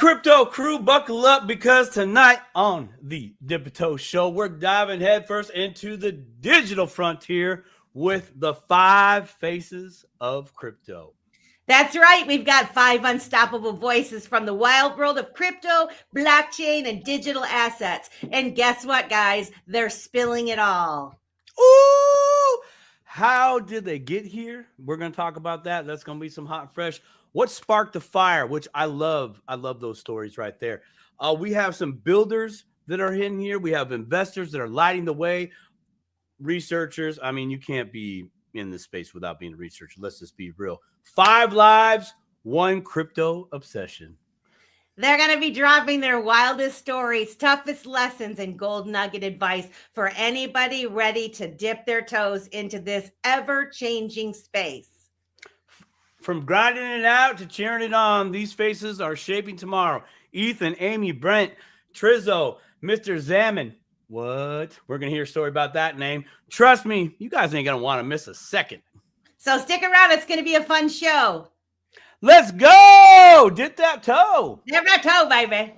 crypto crew, buckle up because tonight on the Dip and Toe Show, we're diving headfirst into the digital frontier with the 5 faces of crypto. That's right. We've got 5 unstoppable voices from the wild world of crypto, blockchain, and digital assets. And guess what, guys? They're spilling it all. Ooh! How did they get here? We're going to talk about that. That's going to be some hot and fresh. What sparked the fire, which I love. I love those stories right there. We have some builders that are in here. We have investors that are lighting the way. Researchers. I mean, you can't be in this space without being a researcher. Let's just be real. 5 lives, 1 crypto obsession. They're going to be dropping their wildest stories, toughest lessons, and gold nugget advice for anybody ready to dip their toes into this ever-changing space. From grinding it out to cheering it on, these faces are shaping tomorrow. Ethan, Amy, Brent, Trizzo, Mr. Zaman. What? We're going to hear a story about that name. Trust me, you guys ain't going to want to miss a second. So stick around. It's going to be a fun show. Let's go! Dip that toe. Dip that toe, baby.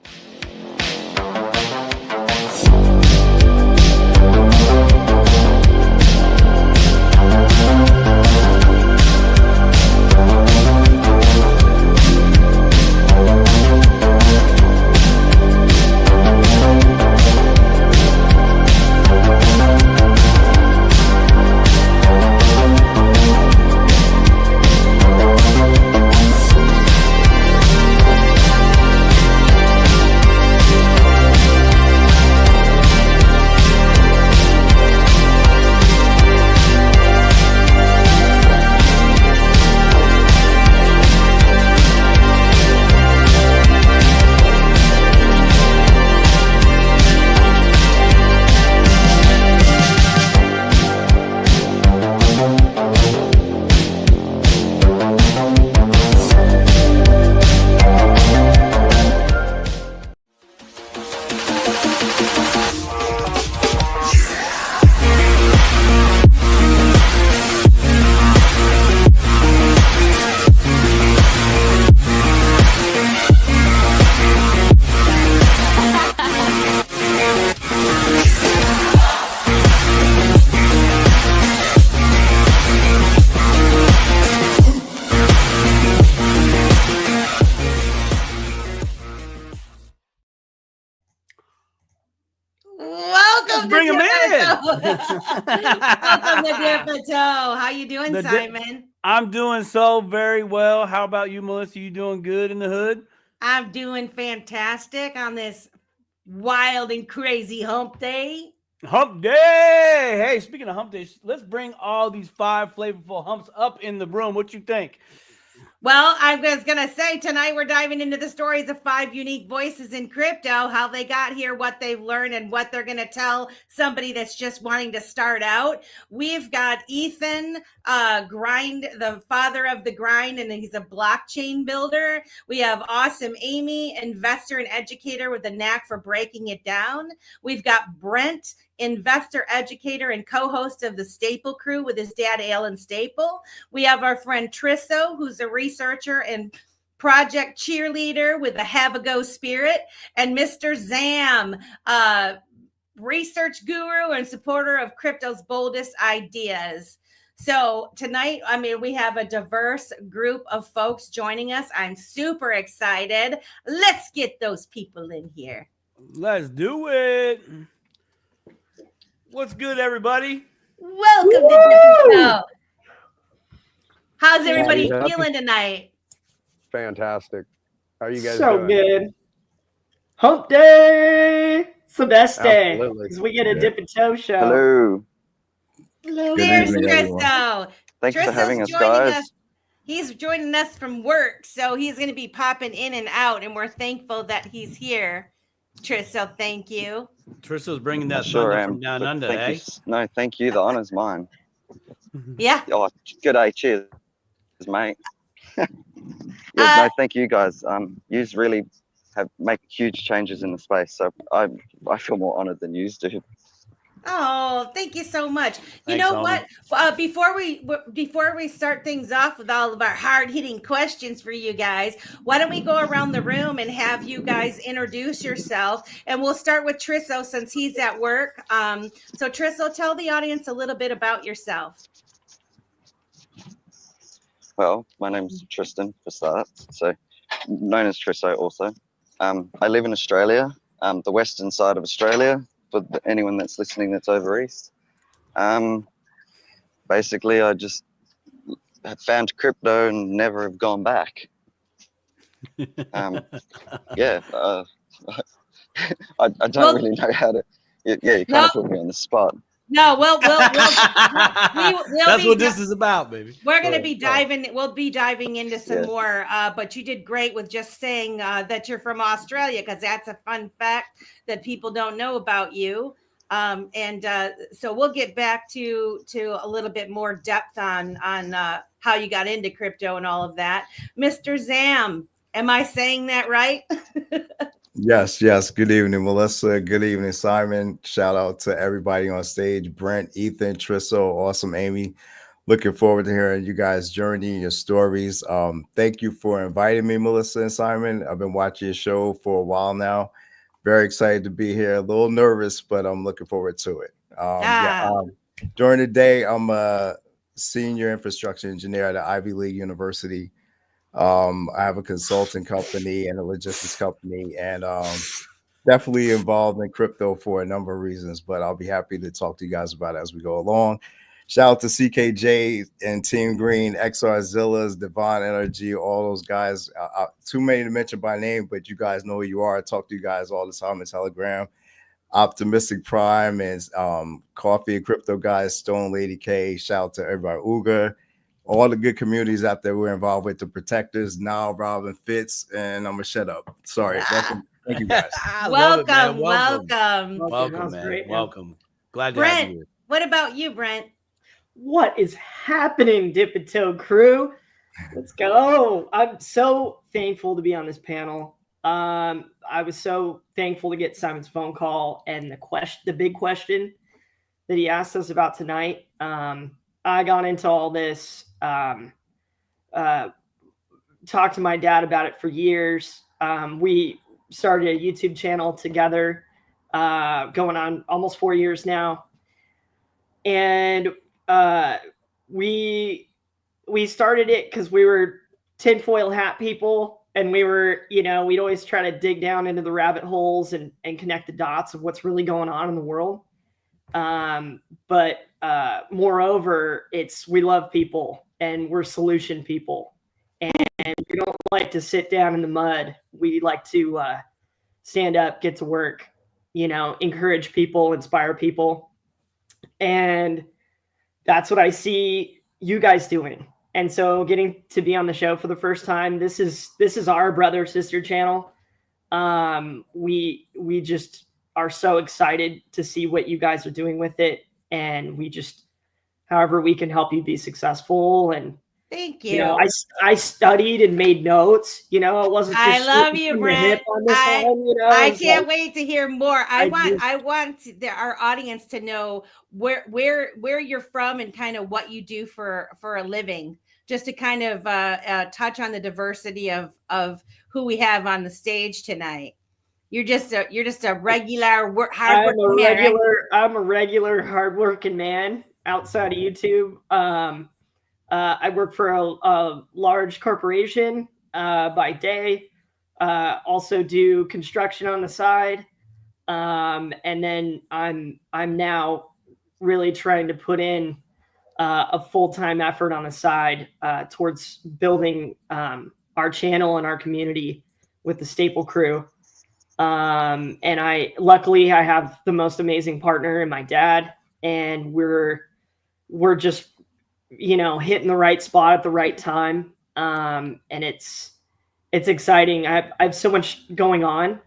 Bring him in. Welcome to Dip and Toe. How you doing, Simon? I'm doing so very well. How about you, Melissa? You doing good in the hood? I'm doing fantastic on this wild and crazy hump day. Hump day. Hey, speaking of hump days, let's bring all these 5 flavorful humps up in the room. What you think? Well, I was going to say tonight we're diving into the stories of 5 unique voices in crypto, how they got here, what they've learned, and what they're going to tell somebody that's just wanting to start out. We've got Ethan, the father of the grind, and he's a blockchain builder. We have awesome Amy, investor and educator with a knack for breaking it down. We've got Brent, investor, educator, and co-host of the Staple Crew with his dad, Alan Staple. We have our friend Trisso, who's a researcher and project cheerleader with a have-a-go spirit, and Mr. Zam, research guru and supporter of crypto's boldest ideas. So tonight, I mean, we have a diverse group of folks joining us. I'm super excited. Let's get those people in here. Let's do it. What's good, everybody? Welcome to the show. How's everybody feeling tonight? Fantastic. How are you guys so doing? Good. Hump day. It's the best day. Absolutely. Because we get a Dip and Toe show. Hello. Hello. There's Tristo. Thanks for having us, guys. He's joining us from work, so he's going to be popping in and out, and we're thankful that he's here. Tristo, thank you. Tristo's bringing that thunder from down under, eh? No, thank you. The honor's mine. Yeah. Oh, good day. Cheers, mate. No, thank you, guys. You really make huge changes in the space, so I feel more honored than you do. Oh, thank you so much. You Thanks, know homie. what? Before we start things off with all of our hard hitting questions for you guys, why don't we go around the room and have you guys introduce yourself? And we'll start with Trisso since he's at work. So Trisso, tell the audience a little bit about yourself. Well, my name's Tristan for starters, so known as Trisso also. I live in Australia, the western side of Australia, for anyone that's listening that's over east. Basically, I just have found crypto and never have gone back. Yeah, I don't really know how to. Yeah, you kind of put me on the spot. No, we'll That's what this is about, baby. We're going to be diving. We'll be diving into some more. But you did great with just saying that you're from Australia, because that's a fun fact that people don't know about you. So we'll get back to a little bit more depth on how you got into crypto and all of that. Mr. Zam, am I saying that right? Yes. Good evening, Melissa. Good evening, Simon. Shout out to everybody on stage. Brent, Ethan, Trisso, awesome Amy. Looking forward to hearing you guys' journey and your stories. Thank you for inviting me, Melissa and Simon. I've been watching your show for a while now. Very excited to be here. A little nervous, but I'm looking forward to it. During the day, I'm a senior infrastructure engineer at Ivy League University. I have a consulting company and a logistics company, and definitely involved in crypto for a number of reasons, but I'll be happy to talk to you guys about it as we go along. Shout out to CKJ and Team Green, XR Zillas, Devon Energy, all those guys. Too many to mention by name, but you guys know who you are. I talk to you guys all the time in Telegram. Optimistic Prime and Coffee and Crypto guys, Stone Lady K. Shout out to everybody, Uga. All the good communities out there we're involved with, the Protectors, now Robin Fitz, and I'm gonna shut up. Sorry. Thank you guys. Welcome. Welcome, man. Great, welcome. Glad to Brent, have you here. what about you, Brent? What is happening, Dip and Toe crew? Let's go. I'm so thankful to be on this panel. I was so thankful to get Simon's phone call and the big question that he asked us about tonight. I got into all this, talked to my dad about it for years. We started a YouTube channel together, going on almost 4 years now. And we started it because we were tinfoil hat people, and we were, we'd always try to dig down into the rabbit holes and connect the dots of what's really going on in the world. But moreover, we love people and we're solution people, and we don't like to sit down in the mud. We like to stand up, get to work, encourage people, inspire people. And that's what I see you guys doing. And so getting to be on the show for the first time, this is our brother sister channel. We just are so excited to see what you guys are doing with it. And we just, however we can help you be successful. And thank you. I studied and made notes. It wasn't just I love you, Brent. I can't wait to hear more. I want our audience to know where you're from and kind of what you do for a living, just to kind of touch on the diversity of who we have on the stage tonight. You're just a regular hardworking man. I'm a regular hardworking man outside of YouTube. I work for a large corporation by day. Also do construction on the side, and then I'm now really trying to put in a full-time effort on the side towards building our channel and our community with the Staple Crew. And luckily I have the most amazing partner in my dad, and we're just, hitting the right spot at the right time. And it's exciting. I have so much going on,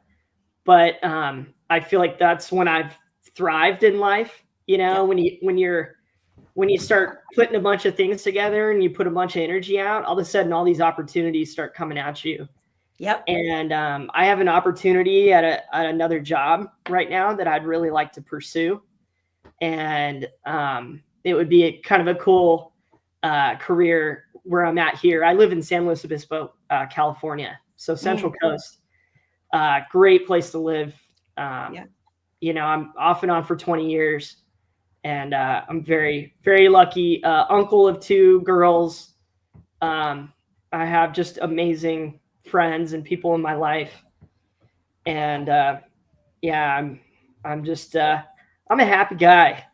but I feel like that's when I've thrived in life. When you start putting a bunch of things together and you put a bunch of energy out, all of a sudden all these opportunities start coming at you. Yep. And I have an opportunity at another job right now that I'd really like to pursue. and it would be kind of a cool career where I'm at here. I live in San Luis Obispo, California, so Central Coast. Great place to live. You know, I'm off and on for 20 years, and I'm very, very lucky. Uncle of 2 girls. I have just amazing friends and people in my life, and yeah, I'm just I'm a happy guy.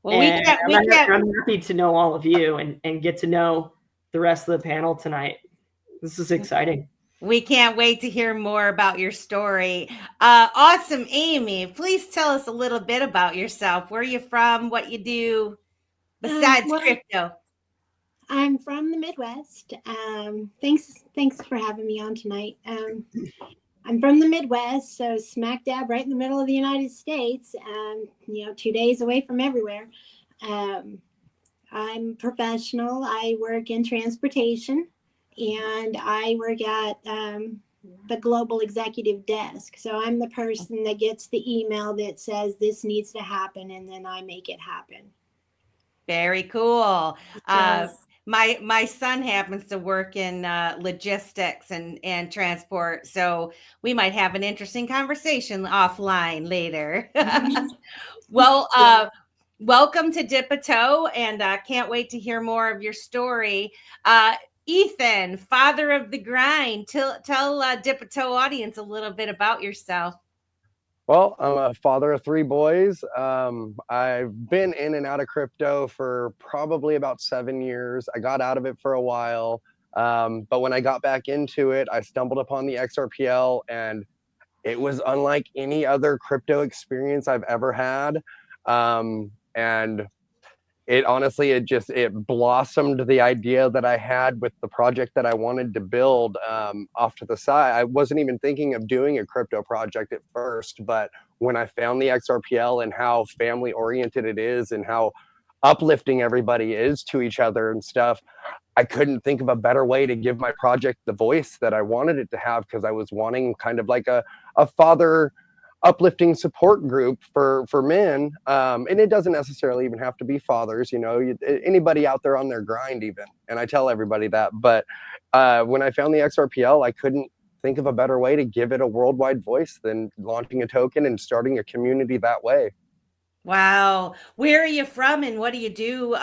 Well, And I'm happy to know all of you and get to know the rest of the panel tonight. This is exciting. We can't wait to hear more about your story. Awesome, Amy. Please tell us a little bit about yourself. Where are you from? What you do besides crypto? I'm from the Midwest. Thanks for having me on tonight. I'm from the Midwest, so smack dab right in the middle of the United States, you know, 2 days away from everywhere. I'm professional. I work in transportation, and I work at the global executive desk. So I'm the person that gets the email that says this needs to happen, and then I make it happen. Very cool. Yes. My son happens to work in logistics and transport, so we might have an interesting conversation offline later. Well, welcome to Dip a Toe, and can't wait to hear more of your story. Ethan, father of the grind, tell Dip a Toe audience a little bit about yourself. Well, I'm a father of 3 boys. I've been in and out of crypto for probably about 7 years. I got out of it for a while. But when I got back into it, I stumbled upon the XRPL, and it was unlike any other crypto experience I've ever had. And it honestly, it blossomed the idea that I had with the project that I wanted to build off to the side. I wasn't even thinking of doing a crypto project at first, but when I found the XRPL and how family oriented it is and how uplifting everybody is to each other and stuff, I couldn't think of a better way to give my project the voice that I wanted it to have, because I was wanting kind of like a father uplifting support group for men, and it doesn't necessarily even have to be fathers, you know, anybody out there on their grind even, and I tell everybody that. But when I found the XRPL, I couldn't think of a better way to give it a worldwide voice than launching a token and starting a community that way. Wow. Where are you from, and what do you do?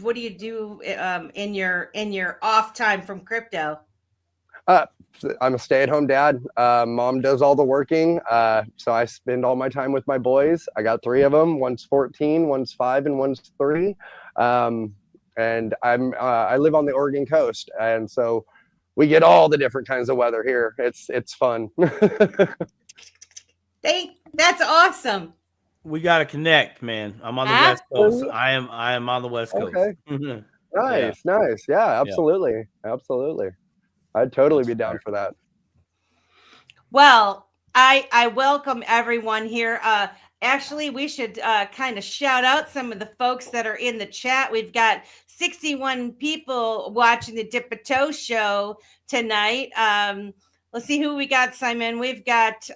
What do you do in your off time from crypto? I'm a stay-at-home dad. Mom does all the working, so I spend all my time with my boys. I got 3 of them. One's 14, one's 5, and one's 3. And I live on the Oregon coast, and so we get all the different kinds of weather here. It's fun. That's awesome. We got to connect, man. I'm on the West Coast. I am on the West Coast. Okay. Nice. Yeah, absolutely. I'd totally be down for that. Well, I welcome everyone here. Actually, we should kind of shout out some of the folks that are in the chat. We've got 61 people watching the Dip a Toe show tonight. Let's see who we got, Simon. We've got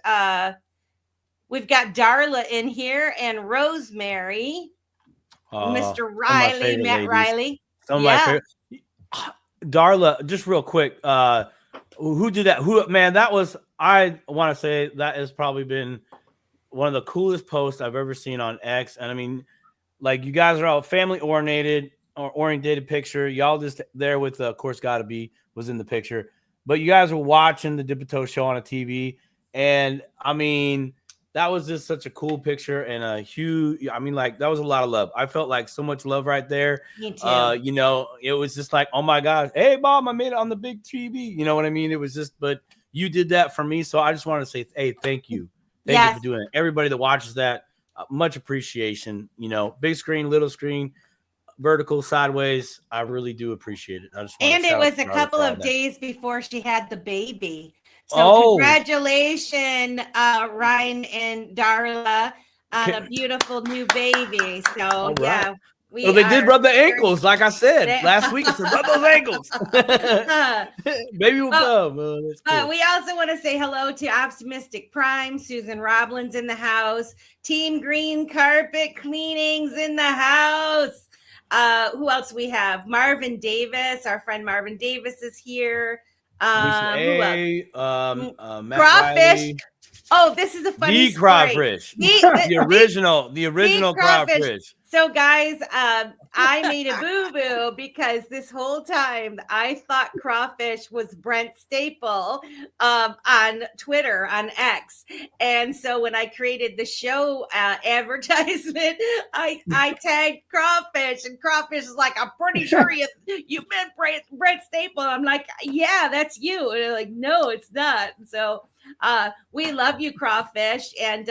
Darla in here and Rosemary, Mr. Riley, Matt ladies. Riley. Some of my favorite. Darla, just real quick, who did that? Man, that was, I want to say that has probably been one of the coolest posts I've ever seen on X. And I mean, like, you guys are all family oriented picture. Y'all just there with, of course, Gotta Be was in the picture, but you guys were watching the Dip a Toe show on a TV. And I mean, that was just such a cool picture and a huge, I mean, like, that was a lot of love. I felt like so much love right there. Me too. You know, it was just like, oh my gosh, hey, Bob, I made it on the big TV. You know what I mean? It was just, but you did that for me. So I just wanted to say, hey, thank you. Thank you for doing it. Everybody that watches that, much appreciation. You know, big screen, little screen, vertical, sideways. I really do appreciate it. And it was a couple of days before she had the baby. So congratulations, Ryan and Darla, on a beautiful new baby. So Well, they did are rub the here. ankles, like I said last week. I said, rub those ankles. Maybe we'll come. That's cool. We also want to say hello to Optimistic Prime, Susan Roblins in the house, Team Green Carpet Cleanings in the house. Who else we have? Marvin Davis, our friend Marvin Davis is here. Who else? Matt Crawfish. Riley. Oh, this is a funny The story. crawfish. The original crawfish. So, guys, I made a boo-boo because this whole time I thought crawfish was Brent Staple on Twitter, on X. And so when I created the show advertisement, I tagged crawfish, and crawfish is like, I'm pretty sure you meant Brent Staple. I'm like, yeah, that's you. And they're like, no, it's not. So we love you, crawfish. And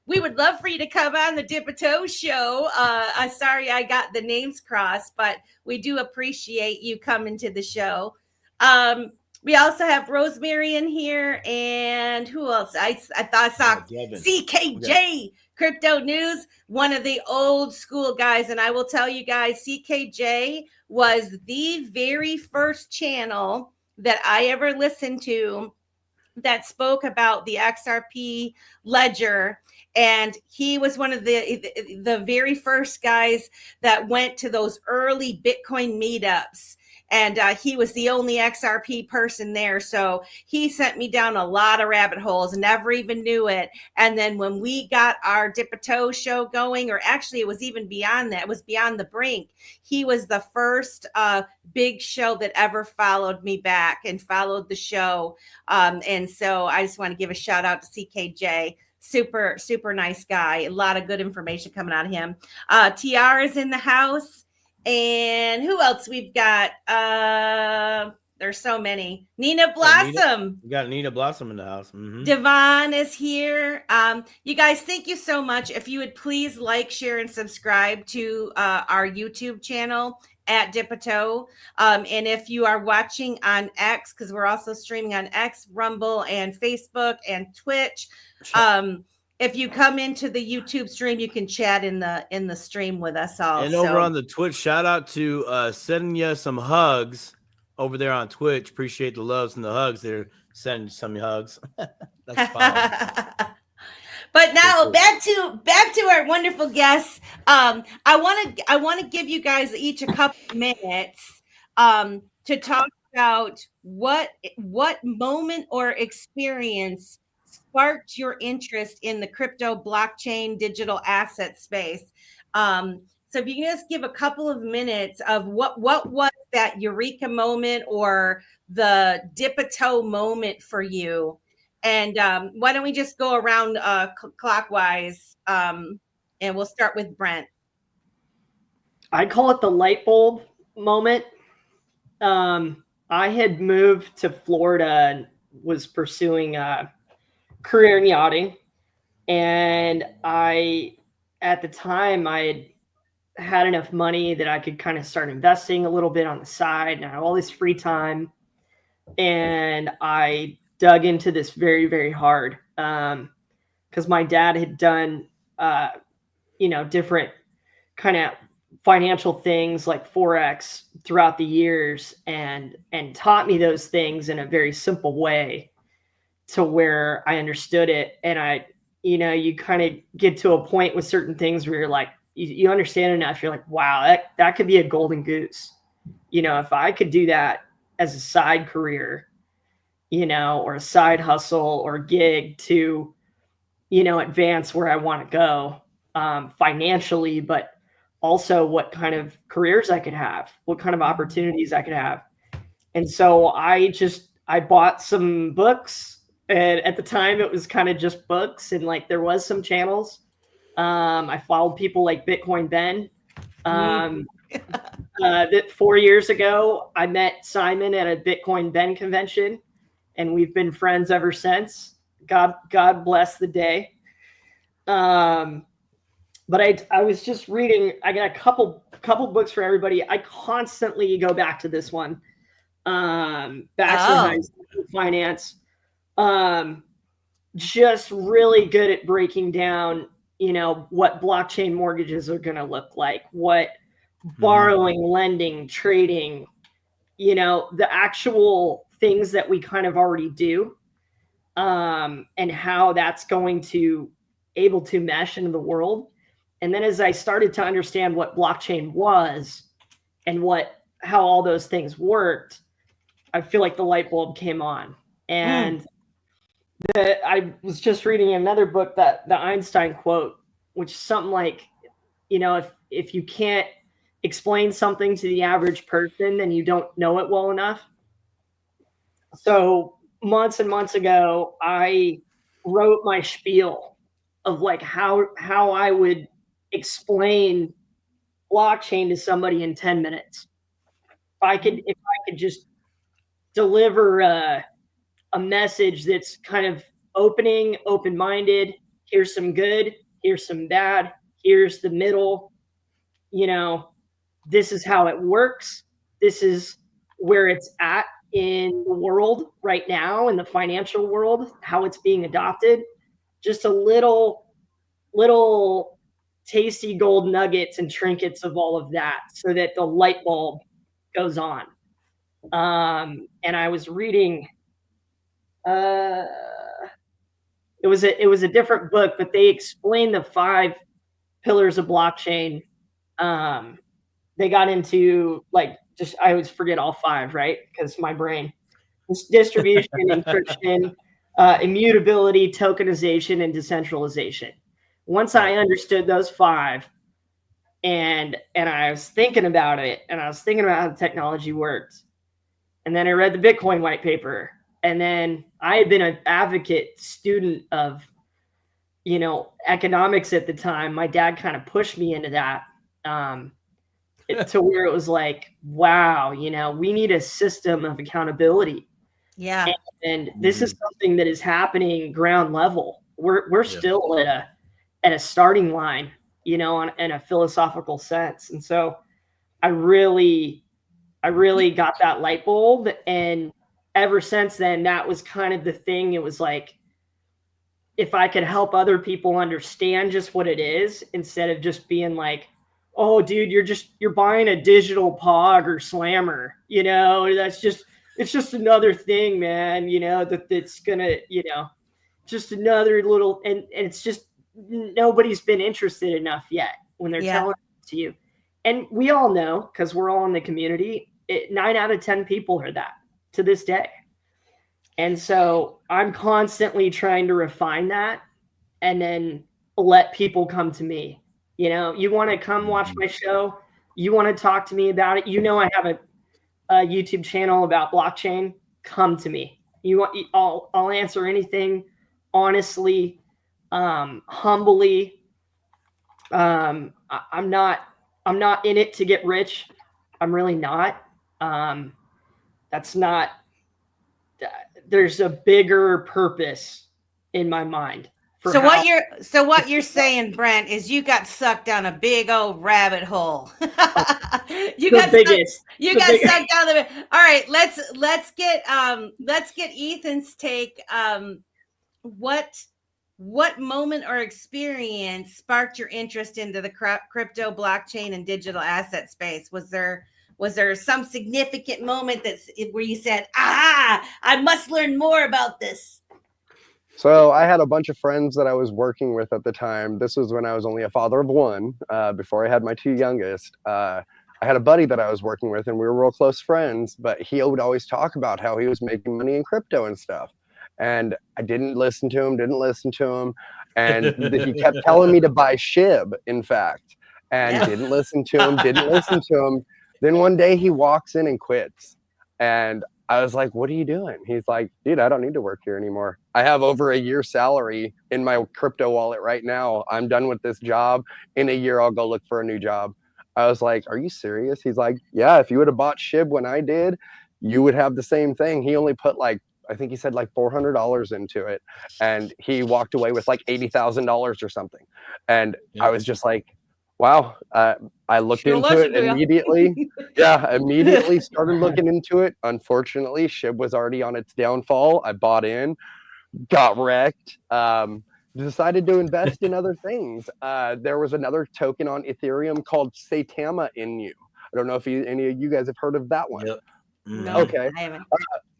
we would love for you to come on the Dip a Toe show. I'm sorry I got the names crossed, but we do appreciate you coming to the show. We also have Rosemary in here, and who else? I thought I saw CKJ Crypto News, one of the old school guys. And I will tell you guys, CKJ was the very first channel that I ever listened to that spoke about the XRP ledger. And he was one of the very first guys that went to those early Bitcoin meetups. And he was the only XRP person there. So he sent me down a lot of rabbit holes, never even knew it. And then when we got our Dip a Toe show going, or actually it was even beyond that, it was Beyond the Brink. He was the first big show that ever followed me back and followed the show. And so I just want to give a shout out to CKJ. Super, super nice guy. A lot of good information coming out of him. TR is in the house. And who else we've got? There's so many. Nina Blossom. We got Nina Blossom in the house. Mm-hmm. Devon is here. You guys, thank you so much. If you would please like, share, and subscribe to our YouTube channel at Dip a Toe. And if you are watching on X, because we're also streaming on X, Rumble, and Facebook, and Twitch. If you come into the YouTube stream, you can chat in the stream with us all. And over on the Twitch, shout out to sending you some hugs over there on Twitch. Appreciate the loves and the hugs. They're sending some hugs. That's fine. But now back to our wonderful guests. I want to give you guys each a couple of minutes to talk about what moment or experience sparked your interest in the crypto, blockchain, digital asset space. So if you can just give a couple of minutes of what was that eureka moment or the Dip a Toe moment for you. And why don't we just go around clockwise, and we'll start with Brent. I call it the light bulb moment. I had moved to Florida and was pursuing career in yachting. And at the time, I had enough money that I could kind of start investing a little bit on the side, and I had all this free time. And I dug into this very, very hard because my dad had done, different kind of financial things like Forex throughout the years and taught me those things in a very simple way to where I understood it. And you kind of get to a point with certain things where you're like, you understand enough. You're like, wow, that could be a golden goose. If I could do that as a side career, or a side hustle or gig to, advance where I want to go financially, but also what kind of careers I could have, what kind of opportunities I could have. And so I bought some books, and at the time it was kind of just books, and like there was some channels. I followed people like Bitcoin Ben. That 4 years ago, I met Simon at a Bitcoin Ben convention, and we've been friends ever since. God bless the day. But I was just reading. I got a couple books for everybody. I constantly go back to this one. Bachelor Finance. Just really good at breaking down you know, what blockchain mortgages are going to look like, what borrowing, lending, trading, you know, the actual things that we kind of already do, and how that's going to able to mesh into the world. And then as I started to understand what blockchain was and how all those things worked, I feel like the light bulb came on. And I was just reading another book, that the Einstein quote, which is something like, you know, if you can't explain something to the average person, then you don't know it well enough. So months and months ago, I wrote my spiel of like how I would explain blockchain to somebody in 10 minutes. If I could just deliver a message that's kind of open-minded. Here's some good, here's some bad, here's the middle. You know, this is how it works. This is where it's at in the world right now, in the financial world, how it's being adopted. Just a little tasty gold nuggets and trinkets of all of that, so that the light bulb goes on. And I was reading, it was a different book, but they explained the 5 pillars of blockchain. They got into like, I always forget all 5, right? Because my brain. Distribution, encryption, immutability, tokenization, and decentralization. Once I understood those 5, and I was thinking about it, and I was thinking about how the technology worked, and then I read the Bitcoin white paper, and then I had been an advocate student of, you know, economics at the time. My dad kind of pushed me into that, to where it was like, wow, you know, we need a system of accountability. Yeah. And this is something that is happening ground level. We're still at a starting line, you know, in a philosophical sense. And so I really got that light bulb. And ever since then, that was kind of the thing. It was like, if I could help other people understand just what it is, instead of just being like, oh, dude, you're buying a digital POG or Slammer, you know, it's just another thing, man, you know, that's gonna, you know, just another little, and it's just, nobody's been interested enough yet when they're telling it to you. And we all know, because we're all in the community, 9 out of 10 people are that to this day. And so I'm constantly trying to refine that, and then let people come to me. You know, you want to come watch my show, you want to talk to me about it, you know, I have a YouTube channel about blockchain, come to me. I'll answer anything honestly, humbly. I'm not in it to get rich. I'm really not. That's not, there's a bigger purpose in my mind. So what you're saying, Brent, is you got sucked down a big old rabbit hole. you got sucked down the. All right, let's get Ethan's take. What moment or experience sparked your interest into the crypto, blockchain, and digital asset space? Was there some significant moment where you said, I must learn more about this? So I had a bunch of friends that I was working with at the time. This was when I was only a father of 1, before I had my 2 youngest. I had a buddy that I was working with, and we were real close friends, but he would always talk about how he was making money in crypto and stuff. And I didn't listen to him. And he kept telling me to buy SHIB, in fact, and didn't listen to him. Then one day he walks in and quits. And I was like, what are you doing? He's like, dude, I don't need to work here anymore. I have over a year's salary in my crypto wallet right now. I'm done with this job. In a year, I'll go look for a new job. I was like, are you serious? He's like, yeah, if you would have bought SHIB when I did, you would have the same thing. He only put I think he said $400 into it. And he walked away with $80,000 or something. And I was just like, wow. I looked into it immediately. Immediately started looking into it. Unfortunately, SHIB was already on its downfall. I bought in, got wrecked. decided to invest in other things. There was another token on Ethereum called Satama Inu. I don't know if any of you guys have heard of that one. Yep. No, Okay. I haven't.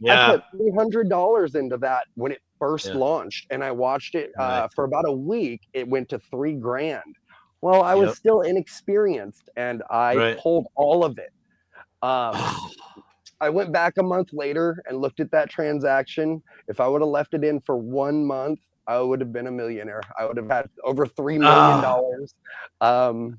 I put $300 into that when it first Yeah. launched, and I watched it Nice. for about a week. It went to $3,000. Well, I was Yep. still inexperienced, and I Right. pulled all of it. I went back a month later and looked at that transaction. If I would have left it in for 1 month, I would have been a millionaire. I would have had over $3 million.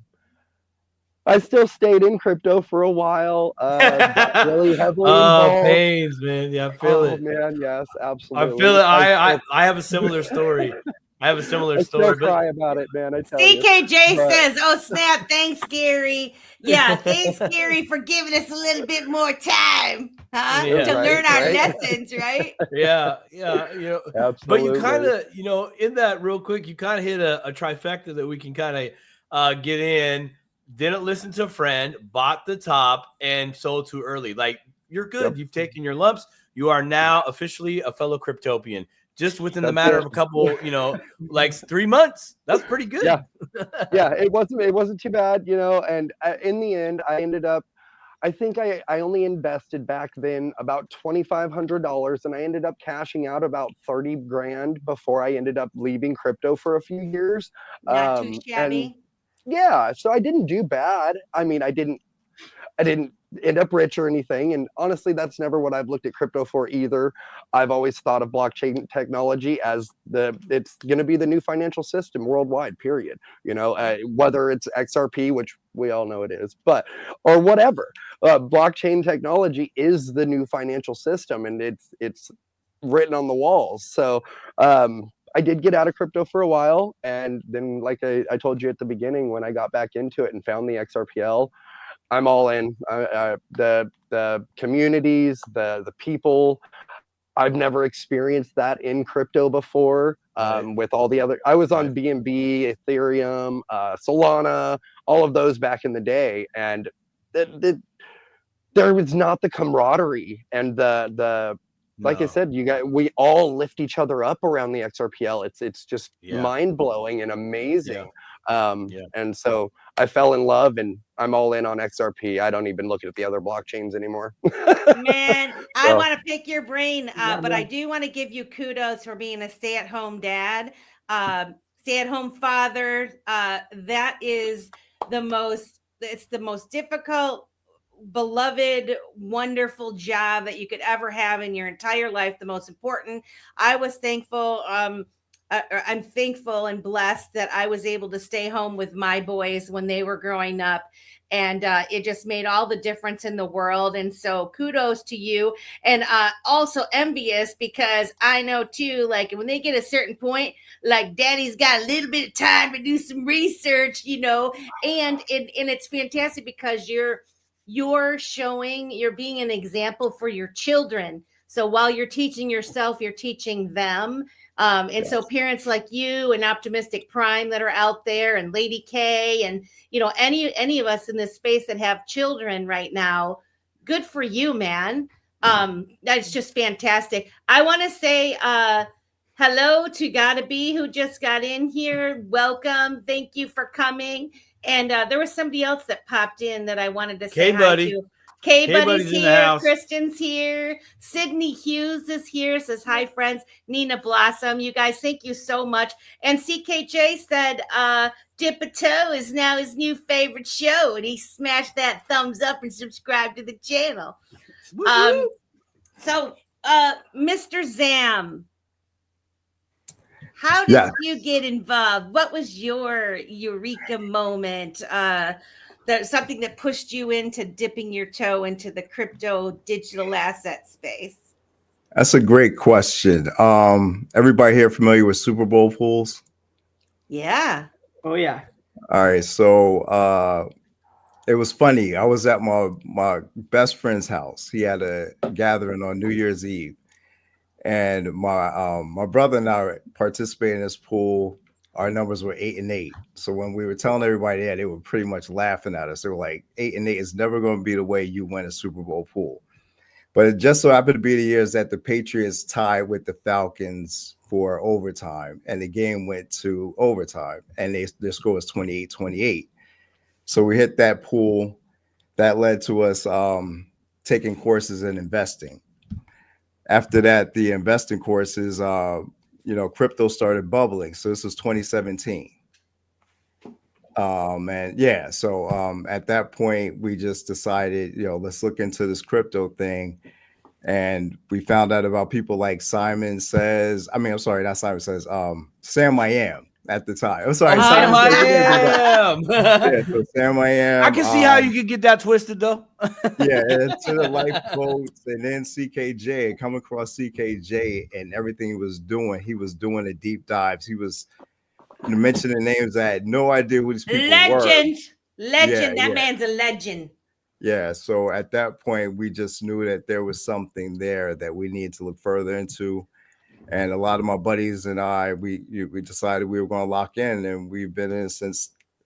I still stayed in crypto for a while. Got really heavily involved. Pains, man. Yeah, I feel it. Man, yes, absolutely. I feel it. I have a similar story. I have a similar I story. still cry about it, man. I tell you. CKJ But- says, "Oh snap! Thanks, Gary. Yeah, thanks, Gary, for giving us a little bit more time, huh? Yeah. to learn our Right. lessons, right? Yeah, yeah, you know. Absolutely. But you kind of, you know, in that real quick, you kind of hit a trifecta that we can kind of get in. Didn't listen to a friend, bought the top, and sold too early. Like, you're good. Yep. You've taken your lumps. You are now officially a fellow Cryptopian. Just within the That's matter it. of a couple, you know, like 3 months. That's pretty good. Yeah. Yeah, it wasn't too bad, you know. And in the end, I ended up. I think I only invested back then about $2,500, and I ended up cashing out about 30 grand before I ended up leaving crypto for a few years. Not too And shabby. yeah, so I didn't do bad. I mean, I didn't end up rich or anything. And honestly, that's never what I've looked at crypto for either. I've always thought of blockchain technology as it's going to be the new financial system worldwide, period. You know, whether it's XRP, which we all know it is, or whatever. Blockchain technology is the new financial system, and it's written on the walls. So, I did get out of crypto for a while, and then, like I told you at the beginning, when I got back into it and found the XRPL, I'm all in. The communities, the people. I've never experienced that in crypto before. With all the other, I was on BNB, Ethereum, Solana, all of those back in the day, and there was not the camaraderie and the. Like I said, we all lift each other up around the XRPL. It's just mind blowing and amazing. And so I fell in love, and I'm all in on XRP. I don't even look at the other blockchains anymore. Man, I So- want to pick your brain, Yeah, but I man. do want to give you kudos for being a stay-at-home dad, stay-at-home father. That is it's the most difficult, beloved, wonderful job that you could ever have in your entire life. The most important. I was thankful. I'm thankful and blessed that I was able to stay home with my boys when they were growing up. And it just made all the difference in the world. And so kudos to you. And also envious, because I know too, like when they get a certain point, like daddy's got a little bit of time to do some research, you know, and it's fantastic because you're being an example for your children. So while you're teaching yourself, you're teaching them. So parents like you and Optimistic Prime that are out there, and Lady K, and you know, any of us in this space that have children right now, good for you, man. That's just fantastic. I want to say hello to Gotta Be, who just got in here. Welcome. Thank you for coming. And there was somebody else that popped in that I wanted to say hi to. K-Buddy's in the here. house. Kristen's here. Sydney Hughes is here. Says hi, friends. Nina Blossom. You guys, thank you so much. And CKJ said Dip a Toe is now his new favorite show. And he smashed that thumbs up and subscribed to the channel. So Mr. Zam, how did you get involved? What was your eureka moment? That's something that pushed you into dipping your toe into the crypto digital asset space? That's a great question. Everybody here familiar with Super Bowl pools? Yeah. Oh yeah. All right. So it was funny. I was at my best friend's house. He had a gathering on New Year's Eve, and my brother and I participated in this pool. Our numbers were 8 and 8. So when we were telling everybody that, they were pretty much laughing at us. They were like, 8 and 8 is never going to be the way you win a Super Bowl pool. But it just so happened to be the years that the Patriots tied with the Falcons for overtime, and the game went to overtime, and their score was 28-28. So we hit that pool. That led to us taking courses in investing. After that, the investing courses, crypto started bubbling. So this was 2017. And yeah, so at that point, we just decided, let's look into this crypto thing. And we found out about people like Sam I Am at the time. I'm sorry, Sam I Am. Am. Yeah, so Sam I Am. I can see how you could get that twisted though. Yeah, and to the life coach, and then CKJ, come across CKJ and everything he was doing the deep dives. He was mentioning names I had no idea who these people Legend. were. Legend. Yeah, That man's a legend. Yeah, so at that point, we just knew that there was something there that we needed to look further into. And a lot of my buddies and I, we decided we were going to lock in, and we've been in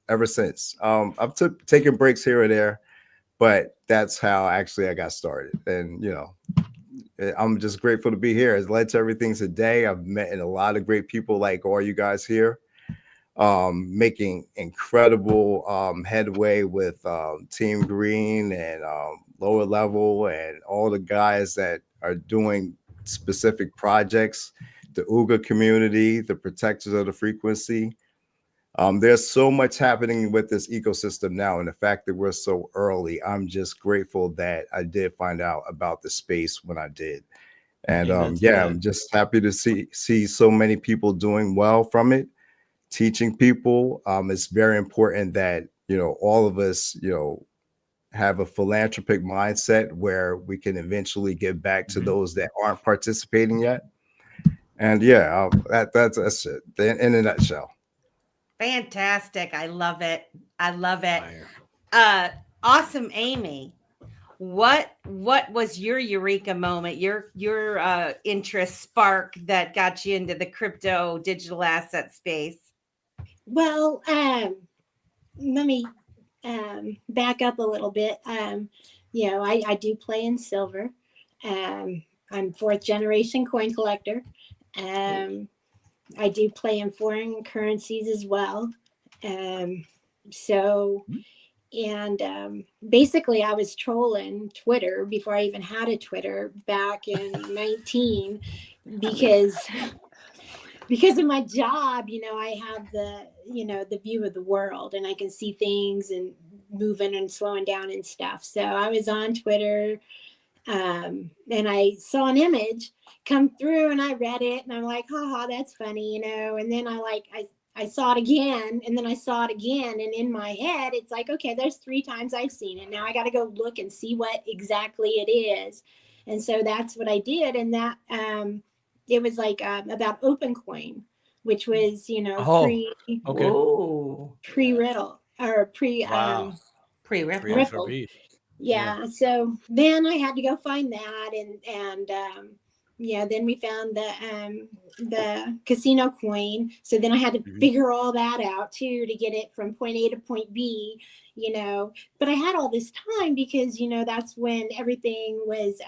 ever since. I've taken breaks here or there, but that's how actually I got started. And, I'm just grateful to be here. It's led to everything today. I've met a lot of great people like all you guys here. Making incredible headway with Team Green and lower level and all the guys that are doing specific projects, the UGA community, the protectors of the frequency. There's so much happening with this ecosystem now, and the fact that we're so early, I'm just grateful that I did find out about the space when I did. And I'm just happy to see so many people doing well from it. Teaching people, it's very important that all of us have a philanthropic mindset where we can eventually give back to those that aren't participating yet. And that's it in a nutshell. Fantastic. I love it. Awesome, Amy. What was your eureka moment, your interest spark that got you into the crypto digital asset space? Well, let me back up a little bit. I do play in silver. I'm 4th generation coin collector. I do play in foreign currencies as well. Basically I was trolling Twitter before I even had a Twitter back in 19 because of my job. I have the view of the world, and I can see things and moving and slowing down and stuff. So I was on Twitter, and I saw an image come through, and I read it, and I'm like, haha, that's funny, and then I saw it again, and then I saw it again, and in my head it's like, okay, there's 3 times I've seen it. Now I got to go look and see what exactly it is. And so that's what I did. And that it was like about OpenCoin, which was pre-Riddle or pre-Ripple. Yeah. So then I had to go find that, and then we found the casino coin. So then I had to figure all that out too, to get it from point A to point B, but I had all this time because, that's when everything was,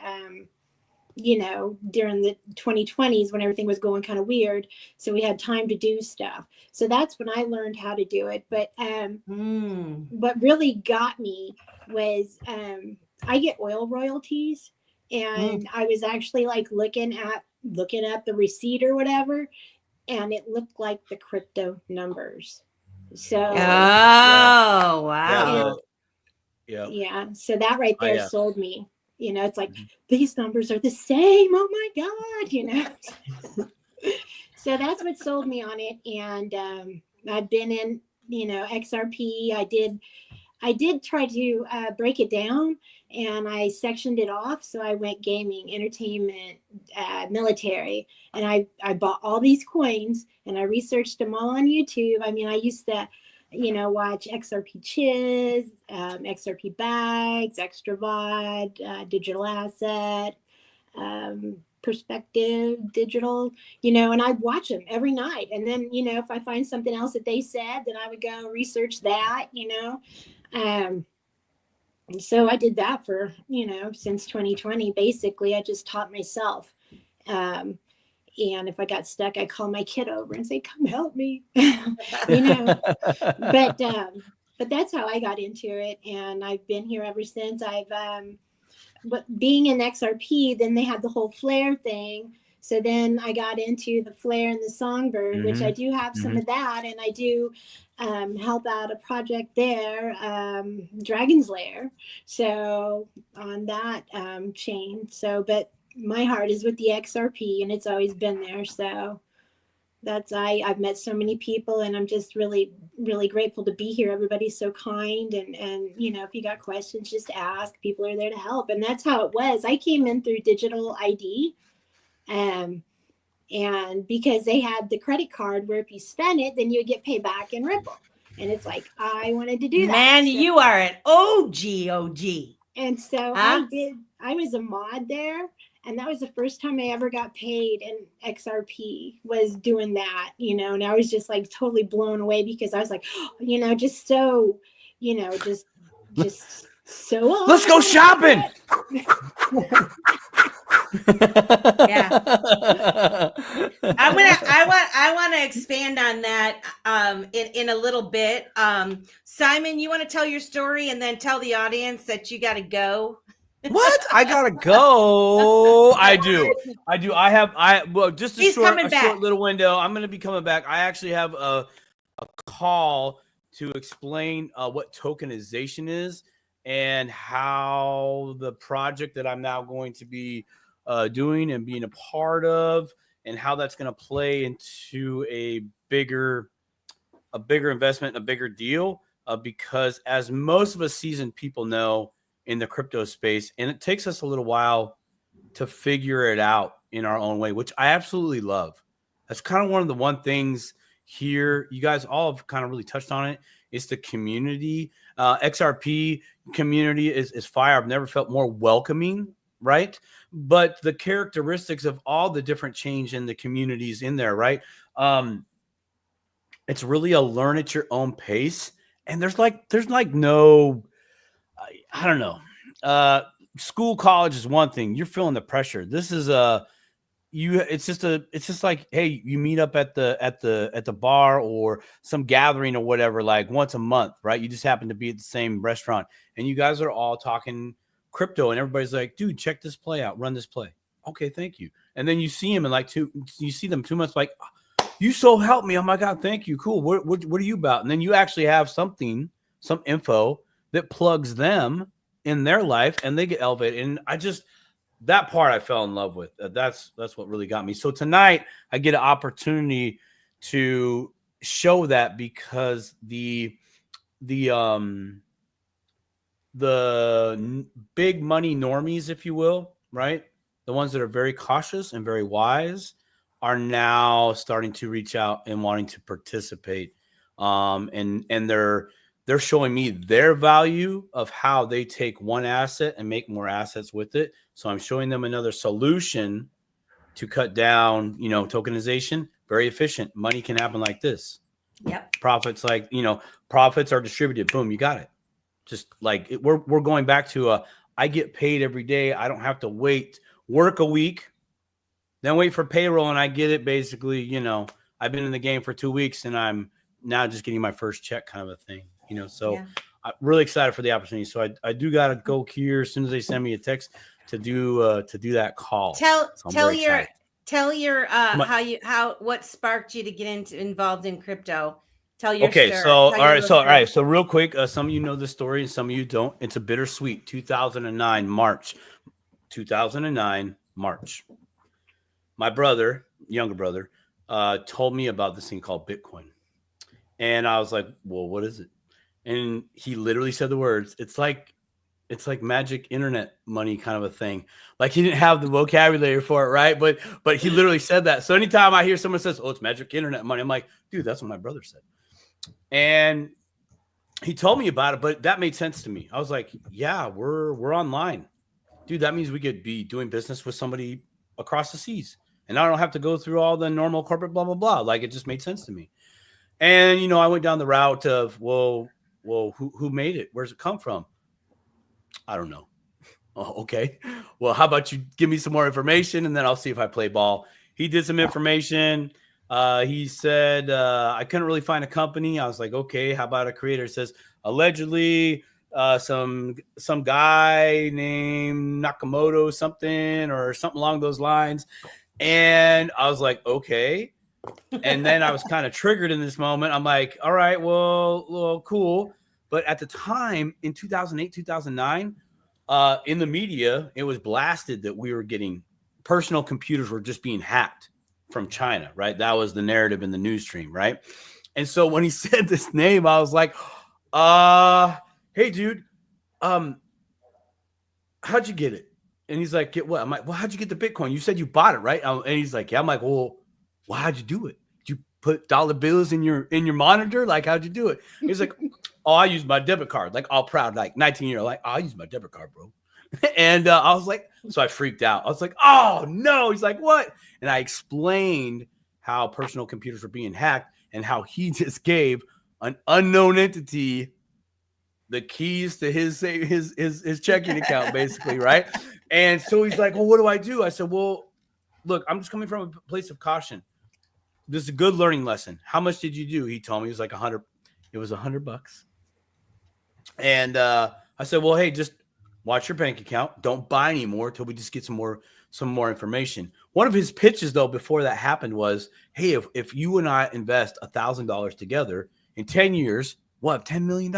during the 2020s, when everything was going kind of weird. So we had time to do stuff. So that's when I learned how to do it. But what really got me was I get oil royalties. And I was actually looking up the receipt or whatever, and it looked like the crypto numbers. So wow. Yeah. So that right there sold me. It's like these numbers are the same. Oh my God, So that's what sold me on it. And I've been in, XRP. I did try to break it down, and I sectioned it off. So I went gaming, entertainment, military, and I bought all these coins, and I researched them all on YouTube. I mean, I used to, watch XRP Chiz, XRP Bags, Extra VOD, Digital Asset, Perspective Digital, and I'd watch them every night. And then, if I find something else that they said, then I would go research that, and so I did that for, since 2020. Basically, I just taught myself. And if I got stuck, I call my kid over and say, come help me, you know, but that's how I got into it. And I've been here ever since. But being in XRP, then they had the whole flare thing. So then I got into the flare and the songbird, which I do have some of that. And I do help out a project there, Dragon's Lair. So on that chain. So, but my heart is with the XRP, and it's always been there. So I've met so many people, and I'm just really, really grateful to be here. Everybody's so kind, and you know, if you got questions, just ask. People are there to help, and that's how it was. I came in through digital ID, and because they had the credit card where if you spend it, then you would get paid back in Ripple, and it's like I wanted to do that. Man, so, you are an OG. and so Huh? I was a mod there. And that was the first time I ever got paid in XRP, was doing that, you know, and I was just like totally blown away, because I was like, you know, just so, you know, just so. Let's go shopping. Yeah. I want to expand on that in a little bit. Simon, you want to tell your story and then tell the audience that you got to go? What? I gotta go. I do. Well, just a He's short coming back. little window. I'm gonna be coming back. I actually have a call to explain what tokenization is and how the project that I'm now going to be doing and being a part of, and how that's going to play into a bigger investment, a bigger deal. Because as most of us seasoned people know in the crypto space, and it takes us a little while to figure it out in our own way, which I absolutely love. That's kind of one of the one things here. You guys all have kind of really touched on it. It's the community. XRP community is fire. I've never felt more welcoming, right? But the characteristics of all the different change in the communities in there, right? It's really a learn at your own pace. And there's no, I don't know. School, college is one thing. You're feeling the pressure. This is it's just like, hey, you meet up at the bar or some gathering or whatever, like once a month, right? You just happen to be at the same restaurant and you guys are all talking crypto and everybody's like, dude, check this play out, run this play. Okay, thank you. And then you see him in you see them 2 months, like, you so help me. Oh my God, thank you. Cool. What are you about? And then you actually have some info that plugs them in their life and they get elevated. And that part I fell in love with. That's what really got me. So tonight I get an opportunity to show that, because the big money normies, if you will, right? The ones that are very cautious and very wise are now starting to reach out and wanting to participate. And they're showing me their value of how they take one asset and make more assets with it. So I'm showing them another solution to cut down, tokenization. Very efficient. Money can happen like this. Yep. Profits profits are distributed. Boom, you got it. Just like we're going back to I get paid every day. I don't have to work a week, then wait for payroll, and I get it basically. I've been in the game for 2 weeks and I'm now just getting my first check, kind of a thing. So yeah. I'm really excited for the opportunity. So I do got to go here as soon as they send me a text to do that call. Tell your what sparked you to get involved in crypto. Tell your story. All right. So real quick, some of you know this story and some of you don't. It's a bittersweet. 2009 March. My younger brother, told me about this thing called Bitcoin. And I was like, well, what is it? And he literally said the words, it's like magic internet money, kind of a thing. Like, he didn't have the vocabulary for it, right? But he literally said that. So anytime I hear someone says, oh, it's magic internet money, I'm like, dude, that's what my brother said. And he told me about it, but that made sense to me. I was like, yeah, we're online. Dude, that means we could be doing business with somebody across the seas. And I don't have to go through all the normal corporate blah, blah, blah. Like, it just made sense to me. And, I went down the route of, well, who made it? Where's it come from? I don't know. Oh, okay. Well, how about you give me some more information and then I'll see if I play ball. he did some information. He said, I couldn't really find a company. I was like, okay, how about a creator? It says allegedly some guy named Nakamoto something or something along those lines. And I was like, okay. And then I was kind of triggered in this moment. I'm like, all right, well, cool. But at the time in 2008, 2009, in the media, it was blasted that we were getting personal computers were just being hacked from China, right? That was the narrative in the news stream, right? And so when he said this name, I was like, hey, dude, how'd you get it? And he's like, get what? I'm like, well, how'd you get the Bitcoin? You said you bought it, right? And he's like, yeah. I'm like, well, how'd you do it? Did you put dollar bills in your monitor? Like, how'd you do it? He's like, oh, I used my debit card. Like, all proud, like 19-year-old, like, I use my debit card, bro. And I was like, so I freaked out. I was like, oh no. He's like, what? And I explained how personal computers were being hacked and how he just gave an unknown entity the keys to his checking account, basically, right? And so he's like, well, what do I do? I said, well, look, I'm just coming from a place of caution. This is a good learning lesson. How much did you do? He told me it was like $100. It was $100. And I said, well, hey, just watch your bank account. Don't buy anymore until we just get some more information. One of his pitches, though, before that happened was, hey, if you and I invest $1,000 together in 10 years, we'll have $10 million.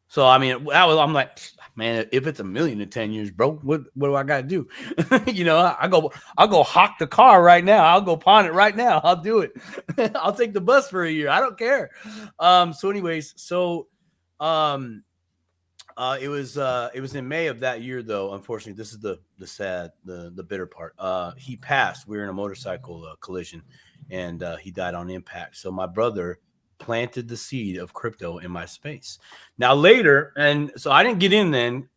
So, I mean, I'm like, man, if it's $1 million in 10 years, bro, what do I got to do? I'll go hawk the car right now. I'll go pawn it right now. I'll do it. I'll take the bus for a year. I don't care. It was in May of that year, though. Unfortunately, this is the sad, the bitter part. He passed. We were in a motorcycle collision, and he died on impact. So my brother planted the seed of crypto in my space. Now later, and so I didn't get in then.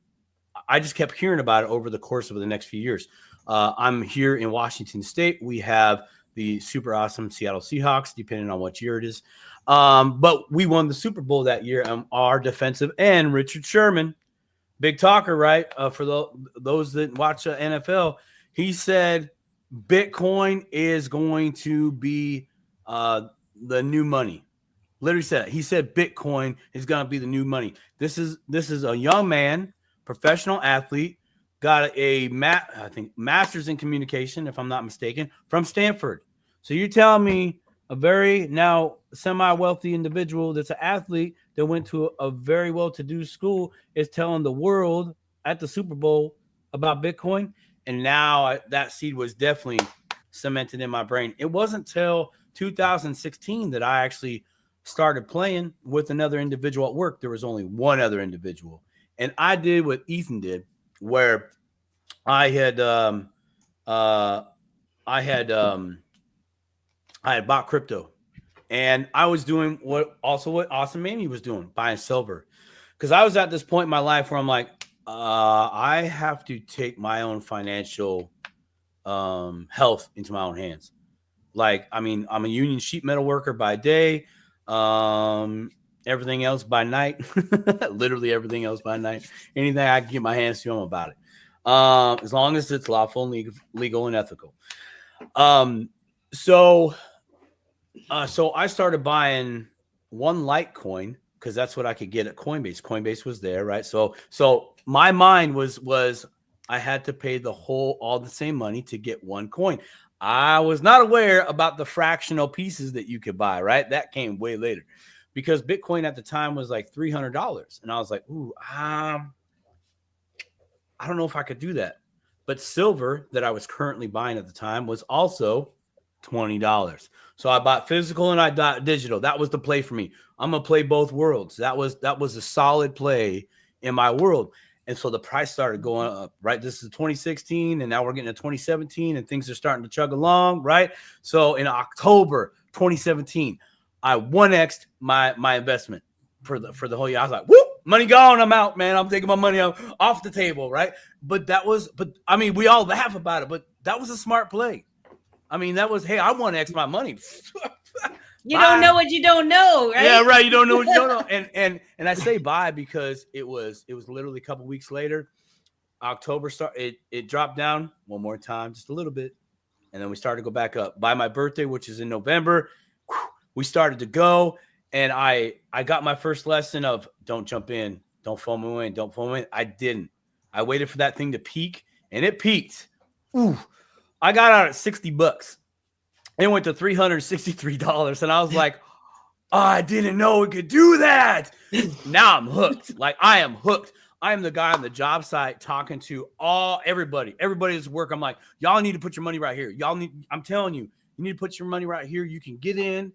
I just kept hearing about it over the course of the next few years. I'm here in Washington State. We have the super awesome Seattle Seahawks, depending on what year it is. But we won the Super Bowl that year. Our defensive end, Richard Sherman, big talker, right? For those that watch NFL, he said Bitcoin is going to be the new money. Literally said it. He said Bitcoin is going to be the new money. This is a young man, professional athlete, got I think master's in communication, if I'm not mistaken, from Stanford. So you're telling me a very now semi-wealthy individual that's an athlete that went to a very well-to-do school is telling the world at the Super Bowl about Bitcoin? And now that seed was definitely cemented in my brain. It wasn't till 2016 that I actually started playing with another individual at work. There was only one other individual. And I did what Ethan did, where I had bought crypto, and I was doing what Awesome Amy was doing, buying silver. Because I was at this point in my life where I'm like, I have to take my own financial health into my own hands. Like, I mean, I'm a union sheet metal worker by day. Everything else by night, literally everything else by night. Anything I can get my hands to, I'm about it. As long as it's lawful, legal, and ethical. So I started buying one Litecoin because that's what I could get at Coinbase. Coinbase was there, right? So my mind was I had to pay all the same money to get one coin. I was not aware about the fractional pieces that you could buy, right? That came way later because Bitcoin at the time was like $300. And I was like, ooh, I don't know if I could do that. But silver that I was currently buying at the time was also $20. So I bought physical and I bought digital. That was the play for me. I'm going to play both worlds. That was a solid play in my world. And so the price started going up, right? This is 2016, and now we're getting to 2017, and things are starting to chug along, right? So in October 2017, I 1x'd my investment for the whole year. I was like, whoop, money gone, I'm out, man. I'm taking my money off the table, right? But I mean, we all laugh about it, but that was a smart play. I mean, that was, hey, I 1x my money. You don't know what you don't know, right? Yeah, right. You don't know what you don't know. And I say bye because it was literally a couple weeks later. October it dropped down one more time, just a little bit. And then we started to go back up. By my birthday, which is in November, we started to go. And I got my first lesson of don't jump in, don't FOMO in, don't FOMO in. I didn't. I waited for that thing to peak, and it peaked. Ooh, I got out at $60. It went to $363, and I was like, oh, I didn't know it could do that. Now I'm hooked. Like, I am hooked. I am the guy on the job site talking to everybody that's work. I'm like, y'all need to put your money right here. I'm telling you, you need to put your money right here. You can get in,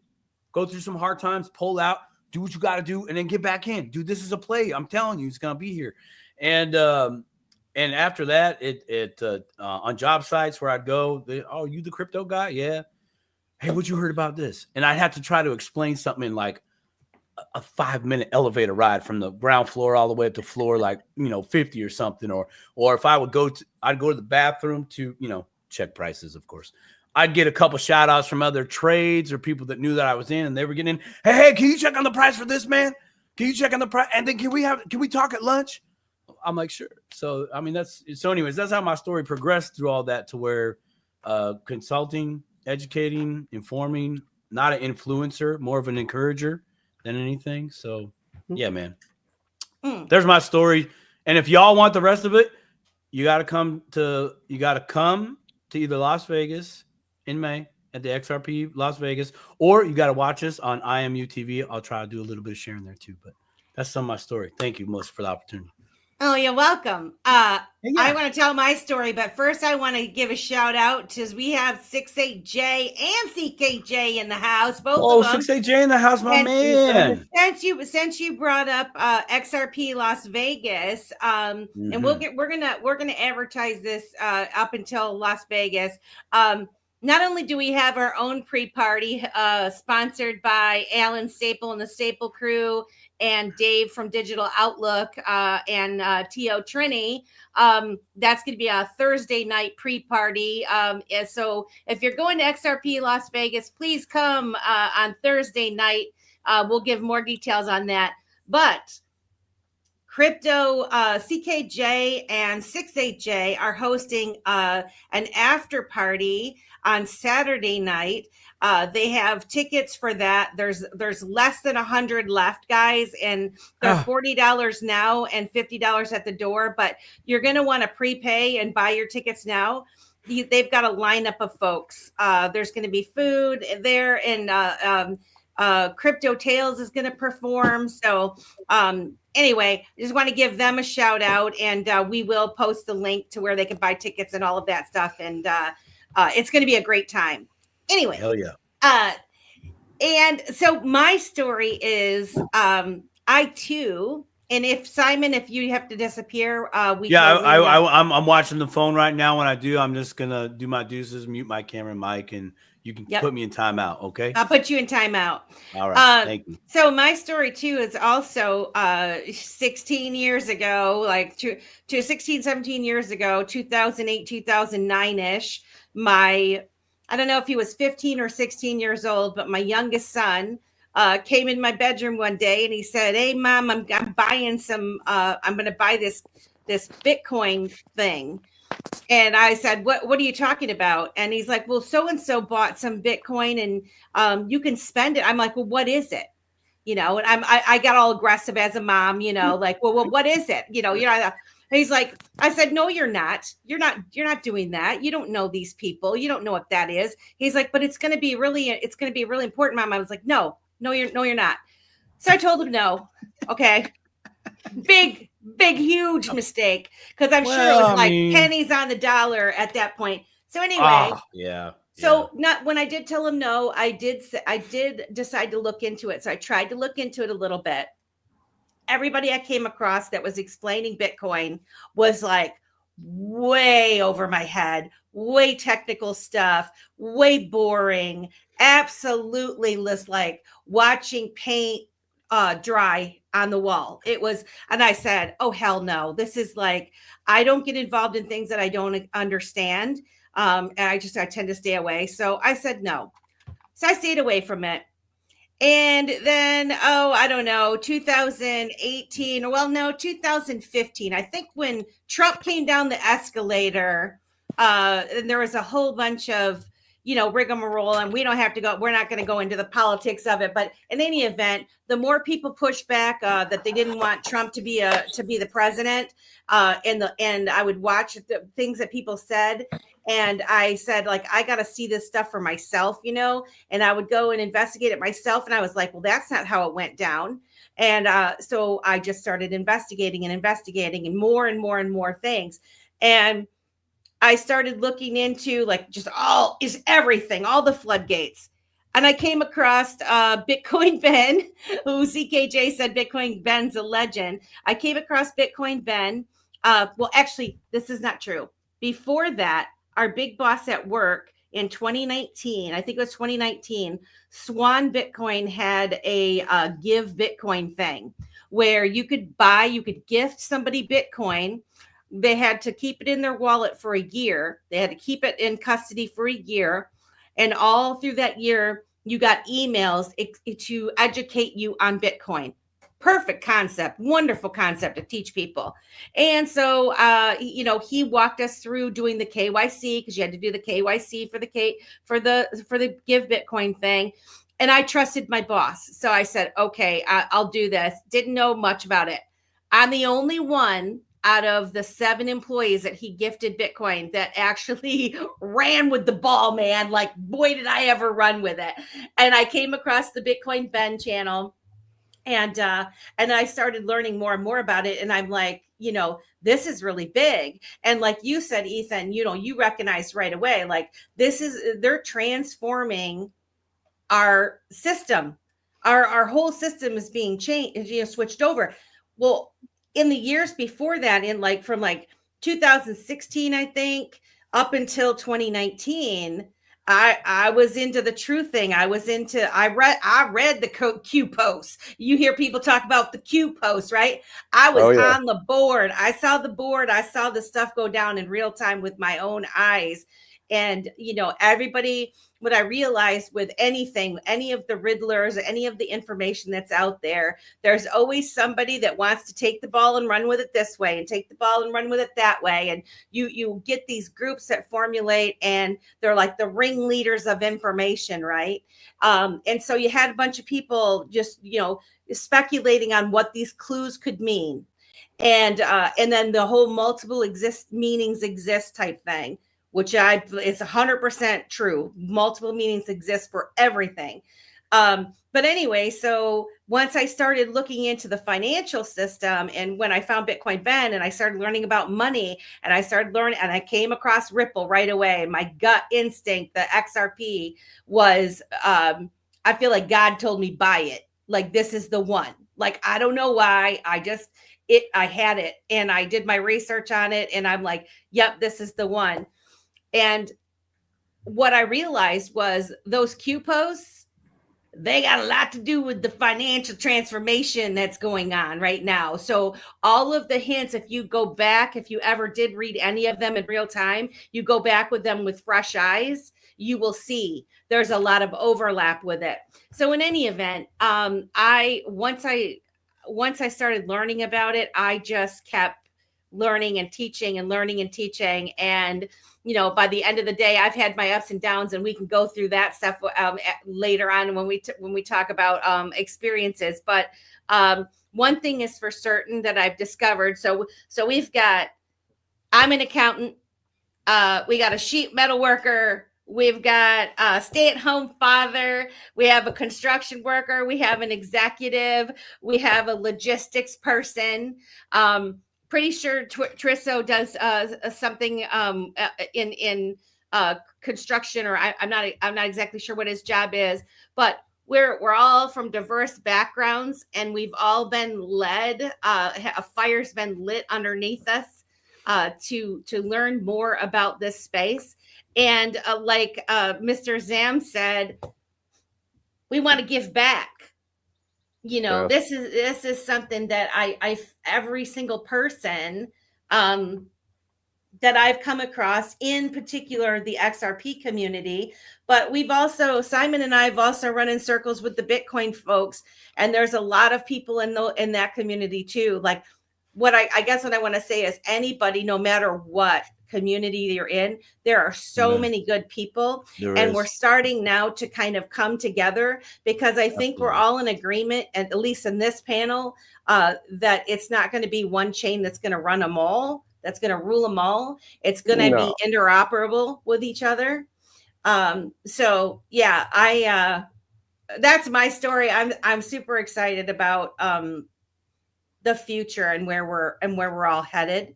go through some hard times, pull out, do what you got to do, and then get back in. Dude, this is a play. I'm telling you, it's going to be here. And after that, on job sites where I'd go, you the crypto guy? Yeah. Hey, what you heard about this? And I'd have to try to explain something in like a 5-minute elevator ride from the ground floor all the way up to floor, like, 50 or something. Or if I would I'd go to the bathroom to, check prices, of course. I'd get a couple shout outs from other trades or people that knew that I was in, and they were getting in. Hey, can you check on the price for this, man? Can you check on the price? And then can we talk at lunch? I'm like, sure. So, I mean, that's how my story progressed through all that, to where consulting, educating, informing, not an influencer, more of an encourager than anything. So, yeah, man. There's my story. And if y'all want the rest of it, you got to come to either Las Vegas in May at the XRP Las Vegas, or you got to watch us on IMU TV. I'll try to do a little bit of sharing there too, but that's some of my story. Thank you, Melissa, for the opportunity. Oh, you're welcome. I want to tell my story, but first I want to give a shout out to, we have 68J and CKJ in the house. Both of them. 68J in the house, my man. Since you brought up XRP Las Vegas, and we're gonna advertise this up until Las Vegas. Not only do we have our own pre-party sponsored by Alan Staple and the Staple Crew and Dave from Digital Outlook and T.O. Trini, that's going to be a Thursday night pre-party. So if you're going to XRP Las Vegas, please come on Thursday night. We'll give more details on that. But Crypto CKJ and 68J are hosting an after party on Saturday night. They have tickets for that. There's less than 100 left, guys, and they're $40 now and $50 at the door. But you're going to want to prepay and buy your tickets now. They've got a lineup of folks. There's going to be food there, and Crypto Tales is going to perform. So anyway, I just want to give them a shout out, and we will post the link to where they can buy tickets and all of that stuff. And it's going to be a great time. Anyway. Hell yeah. And so my story is I too, and if you have to disappear, I'm watching the phone right now. When I do, I'm just going to do my deuces, mute my camera and mic, and you can put me in timeout, okay? I'll put you in timeout. All right, thank you. So my story too is also 16 years ago, like to 16, 17 years ago, 2008, 2009-ish. I don't know if he was 15 or 16 years old, but my youngest son came in my bedroom one day and he said, "Hey, Mom, I'm buying some. I'm going to buy this Bitcoin thing." And I said, "What are you talking about?" And he's like, "Well, so and so bought some Bitcoin, and you can spend it." I'm like, "Well, what is it?" And I got all aggressive as a mom, like, well, what is it? He's like, I said, "No, you're not. You're not doing that. You don't know these people. You don't know what that is." He's like, "But it's going to be really important, Mom." I was like, No, you're not. So I told him no. Okay. Big, huge mistake. Because I'm sure it was pennies on the dollar at that point. So anyway. Yeah. So when I did tell him no, I did decide to look into it. So I tried to look into it a little bit. Everybody I came across that was explaining Bitcoin was like way over my head, way technical stuff, way boring, absolutely like watching paint dry on the wall. It was, and I said, "Oh, hell no. This is like, I don't get involved in things that I don't understand. And I tend to stay away." So I said no. So I stayed away from it. And then, I don't know, 2015, I think when Trump came down the escalator, and there was a whole bunch of, rigmarole, and we're not going to go into the politics of it, but in any event, the more people pushed back that they didn't want Trump to be the president, and I would watch the things that people said, and I said, like, I got to see this stuff for myself, and I would go and investigate it myself, and I was like, well, that's not how it went down. And so I just started investigating and more and more and more things, and I started looking into like just all the floodgates. And I came across Bitcoin Ben, who CKJ said Bitcoin Ben's a legend. I came across Bitcoin Ben. Well, actually, this is not true. Before that, our big boss at work in 2019, I think it was 2019, Swan Bitcoin had a give Bitcoin thing where you could gift somebody Bitcoin. They had to keep it in their wallet for a year. They had to keep it in custody for a year. And all through that year, you got emails to educate you on Bitcoin. Perfect concept, wonderful concept to teach people. And so, he walked us through doing the KYC, because you had to do the KYC for the Give Bitcoin thing. And I trusted my boss. So I said, okay, I'll do this. Didn't know much about it. I'm the only one out of the 7 employees that he gifted Bitcoin that actually ran with the ball, man. Like, boy, did I ever run with it. And I came across the Bitcoin Ben channel, and I started learning more and more about it. And I'm like, this is really big. And like you said, Ethan, you recognized right away, like, they're transforming our system. Our whole system is being changed, switched over. Well, in the years before that, from 2016, I think, up until 2019, I was into the true thing. I read the Q posts. You hear people talk about the Q posts, right? I was on the board. I saw the board. I saw the stuff go down in real time with my own eyes. And, everybody, what I realized with anything, any of the riddlers, any of the information that's out there, there's always somebody that wants to take the ball and run with it this way and take the ball and run with it that way. And you get these groups that formulate, and they're like the ringleaders of information, right? And so you had a bunch of people just, speculating on what these clues could mean. And then the whole multiple meanings exist type thing, which it's 100% true. Multiple meanings exist for everything. But anyway, so once I started looking into the financial system, and when I found Bitcoin Ben and I started learning about money, and I came across Ripple right away. My gut instinct, the XRP, was, I feel like God told me, buy it. Like, this is the one. Like, I don't know why. I had it, and I did my research on it, and I'm like, yep, this is the one. And what I realized was those Q posts, they got a lot to do with the financial transformation that's going on right now. So all of the hints, if you ever did read any of them in real time, you go back with them with fresh eyes, you will see there's a lot of overlap with it. So in any event, once I started learning about it, I just kept learning and teaching. And by the end of the day, I've had my ups and downs, and we can go through that stuff later on when we talk about experiences. But one thing is for certain that I've discovered. So I'm an accountant. We got a sheet metal worker. We've got a stay-at-home father. We have a construction worker. We have an executive. We have a logistics person. Pretty sure Trisso does something in construction, or I'm not exactly sure what his job is, but we're all from diverse backgrounds, and we've all been led. A fire's been lit underneath us to learn more about this space. And like Mr. Zam said, we want to give back. This is something that I every single person that I've come across, in particular the XRP community, but Simon and I have also run in circles with the Bitcoin folks, and there's a lot of people in that community too. Like, what I guess what I want to say is, anybody, no matter what community you're in. There are so many good people, and we're starting now to kind of come together, because I think we're all in agreement, at least in this panel, that it's not going to be one chain that's going to run them all, that's going to rule them all. It's going to be interoperable with each other. So yeah, that's my story. I'm super excited about the future and where we're all headed.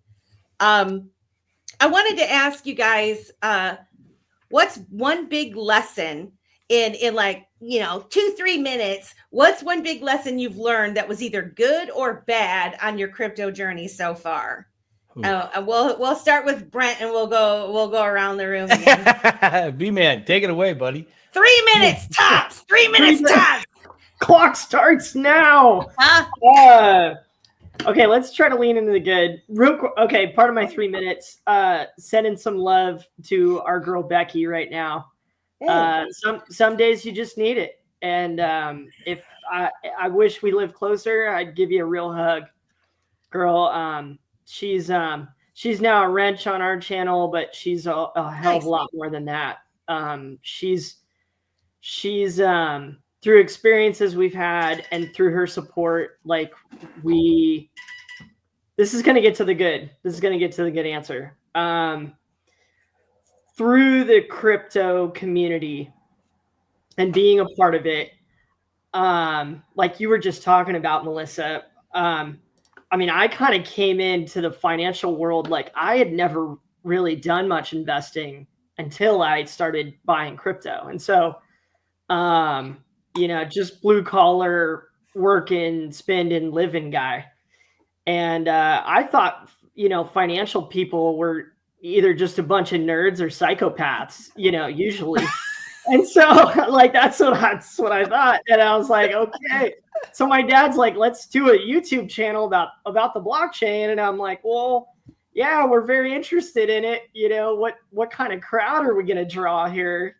I wanted to ask you guys, what's one big lesson in like, 2-3 minutes? What's one big lesson you've learned that was either good or bad on your crypto journey so far? We'll start with Brent, and we'll go around the room again. B-Man, take it away, buddy. 3 minutes tops. 3 minutes tops. Clock starts now. Huh? Okay, let's try to lean into the good. Okay, part of my 3 minutes. Sending some love to our girl Becky right now. Some days you just need it, and if I wish we lived closer, I'd give you a real hug, girl. She's now a wrench on our channel, but she's a hell of a lot more than that. She's through experiences we've had and through her support, like this is going to get to the good. This is going to get to the good answer. Through the crypto community and being a part of it, like you were just talking about, Melissa, I kind of came into the financial world, like I had never really done much investing until I started buying crypto. And so, just blue collar, working, spending, living guy. And I thought, financial people were either just a bunch of nerds or psychopaths, usually. And so like, that's what I thought. And I was like, okay. So my dad's like, let's do a YouTube channel about the blockchain. And I'm like, well, yeah, we're very interested in it. What kind of crowd are we going to draw here?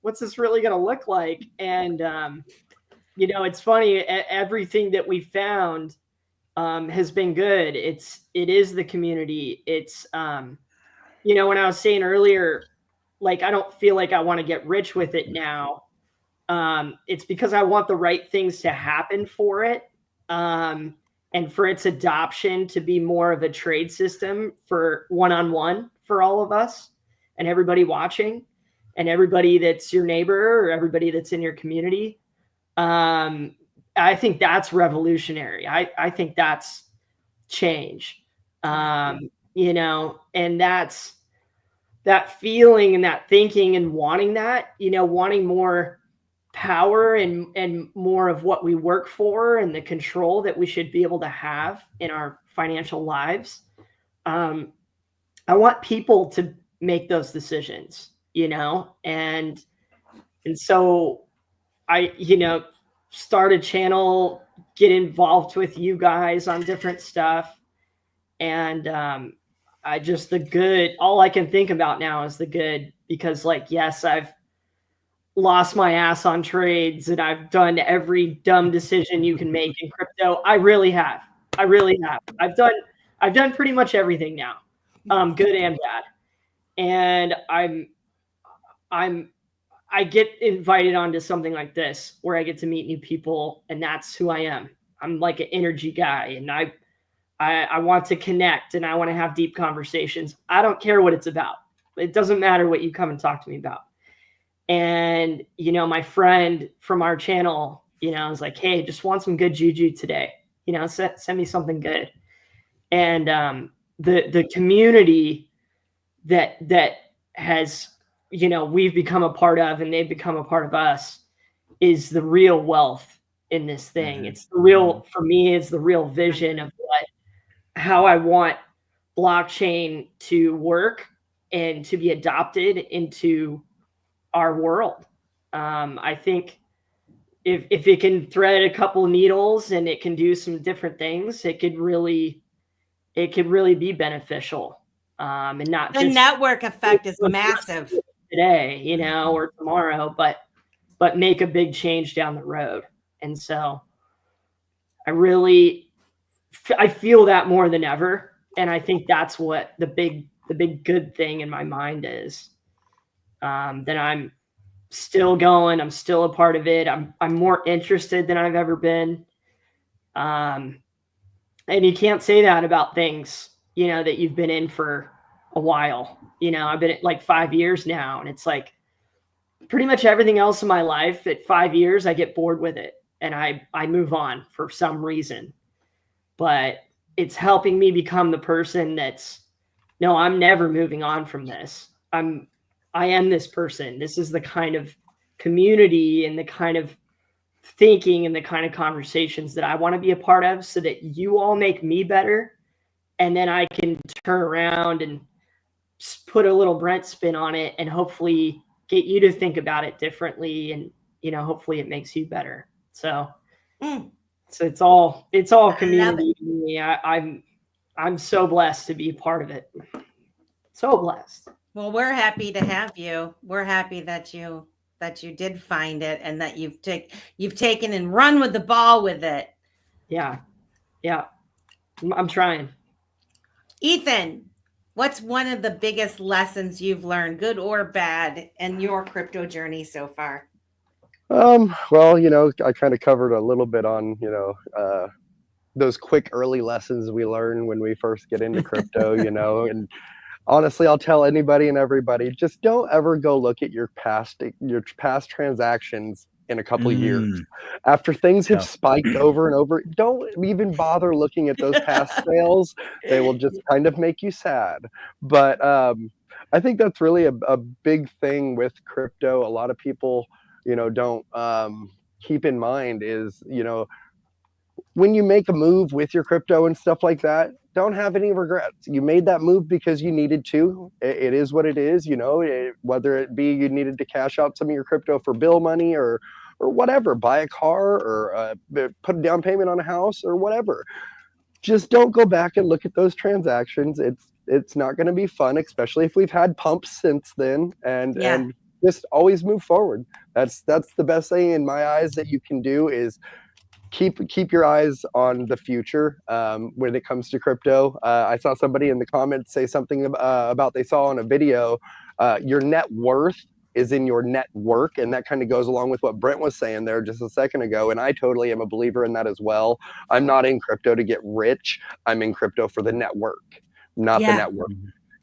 What's this really going to look like? And, it's funny. Everything that we found has been good. It is the community. It's, when I was saying earlier, like, I don't feel like I want to get rich with it now. It's because I want the right things to happen for it. And for its adoption to be more of a trade system for one-on-one for all of us and everybody watching and everybody that's your neighbor or everybody that's in your community. I think that's revolutionary. I think that's change, and that's that feeling and that thinking and wanting that, wanting more power and more of what we work for and the control that we should be able to have in our financial lives. I want people to make those decisions, and so I, start a channel, get involved with you guys on different stuff. And all I can think about now is the good, because yes, I've lost my ass on trades and I've done every dumb decision you can make in crypto. I really have. I've done pretty much everything now, good and bad. And I get invited onto something like this where I get to meet new people, and that's who I am. I'm like an energy guy, and I want to connect and I want to have deep conversations. I don't care what it's about. It doesn't matter what you come and talk to me about. And, my friend from our channel, was like, hey, just want some good juju today, send me something good. And the community that has, we've become a part of and they've become a part of us is the real wealth in this thing. It's the real, for me, it's the real vision of how I want blockchain to work and to be adopted into our world. I think if it can thread a couple of needles and it can do some different things, it could really be beneficial. And not the just network effect is massive today, or tomorrow, but make a big change down the road. And so I feel that more than ever. And I think that's what the big good thing in my mind is, that I'm still going. I'm still a part of it. I'm more interested than I've ever been. And you can't say that about things, that you've been in for a while. I've been at like 5 years now, and it's like pretty much everything else in my life at 5 years, I get bored with it and I move on for some reason. But it's helping me become the person no, I'm never moving on from this. I am this person. This is the kind of community and the kind of thinking and the kind of conversations that I want to be a part of, so that you all make me better. And then I can turn around and put a little Brent spin on it and hopefully get you to think about it differently. And, hopefully it makes you better. So, so it's all community to me. I'm so blessed to be part of it. So blessed. Well, we're happy to have you. We're happy that you did find it, and that you've taken and run with the ball with it. Yeah. I'm trying. Ethan, what's one of the biggest lessons you've learned, good or bad, in your crypto journey so far? Well, I kind of covered a little bit on, those quick early lessons we learn when we first get into crypto, and honestly, I'll tell anybody and everybody, just don't ever go look at your past transactions in a couple of years. After things have spiked over and over, don't even bother looking at those past sales. They will just kind of make you sad. But I think that's really a big thing with crypto. A lot of people, don't keep in mind is, when you make a move with your crypto and stuff like that, don't have any regrets. You made that move because you needed to. It is what it is, whether it be you needed to cash out some of your crypto for bill money or whatever, buy a car or put a down payment on a house or whatever. Just don't go back and look at those transactions. It's not going to be fun, especially if we've had pumps since then. And just always move forward. That's the best thing in my eyes that you can do is keep your eyes on the future when it comes to crypto. I saw somebody in the comments say something about they saw on a video, your net worth is in your network. And that kind of goes along with what Brent was saying there just a second ago. And I totally am a believer in that as well. I'm not in crypto to get rich. I'm in crypto for the network, not the network.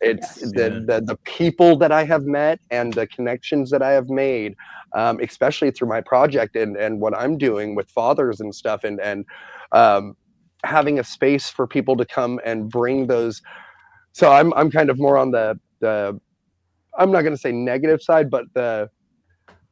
It's the people that I have met and the connections that I have made, especially through my project and what I'm doing with fathers and stuff, and having a space for people to come and bring those. So I'm kind of more on the I'm not going to say negative side, but the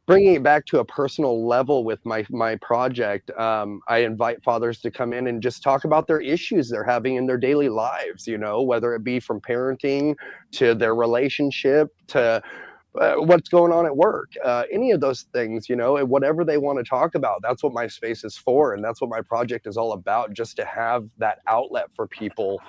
bringing it back to a personal level with my project. I invite fathers to come in and just talk about their issues they're having in their daily lives, whether it be from parenting to their relationship to what's going on at work, any of those things, whatever they want to talk about. That's what my space is for. And that's what my project is all about, just to have that outlet for people.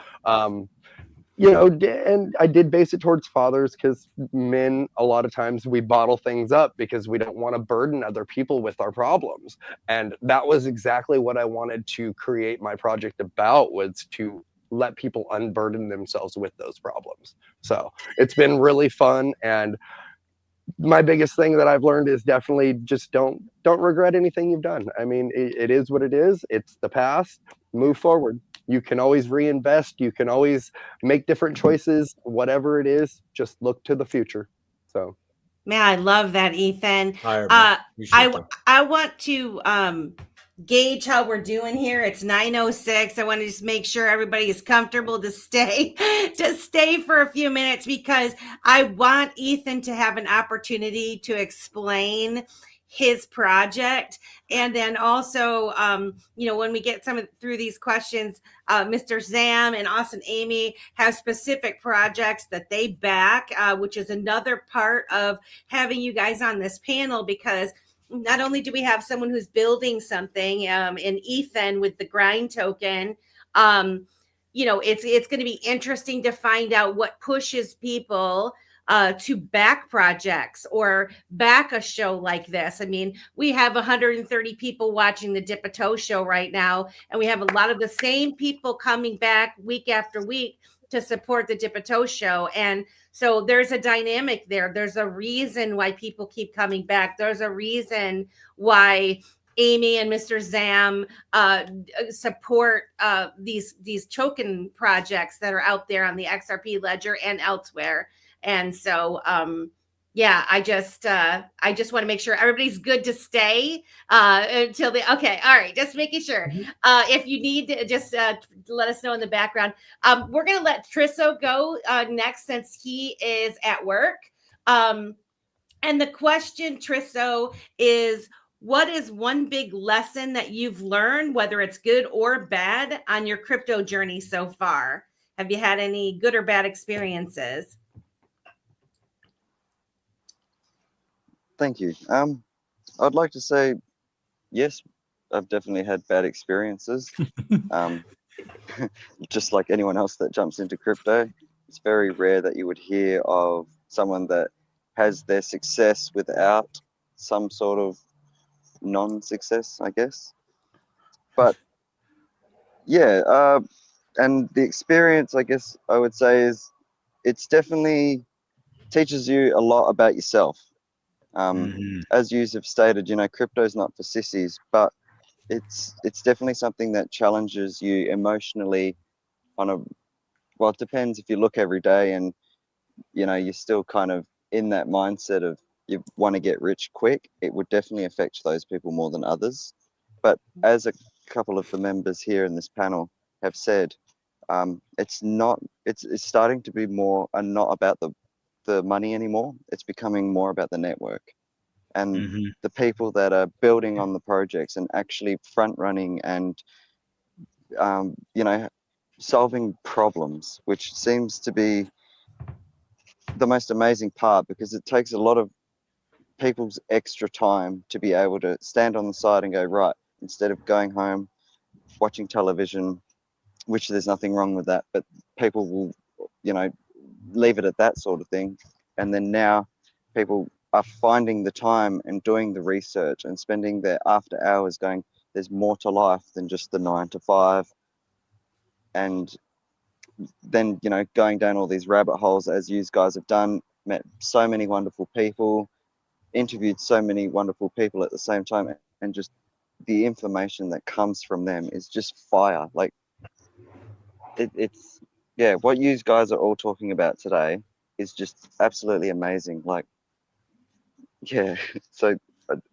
And I did base it towards fathers because men, a lot of times we bottle things up because we don't want to burden other people with our problems. And that was exactly what I wanted to create my project about, was to let people unburden themselves with those problems. So it's been really fun. And my biggest thing that I've learned is definitely just don't regret anything you've done. I mean, it is what it is. It's the past. Move forward. You can always reinvest. You can always make different choices. Whatever it is, just look to the future. So, man, I love that, Ethan. I want to gauge how we're doing here. It's 9:06. I want to just make sure everybody is comfortable to stay for a few minutes, because I want Ethan to have an opportunity to explain his project. And then also, when we get through these questions, Mr. Zam and Austin Amy have specific projects that they back, which is another part of having you guys on this panel, because not only do we have someone who's building something in Ethan with the grind token, it's going to be interesting to find out what pushes people to back projects or back a show like this. I mean, we have 130 people watching the Dip-a-Toe show right now, and we have a lot of the same people coming back week after week to support the Dip a Toe show. And so there's a dynamic there. There's a reason why people keep coming back. There's a reason why Amy and Mr. Zam support these token projects that are out there on the XRP ledger and elsewhere. And so yeah, I just want to make sure everybody's good to stay until the okay. All right, just making sure. If you need to just let us know in the background. We're gonna let Trisso go next since he is at work. And the question, Trisso, is what is one big lesson that you've learned, whether it's good or bad, on your crypto journey so far? Have you had any good or bad experiences? Thank you. I'd like to say, yes, I've definitely had bad experiences. Just like anyone else that jumps into crypto, it's very rare that you would hear of someone that has their success without some sort of non-success, I guess. But yeah, and the experience, I guess I would say, is it's definitely teaches you a lot about yourself. As you have stated, you know, crypto is not for sissies, but it's definitely something that challenges you emotionally on a, well, it depends if you look every day and, you know, you're still kind of in that mindset of you want to get rich quick. It would definitely affect those people more than others. But as a couple of the members here in this panel have said, it's starting to be more and not about the money anymore. It's becoming more about the network and the people that are building on the projects and actually front running and you know, solving problems, which seems to be the most amazing part, because it takes a lot of people's extra time to be able to stand on the side and go, right, instead of going home watching television, which there's nothing wrong with that, but people will, you know, leave it at that sort of thing. And then now people are finding the time and doing the research and spending their after hours going, there's more to life than just the 9 to 5. And then, you know, going down all these rabbit holes, as you guys have done, met so many wonderful people, interviewed so many wonderful people at the same time, and just the information that comes from them is just fire. Like it's yeah, what you guys are all talking about today is just absolutely amazing. Like, yeah, so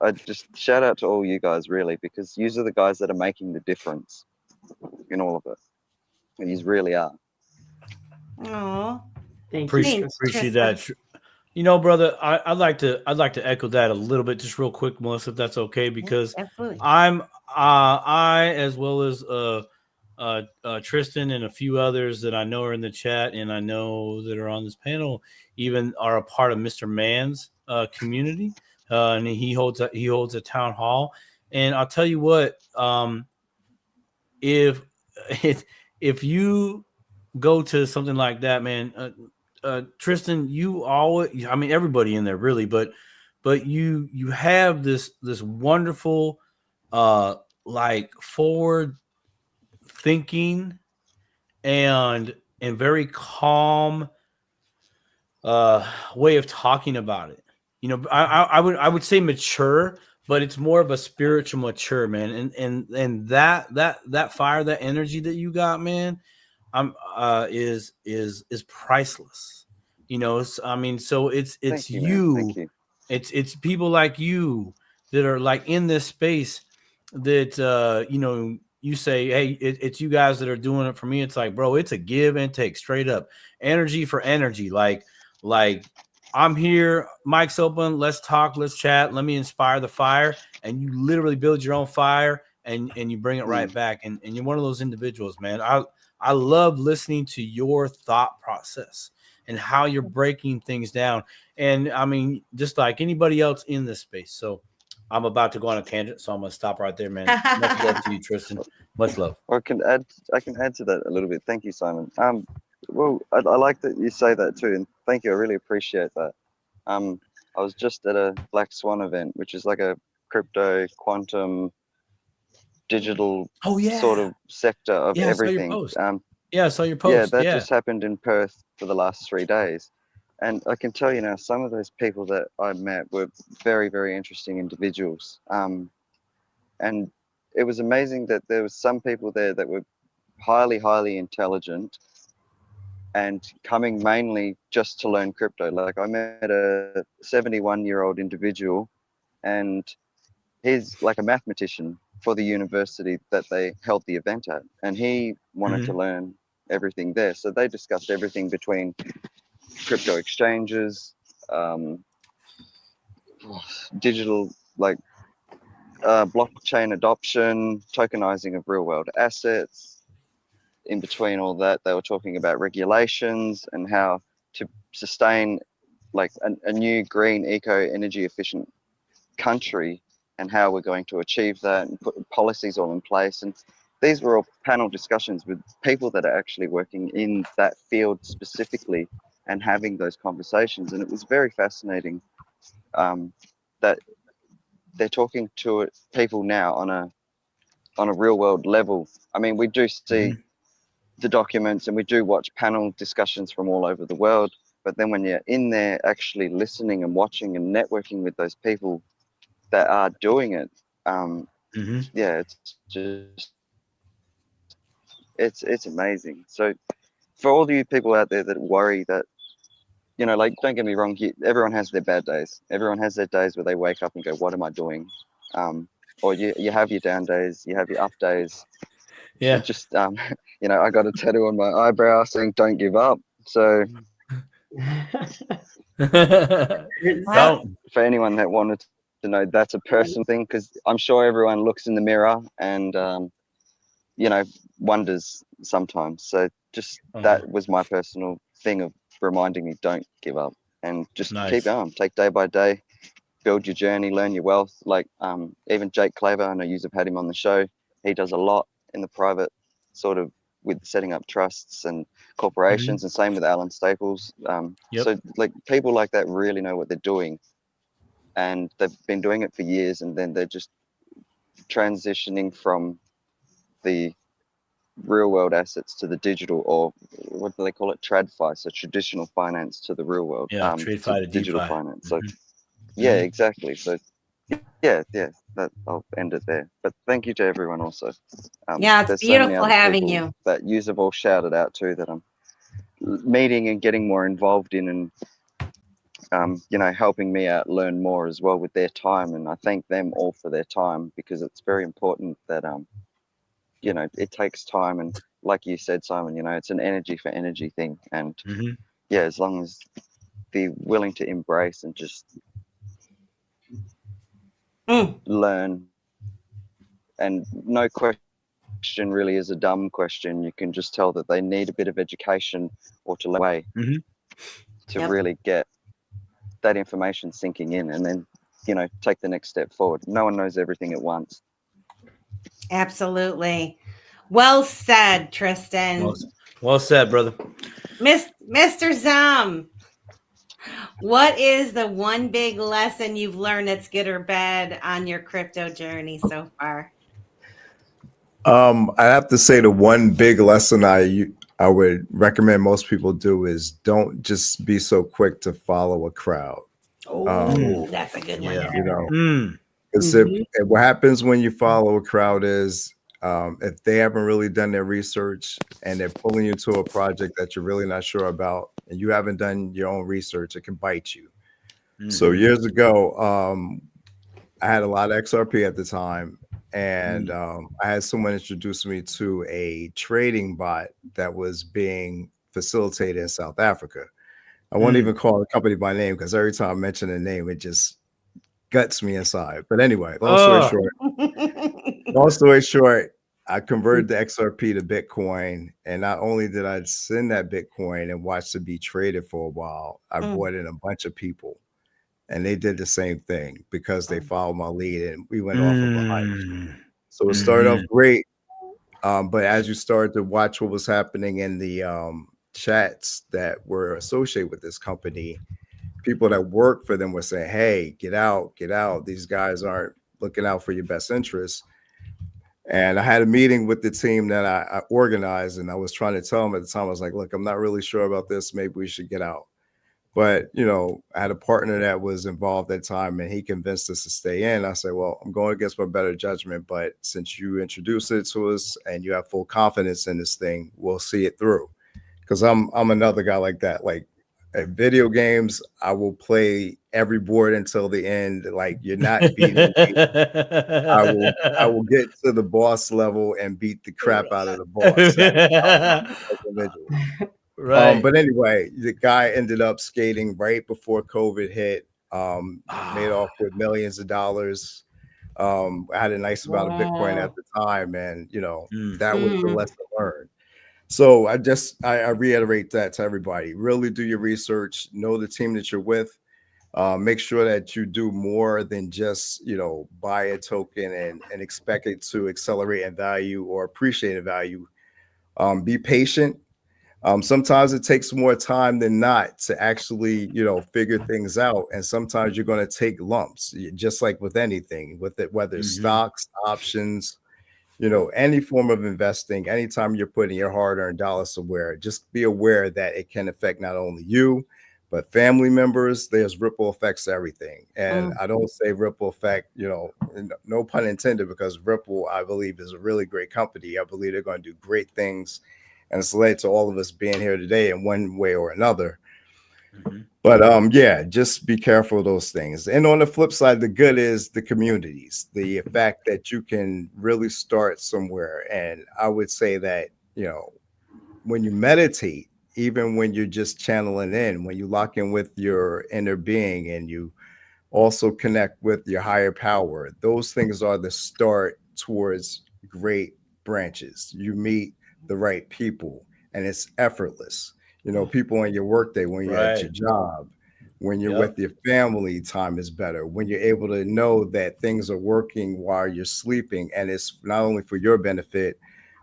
I just shout out to all you guys, really, because you are the guys that are making the difference in all of it. And you really are. Oh, Thank you. Appreciate that. You know, brother, I'd like to echo that a little bit, just real quick, Melissa, if that's okay, because absolutely. I as well as Tristan and a few others that I know are in the chat and I know that are on this panel, even are a part of Mr. Mann's community, and he holds a town hall. And I'll tell you what, if you go to something like that, man, Tristan, you always, I mean, everybody in there really, but you have this wonderful like forward thinking and very calm way of talking about it. You know, I would say mature, but it's more of a spiritual mature, man. And that fire, that energy that you got, man, is priceless. You know, I mean, so it's Thank you. Thank you. It's people like you that are like in this space that you know, you say, hey, it's you guys that are doing it for me. It's like, bro, it's a give and take, straight up, energy for energy. Like I'm here, mic's open, let's talk, let's chat, let me inspire the fire, and you literally build your own fire and you bring it right back. And you're one of those individuals, man. I love listening to your thought process and how you're breaking things down. And I mean, just like anybody else in this space. So I'm about to go on a tangent, so I'm gonna stop right there, man. Much love to you, Tristan. Much love. I can add to that a little bit. Thank you, Simon. Well, I like that you say that too, and thank you. I really appreciate that. I was just at a Black Swan event, which is like a crypto, quantum, digital sort of sector of everything. Yeah, I saw your Yeah, post. that Yeah. just happened in Perth for the last 3 days. And I can tell you now, some of those people that I met were very, very interesting individuals. And it was amazing that there was some people there that were highly, highly intelligent and coming mainly just to learn crypto. Like I met a 71-year-old individual, and he's like a mathematician for the university that they held the event at, and he wanted to learn everything there. So they discussed everything between crypto exchanges, digital like blockchain adoption, tokenizing of real world assets. In between all that, they were talking about regulations and how to sustain like a new green eco energy efficient country, and how we're going to achieve that, and put policies all in place. And these were all panel discussions with people that are actually working in that field specifically and having those conversations. And it was very fascinating that they're talking to people now on a real world level. I mean, we do see the documents and we do watch panel discussions from all over the world, but then when you're in there actually listening and watching and networking with those people that are doing it, yeah, it's just it's amazing. So for all you people out there that worry that, you know, like, don't get me wrong, everyone has their bad days. Everyone has their days where they wake up and go, what am I doing? Or you have your down days, you have your up days. Yeah. And just you know, I got a tattoo on my eyebrow saying don't give up. So Don't. for anyone that wanted to know, that's a personal thing, because I'm sure everyone looks in the mirror and you know, wonders sometimes. So just that was my personal thing of reminding me, don't give up and just keep going, take day by day, build your journey, learn your wealth. Like even Jake Claver, I know you've had him on the show, he does a lot in the private sort of with setting up trusts and corporations, and same with Alan Staples. So like people like that really know what they're doing, and they've been doing it for years, and then they're just transitioning from the real world assets to the digital, or what do they call it, tradfi, so traditional finance to the real world, TradeFi to digital DeFi. finance. So yeah, exactly. So yeah, that I'll end it there. But thank you to everyone also. Yeah, it's there's so many beautiful other having people you. that yous have all shouted out to that I'm meeting and getting more involved in, and you know, helping me out learn more as well with their time. And I thank them all for their time, because it's very important that you know, it takes time, and like you said, Simon, you know, it's an energy for energy thing. And yeah, as long as they're willing to embrace and just learn, and no question really is a dumb question. You can just tell that they need a bit of education or to learn way to really get that information sinking in, and then, you know, take the next step forward. No one knows everything at once. Absolutely. Well said, Tristan. Well said, brother. Mr. Zam, what is the one big lesson you've learned that's good or bad on your crypto journey so far? I have to say the one big lesson I would recommend most people do is don't just be so quick to follow a crowd. Oh, that's a good one. Yeah. You know, because what happens when you follow a crowd is if they haven't really done their research and they're pulling you to a project that you're really not sure about, and you haven't done your own research, it can bite you. So years ago, I had a lot of XRP at the time, and I had someone introduce me to a trading bot that was being facilitated in South Africa. I won't even call the company by name, because every time I mention the name, it just guts me inside. But anyway, long story short, I converted the XRP to Bitcoin, and not only did I send that Bitcoin and watch it be traded for a while, I brought in a bunch of people, and they did the same thing because they followed my lead, and we went off of a hype. So it started off great, but as you started to watch what was happening in the chats that were associated with this company, people that work for them were saying, hey, get out, these guys aren't looking out for your best interests. And I had a meeting with the team that I organized, and I was trying to tell them at the time, I was like, look, I'm not really sure about this. Maybe we should get out. But, you know, I had a partner that was involved at the time, and he convinced us to stay in. I said, well, I'm going against my better judgment, but since you introduced it to us and you have full confidence in this thing, we'll see it through. Because I'm another guy like that. Like at video games, I will play every board until the end. Like you're not beating me. I will get to the boss level and beat the crap out of the boss. Right. But anyway, the guy ended up skating right before COVID hit. Made off with millions of dollars. I had a nice amount of Bitcoin at the time, and you know that was the lesson learned. So I reiterate that to everybody. Really do your research. Know the team that you're with. Make sure that you do more than just, you know, buy a token and expect it to accelerate in value or appreciate in value. Be patient. Sometimes it takes more time than not to actually, you know, figure things out. And sometimes you're going to take lumps, just like with anything, with it, whether it's stocks, options, you know, any form of investing. Anytime you're putting your hard-earned dollars somewhere, just be aware that it can affect not only you, but family members. There's ripple effects to everything. And I don't say ripple effect, you know, no pun intended, because Ripple, I believe, is a really great company. I believe they're going to do great things. And it's led to all of us being here today in one way or another. But yeah, just be careful of those things. And on the flip side, the good is the communities, the fact that you can really start somewhere. And I would say that, you know, when you meditate, even when you're just channeling in, when you lock in with your inner being and you also connect with your higher power, those things are the start towards great branches. You meet the right people and it's effortless. You know, people in your workday, when you're at your job, when you're with your family, time is better. When you're able to know that things are working while you're sleeping, and it's not only for your benefit,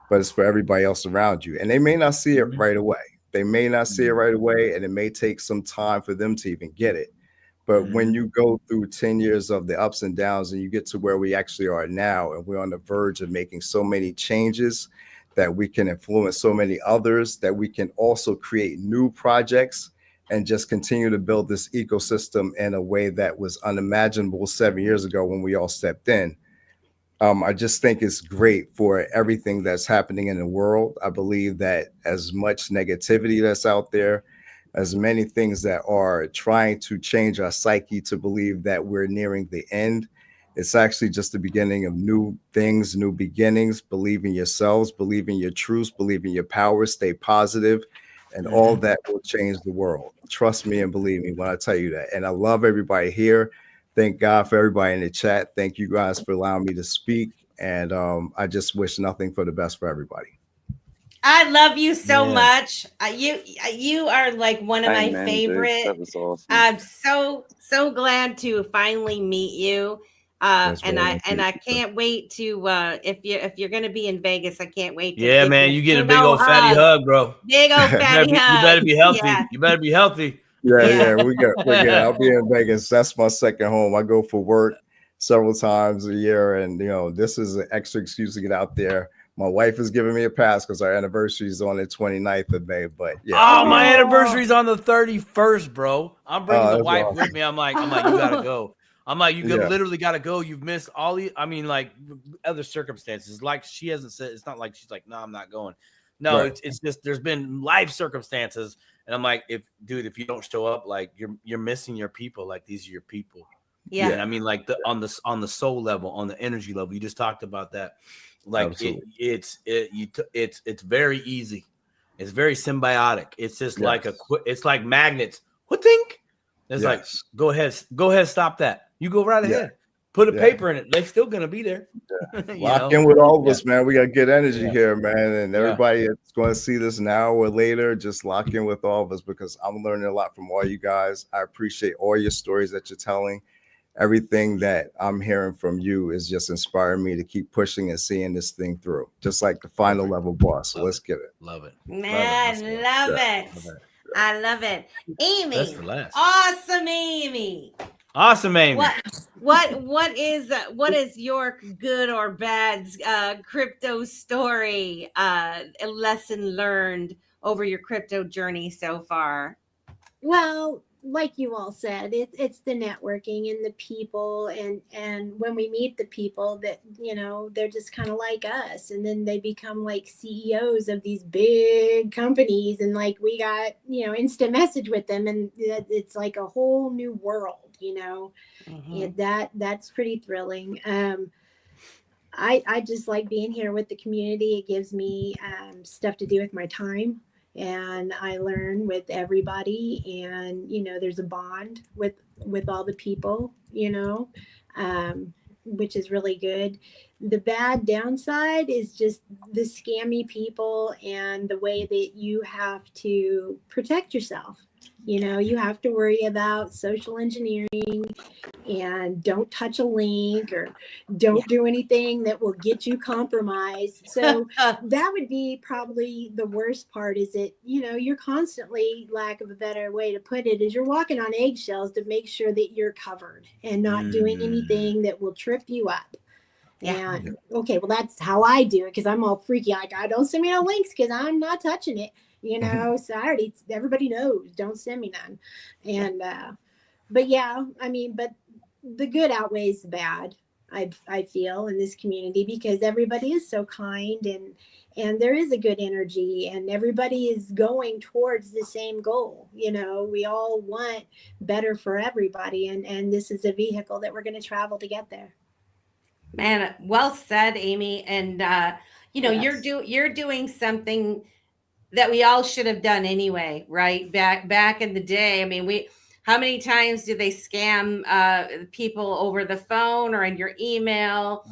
but it's for everybody else around you. And they may not see it right away. They may not see it right away, and it may take some time for them to even get it. But when you go through 10 years of the ups and downs and you get to where we actually are now, and we're on the verge of making so many changes that we can influence so many others, that we can also create new projects and just continue to build this ecosystem in a way that was unimaginable 7 years ago when we all stepped in. I just think it's great for everything that's happening in the world. I believe that as much negativity that's out there, as many things that are trying to change our psyche to believe that we're nearing the end, it's actually just the beginning of new things, new beginnings. Believe in yourselves, believe in your truths, believe in your power, stay positive, and all that will change the world. Trust me and believe me when I tell you that. And I love everybody here. Thank God for everybody in the chat. Thank you guys for allowing me to speak. And I just wish nothing for the best for everybody. I love you so much. You are like one of my favorite. That was awesome. I'm so glad to finally meet you. And I can't wait to if you're gonna be in Vegas, I can't wait to yeah, man, you get a big old fatty hug, bro. Big old fatty hug. You better be healthy. You better be healthy. Yeah, we're good. I'll be in Vegas. That's my second home. I go for work several times a year, and you know, this is an extra excuse to get out there. My wife is giving me a pass because our anniversary is on the 29th of May. But yeah, my anniversary's on the 31st, bro. I'm bringing the wife with me. I'm like, you gotta go. I'm like, you literally gotta go. You've missed all the. I mean, like other circumstances. Like she hasn't said. It's not like she's like, no, I'm not going. No, it's just there's been life circumstances, and I'm like, if you don't show up, like you're missing your people. Like these are your people. Yeah. And I mean, like on the soul level, on the energy level. You just talked about that. Like it's very easy. It's very symbiotic. It's just like it's like magnets. What think? It's like go ahead, stop that. You go right ahead. Put a paper in it. They're still gonna be there. Lock in with all of us, man. We got good energy here, man. And everybody that's going to see this now or later, just lock in with all of us because I'm learning a lot from all you guys. I appreciate all your stories that you're telling. Everything that I'm hearing from you is just inspiring me to keep pushing and seeing this thing through, just like the final level boss. So let's get it. Love it. Man, love it. I love it. Amy. Awesome, Amy. Awesome, Amy. What is your good or bad crypto story, a lesson learned over your crypto journey so far? Well, like you all said, it's the networking and the people, and when we meet the people that, you know, they're just kind of like us, and then they become like CEOs of these big companies, and like we got, you know, instant message with them, and it's like a whole new world, you know. And that's pretty thrilling. I just like being here with the community. It gives me stuff to do with my time, and I learn with everybody, and you know, there's a bond with all the people, you know, which is really good. The bad downside is just the scammy people and the way that you have to protect yourself. You know, you have to worry about social engineering, and don't touch a link, or don't do anything that will get you compromised. So that would be probably the worst part, is that, you know, you're constantly, lack of a better way to put it, is you're walking on eggshells to make sure that you're covered and not doing anything that will trip you up. Yeah. And okay, well, that's how I do it, because I'm all freaky, like, I don't send me no links because I'm not touching it, you know. So I already, everybody knows, don't send me none. And but yeah, I mean, but the good outweighs the bad, I feel, in this community, because everybody is so kind, and there is a good energy, and everybody is going towards the same goal. You know, we all want better for everybody, and this is a vehicle that we're going to travel to get there. Man, well said, Amy. And you know, Yes. you're doing something that we all should have done anyway, right? Back in the day. I mean, how many times do they scam people over the phone or in your email?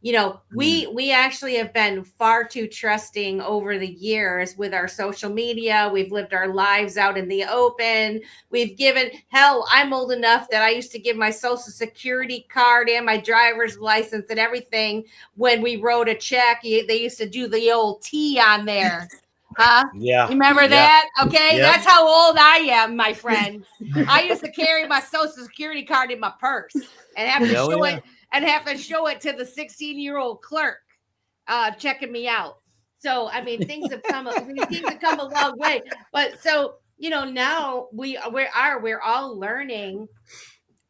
You know, we actually have been far too trusting over the years with our social media. We've lived our lives out in the open. We've given, hell, I'm old enough that I used to give my social security card and my driver's license and everything when we wrote a check. They used to do the old T on there. Huh? Yeah. You remember that? Okay. Yep. That's how old I am, my friend. I used to carry my social security card in my purse and have to show it to the 16-year-old clerk checking me out. So, I mean, things have come a long way. But so, you know, now we're all learning.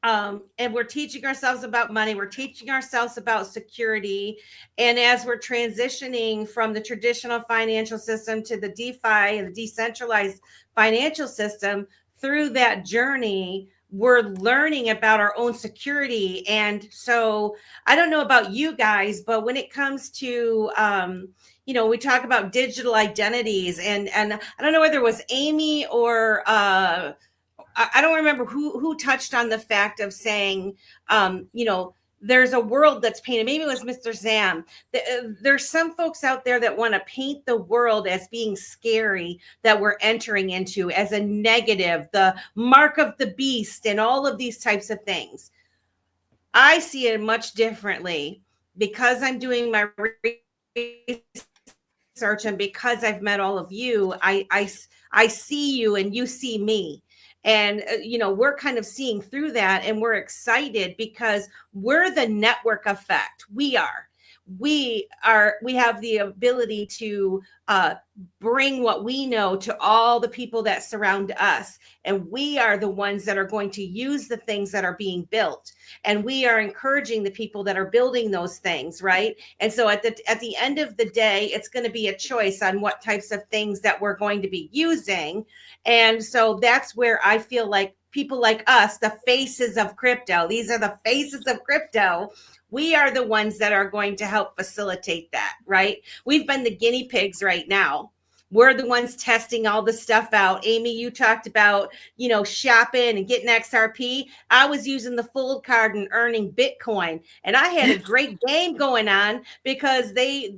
And we're teaching ourselves about money. We're teaching ourselves about security. And as we're transitioning from the traditional financial system to the DeFi and the decentralized financial system, through that journey, we're learning about our own security. And so I don't know about you guys, but when it comes to, you know, we talk about digital identities, and I don't know whether it was Amy or I don't remember who touched on the fact of saying, you know, there's a world that's painted. Maybe it was Mr. Zam. There's some folks out there that want to paint the world as being scary, that we're entering into as a negative, the mark of the beast, and all of these types of things. I see it much differently, because I'm doing my research, and because I've met all of you. I see you and you see me. And, you know, we're kind of seeing through that, and we're excited because we're the network effect. We have the ability to bring what we know to all the people that surround us. And we are the ones that are going to use the things that are being built. And we are encouraging the people that are building those things, right? And so at the end of the day, it's going to be a choice on what types of things that we're going to be using. And so that's where I feel like people like us, the faces of crypto, these are the faces of crypto. We are the ones that are going to help facilitate that, right? We've been the guinea pigs right now. We're the ones testing all the stuff out. Amy, you talked about, you know, shopping and getting XRP. I was using the Fold card and earning Bitcoin. And I had a great game going on because they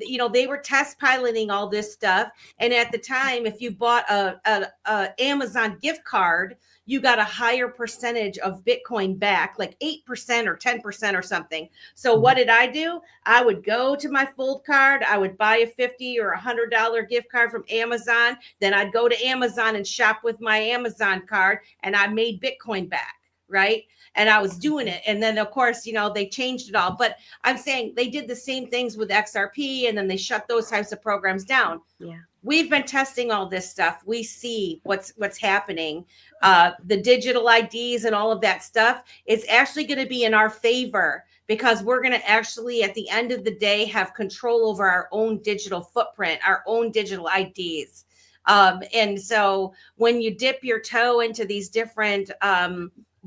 were test piloting all this stuff. And at the time, if you bought a Amazon gift card, you got a higher percentage of Bitcoin back, like 8% or 10% or something. So what did I do? I would go to my Fold card. I would buy a $50 or $100 gift card from Amazon. Then I'd go to Amazon and shop with my Amazon card, and I made Bitcoin back. right? And I was doing it. And then of course, you know, they changed it all. But I'm saying they did the same things with XRP, and then they shut those types of programs down. Yeah. We've been testing all this stuff. We see what's happening. The digital IDs and all of that stuff is actually going to be in our favor, because we're going to actually, at the end of the day, have control over our own digital footprint, our own digital IDs. And so when you dip your toe into these different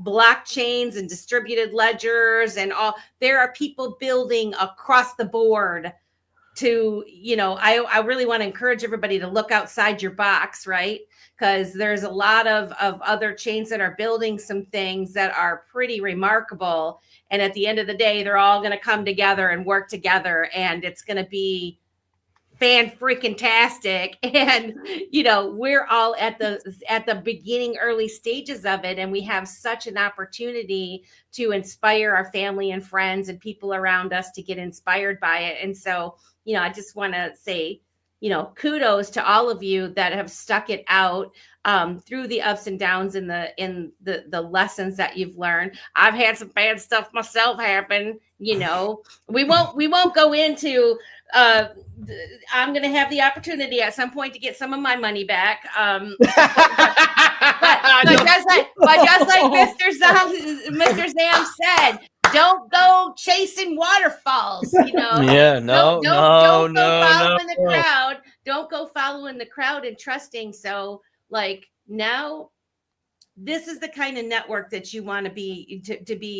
blockchains and distributed ledgers and all, there are people building across the board to, you know, I really want to encourage everybody to look outside your box, right? Because there's a lot of other chains that are building some things that are pretty remarkable. And at the end of the day, they're all going to come together and work together, and it's going to be fan-freaking-tastic. And, you know, we're all at the beginning, early stages of it. And we have such an opportunity to inspire our family and friends and people around us to get inspired by it. And so, you know, I just want to say, you know, kudos to all of you that have stuck it out through the ups and downs in the lessons that you've learned. I've had some bad stuff myself happen. You know, we won't go into. I'm going to have the opportunity at some point to get some of my money back. But just like Mr. Zam said, don't go chasing waterfalls, you know. Yeah, Don't go following the crowd. Don't go following the crowd and trusting. So, like, now this is the kind of network that you want to be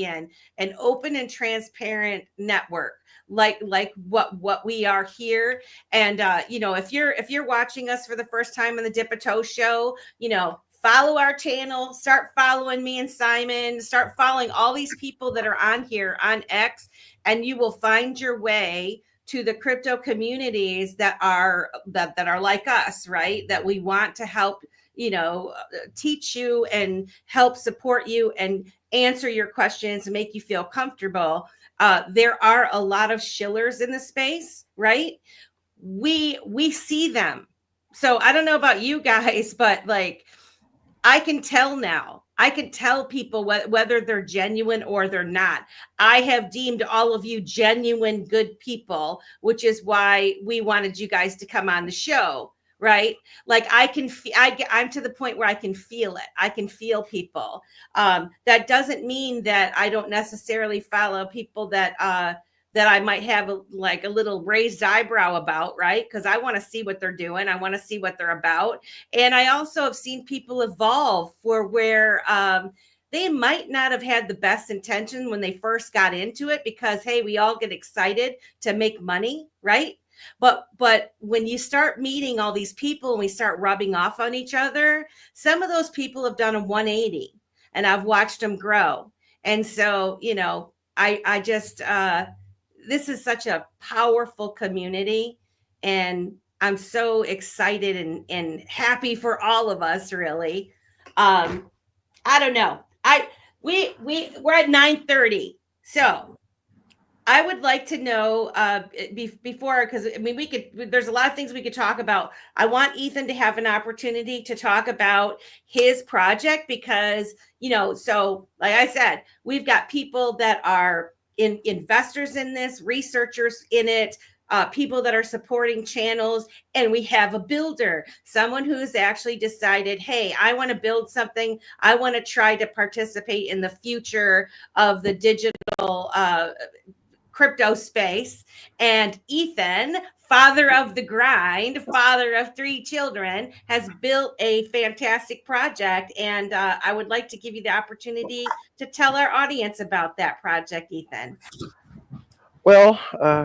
in, an open and transparent network, like what we are here. And you know, if you're watching us for the first time on the Dip a Toe Show, you know, follow our channel, start following me and Simon, start following all these people that are on here on X, and you will find your way to the crypto communities that are like us, right? That we want to help, you know, teach you and help support you and answer your questions and make you feel comfortable. There are a lot of shillers in the space, right? We see them. So I don't know about you guys, but like, I can tell now. I can tell people whether they're genuine or they're not. I have deemed all of you genuine, good people, which is why we wanted you guys to come on the show, right? Like I'm to the point where I can feel it. I can feel people. That doesn't mean that I don't necessarily follow people that I might have a little raised eyebrow about, right? Because I want to see what they're doing. I want to see what they're about. And I also have seen people evolve for where they might not have had the best intention when they first got into it, because, hey, we all get excited to make money, right? But when you start meeting all these people and we start rubbing off on each other, some of those people have done a 180, and I've watched them grow. And so, you know, I just, this is such a powerful community, and I'm so excited and happy for all of us, really. I don't know. We're at 9:30. So I would like to know before, because I mean, there's a lot of things we could talk about. I want Ethan to have an opportunity to talk about his project, because, you know, so like I said, we've got people that are investors in this, researchers in it, people that are supporting channels, and we have a builder, someone who's actually decided, hey, I want to build something. I want to try to participate in the future of the digital crypto space. And Ethan, father of the grind, father of 3 children, has built a fantastic project. And I would like to give you the opportunity to tell our audience about that project, Ethan. Well,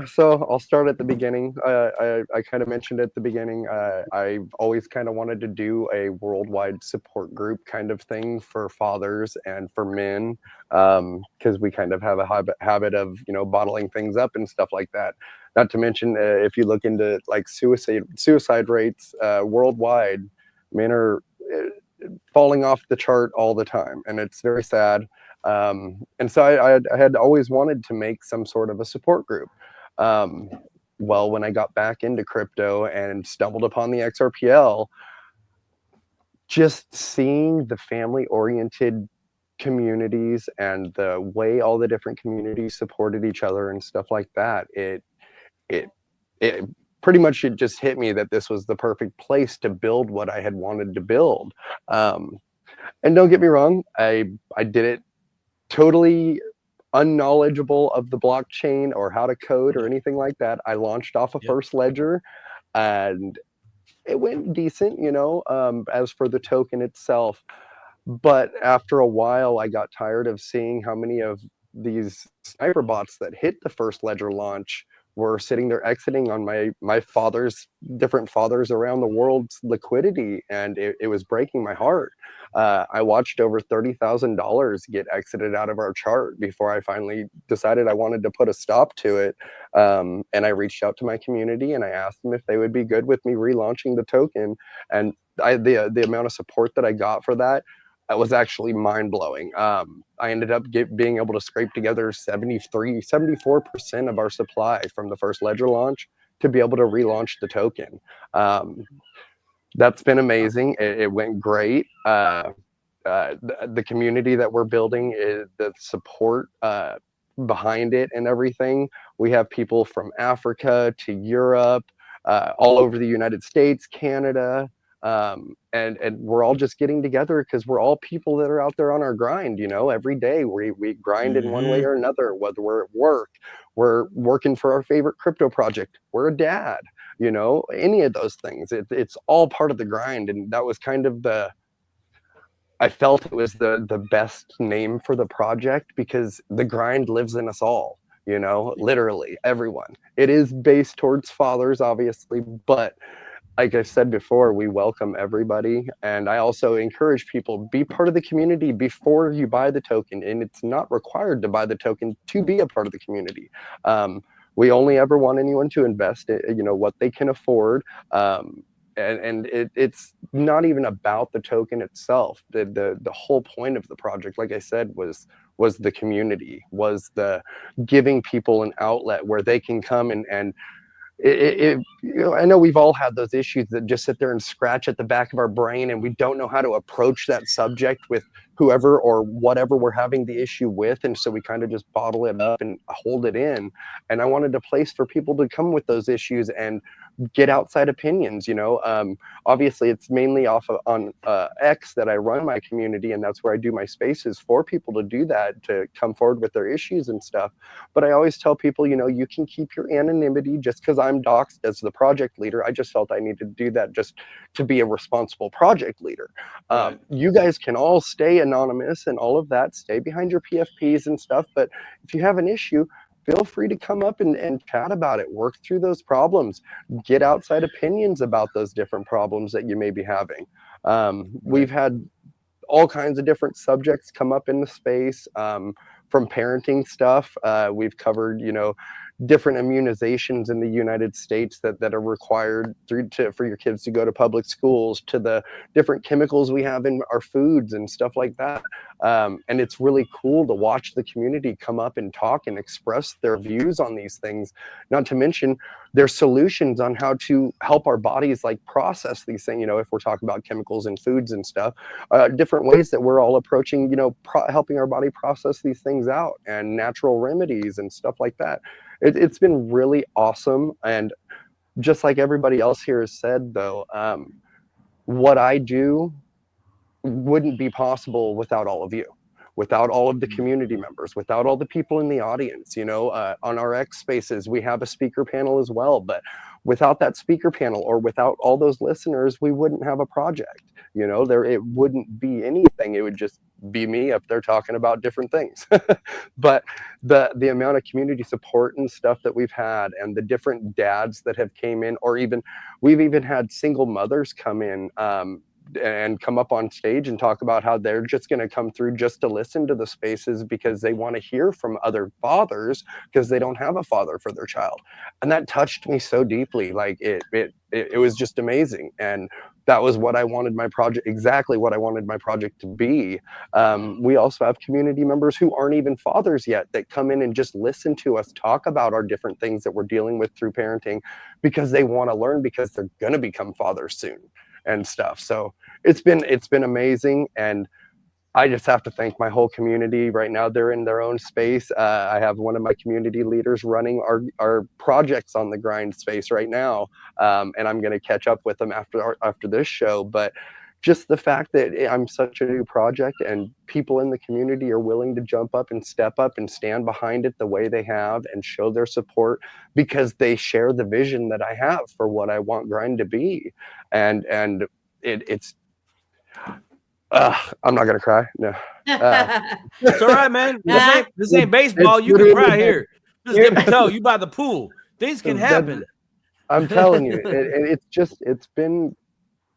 so I'll start at the beginning. I kind of mentioned at the beginning, I've always kind of wanted to do a worldwide support group kind of thing for fathers and for men, because we kind of have a habit of, you know, bottling things up and stuff like that. Not to mention, if you look into like suicide rates worldwide, men are falling off the chart all the time, and it's very sad. And so I had always wanted to make some sort of a support group. Well, when I got back into crypto and stumbled upon the XRPL, just seeing the family-oriented communities and the way all the different communities supported each other and stuff like that, it pretty much, it just hit me that this was the perfect place to build what I had wanted to build. And don't get me wrong, I did it totally unknowledgeable of the blockchain or how to code or anything like that. I launched off a First Ledger, and it went decent, you know, as for the token itself. But after a while, I got tired of seeing how many of these sniper bots that hit the First Ledger launch were sitting there exiting on my father's different fathers around the world's liquidity, and it was breaking my heart. I watched over $30,000 get exited out of our chart before I finally decided I wanted to put a stop to it. And I reached out to my community and I asked them if they would be good with me relaunching the token. And the amount of support that I got for that was actually mind-blowing. I ended up being able to scrape together 74% of our supply from the First Ledger launch to be able to relaunch the token. That's been amazing. It went great. The community that we're building, is the support behind it and everything. We have people from Africa to Europe, all over the United States, Canada, and we're all just getting together because we're all people that are out there on our grind. You know, every day we grind in one way or another, whether we're at work, we're working for our favorite crypto project, we're a dad, you know, any of those things. It's all part of the grind. And that was kind of I felt it was the best name for the project, because the grind lives in us all, you know, literally everyone. It is based towards fathers, obviously, but like I said before, we welcome everybody. And I also encourage people, be part of the community before you buy the token. And it's not required to buy the token to be a part of the community. We only ever want anyone to invest, you know, what they can afford. And it's not even about the token itself. The whole point of the project, like I said, was the community, was the giving people an outlet where they can come and you know, I know we've all had those issues that just sit there and scratch at the back of our brain, and we don't know how to approach that subject with whoever or whatever we're having the issue with, and so we kind of just bottle it up and hold it in. And I wanted a place for people to come with those issues and get outside opinions. You know, obviously it's mainly on X that I run my community, and that's where I do my spaces for people to do that, to come forward with their issues and stuff. But I always tell people, you know, you can keep your anonymity. Just because I'm doxxed as the project leader, I just felt I needed to do that just to be a responsible project leader. You guys can all stay anonymous and all of that, stay behind your PFPs and stuff, but if you have an issue, feel free to come up and chat about it, work through those problems, get outside opinions about those different problems that you may be having. We've had all kinds of different subjects come up in the space, from parenting stuff. We've covered, you know, different immunizations in the United States that are required for your kids to go to public schools, to the different chemicals we have in our foods and stuff like that. And it's really cool to watch the community come up and talk and express their views on these things, not to mention their solutions on how to help our bodies like process these things. You know, if we're talking about chemicals in foods and stuff, different ways that we're all approaching, you know, helping our body process these things out, and natural remedies and stuff like that. It's been really awesome. And just like everybody else here has said, though, what I do wouldn't be possible without all of you, without all of the community members, without all the people in the audience. You know, on our X spaces, we have a speaker panel as well, but without that speaker panel or without all those listeners, we wouldn't have a project. You know, it wouldn't be anything. It would just be me up there talking about different things. But the amount of community support and stuff that we've had, and the different dads that have came in, or we've even had single mothers come in, and come up on stage and talk about how they're just going to come through just to listen to the spaces because they want to hear from other fathers, because they don't have a father for their child. And that touched me so deeply. Like it was just amazing. And that was what I wanted my project, exactly what I wanted my project to be. We also have community members who aren't even fathers yet that come in and just listen to us talk about our different things that we're dealing with through parenting, because they want to learn, because they're going to become fathers soon and stuff. So it's been amazing. And I just have to thank my whole community. Right now, they're in their own space. I have one of my community leaders running our projects on the grind space right now, and I'm going to catch up with them after this show. But just the fact that I'm such a new project and people in the community are willing to jump up and step up and stand behind it the way they have and show their support because they share the vision that I have for what I want grind to be, and it's. I'm not gonna cry. No. It's all right, man. This ain't baseball. It's You can literally cry here. Just dip your toe. You by the pool. Things can happen. I'm telling you, it's been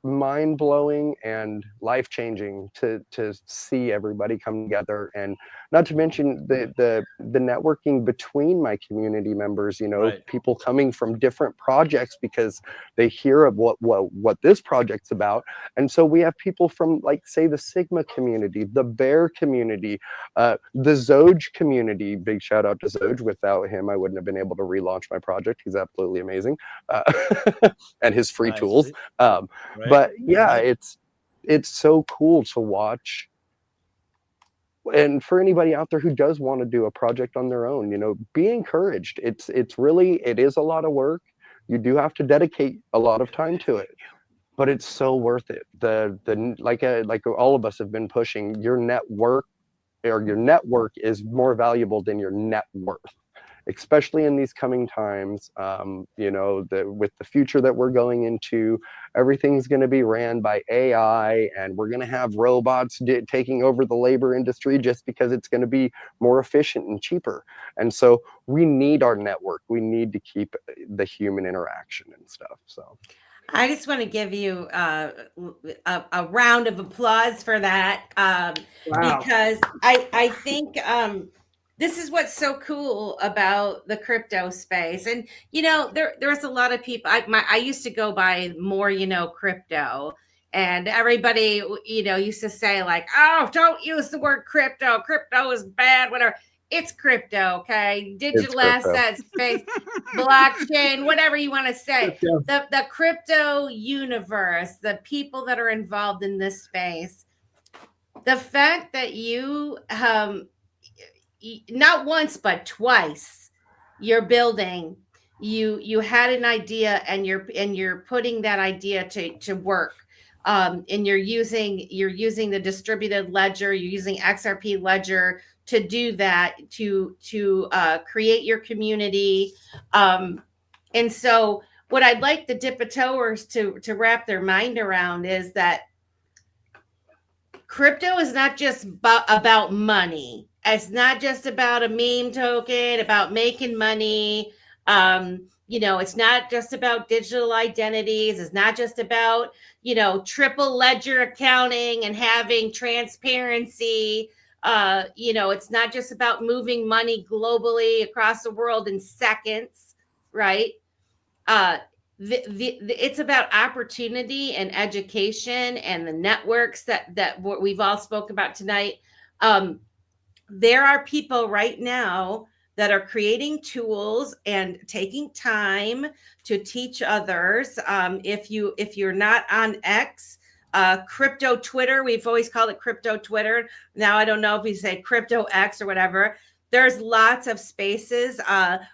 mind-blowing and life-changing to see everybody come together, and not to mention the networking between my community members, you know, Right. people coming from different projects because they hear of what this project's about. And so we have people from, like, say, the Sigma community, the Bear community, the Zoj community. Big shout out to Zoj. Without him, I wouldn't have been able to relaunch my project. He's absolutely amazing. And his free Nice. tools. Right. But yeah, it's so cool to watch. And for anybody out there who does want to do a project on their own, you know, be encouraged. It is a lot of work. You do have to dedicate a lot of time to it, but it's so worth it. Like all of us have been pushing, your network is more valuable than your net worth, especially in these coming times. You know, with the future that we're going into, everything's going to be ran by AI, and we're going to have robots taking over the labor industry just because it's going to be more efficient and cheaper. And so we need our network. We need to keep the human interaction and stuff. So I just want to give you a round of applause for that, Wow. because I think this is what's so cool about the crypto space. And, you know, there's a lot of people. I used to go by more, you know, crypto, and everybody, you know, used to say like, oh, don't use the word crypto. Crypto is bad, whatever. It's crypto, okay? Digital assets, space, blockchain, whatever you want to say. The crypto universe, the people that are involved in this space, the fact that you not once but twice you're building, you had an idea and you're putting that idea to work, and you're using the distributed ledger, you're using XRP ledger to do that, to create your community. And so what I'd like the dip-a-toers to wrap their mind around is that crypto is not just about money. It's not just about a meme token, about making money. You know, it's not just about digital identities. It's not just about, you know, triple ledger accounting and having transparency. You know, it's not just about moving money globally across the world in seconds, right? It's about opportunity and education and the networks that we've all spoke about tonight. There are people right now that are creating tools and taking time to teach others. If you're not on X, crypto Twitter, we've always called it crypto Twitter. Now I don't know if we say crypto X or whatever. There's lots of spaces.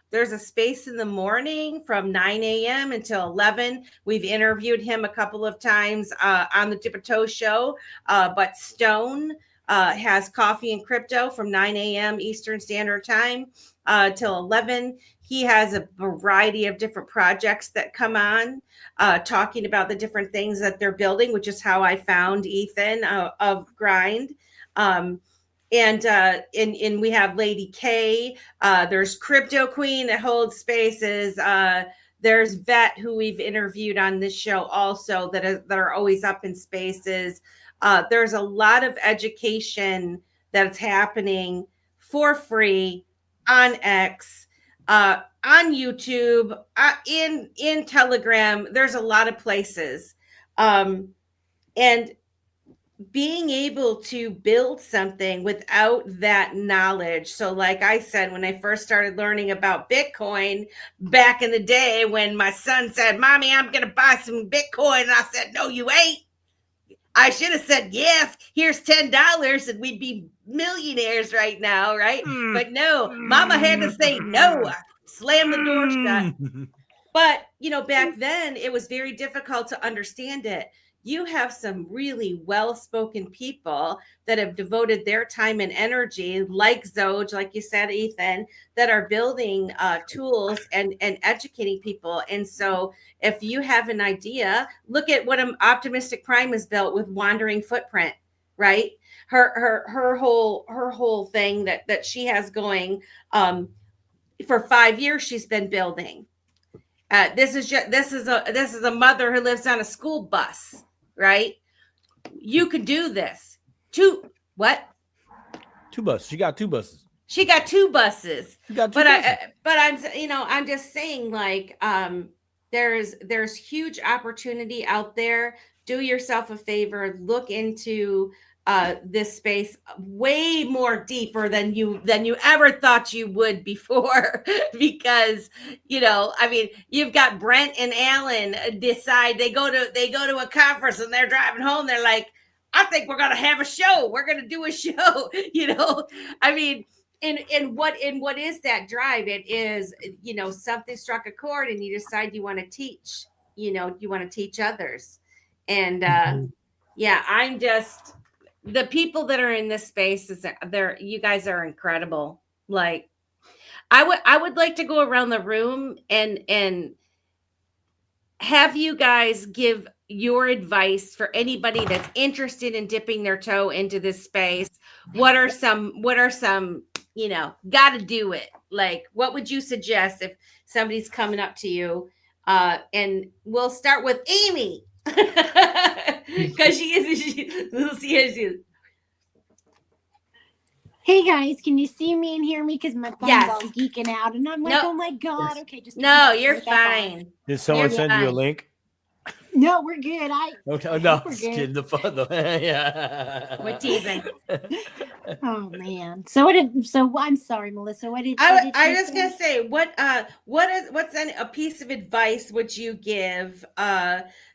There's a space in the morning from 9 a.m. until 11. We've interviewed him a couple of times on the Dip-a-Toe show. But Stone has coffee and crypto from 9 a.m. Eastern Standard Time till 11. He has a variety of different projects that come on, talking about the different things that they're building, which is how I found Ethan of Grind. And we have Lady K. There's Crypto Queen that holds spaces. There's Vet, who we've interviewed on this show also, that are always up in spaces. There's a lot of education that's happening for free on X, on YouTube, in Telegram. There's a lot of places. And being able to build something without that knowledge. So like I said, when I first started learning about Bitcoin back in the day, when my son said, Mommy, I'm going to buy some Bitcoin. And I said, no, you ain't. I should have said, yes, here's $10 and we'd be millionaires right now, right? But no, mama had to say no, slam the door shut. But, back then it was very difficult to understand it. You have some really well-spoken people that have devoted their time and energy, like Zoj, like you said, Ethan, that are building tools and educating people. And so if you have an idea, look at what Optimistic Prime has built with Wandering Footprint, right? Her whole thing that she has going for 5 years she's been building. This is a mother who lives on a school bus, right? You could do this. Two buses. She got 2 buses. She got 2 buses. But I'm just saying, like, there's huge opportunity out there. Do yourself a favor, look into this space way more deeper than you ever thought you would before, because you've got Brent and Alan decide they go to a conference and they're driving home, they're like, I think we're gonna have a show, we're gonna do a show. And what is that drive? It is, something struck a chord and you decide you want to teach, you want to teach others. And I'm just, the people that are in this space you guys are incredible. Like, I would like to go around the room and have you guys give your advice for anybody that's interested in dipping their toe into this space. What are some, gotta do it. Like, what would you suggest if somebody's coming up to you? And we'll start with Amy. Because we'll see how she is. Hey guys, can you see me and hear me? Because my phone's all geeking out, and I'm like, Nope. oh my god. Okay, just you're fine. Did someone send you a link? No, we're good. Okay, no, we're just good. kidding. The fun though. Yeah. We're teasing. Oh man. So I'm sorry, Melissa. What did I you was say? gonna say, what's a piece of advice would you give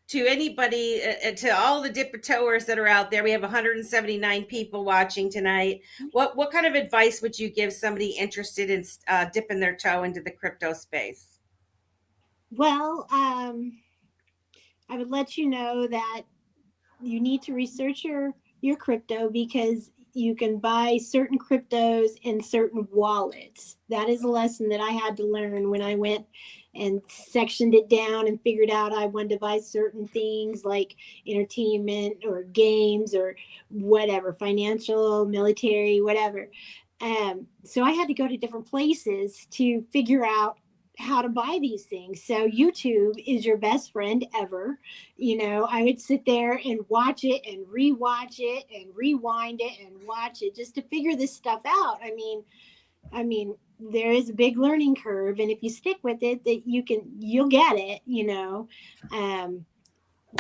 to anybody, to all the dipper toers that are out there? We have 179 people watching tonight. What kind of advice would you give somebody interested in dipping their toe into the crypto space? Well, I would let you know that you need to research your crypto, because you can buy certain cryptos in certain wallets. That is a lesson that I had to learn when I went and sectioned it down and figured out I wanted to buy certain things like entertainment or games or whatever, financial, military, whatever. So I had to go to different places to figure out how to buy these things. So YouTube is your best friend ever. I would sit there and watch it and rewatch it and rewind it and watch it just to figure this stuff out. I mean, there is a big learning curve, and if you stick with it, that you'll get it.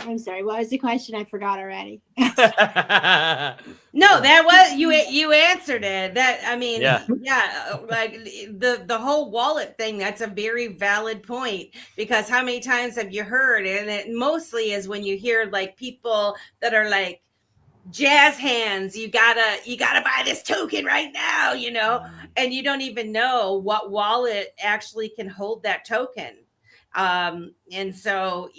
I'm sorry, what was the question? I forgot already. No, that was you answered it. Like the whole wallet thing, that's a very valid point, because how many times have you heard, and it mostly is when you hear like people that are like jazz hands, you gotta buy this token right now, and you don't even know what wallet actually can hold that token. And so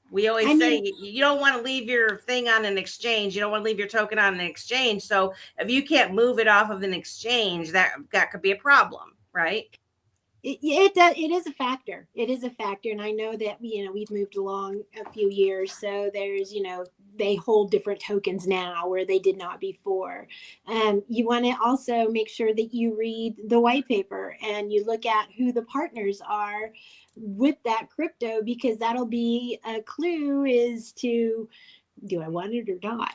we always say you don't want to leave your thing on an exchange. You don't want to leave your token on an exchange. So if you can't move it off of an exchange, that could be a problem, right? It does. It is a factor. It is a factor. And I know that, we've moved along a few years. So there's, they hold different tokens now where they did not before. You want to also make sure that you read the white paper and you look at who the partners are with that crypto, because that'll be a clue as to, do I want it or not?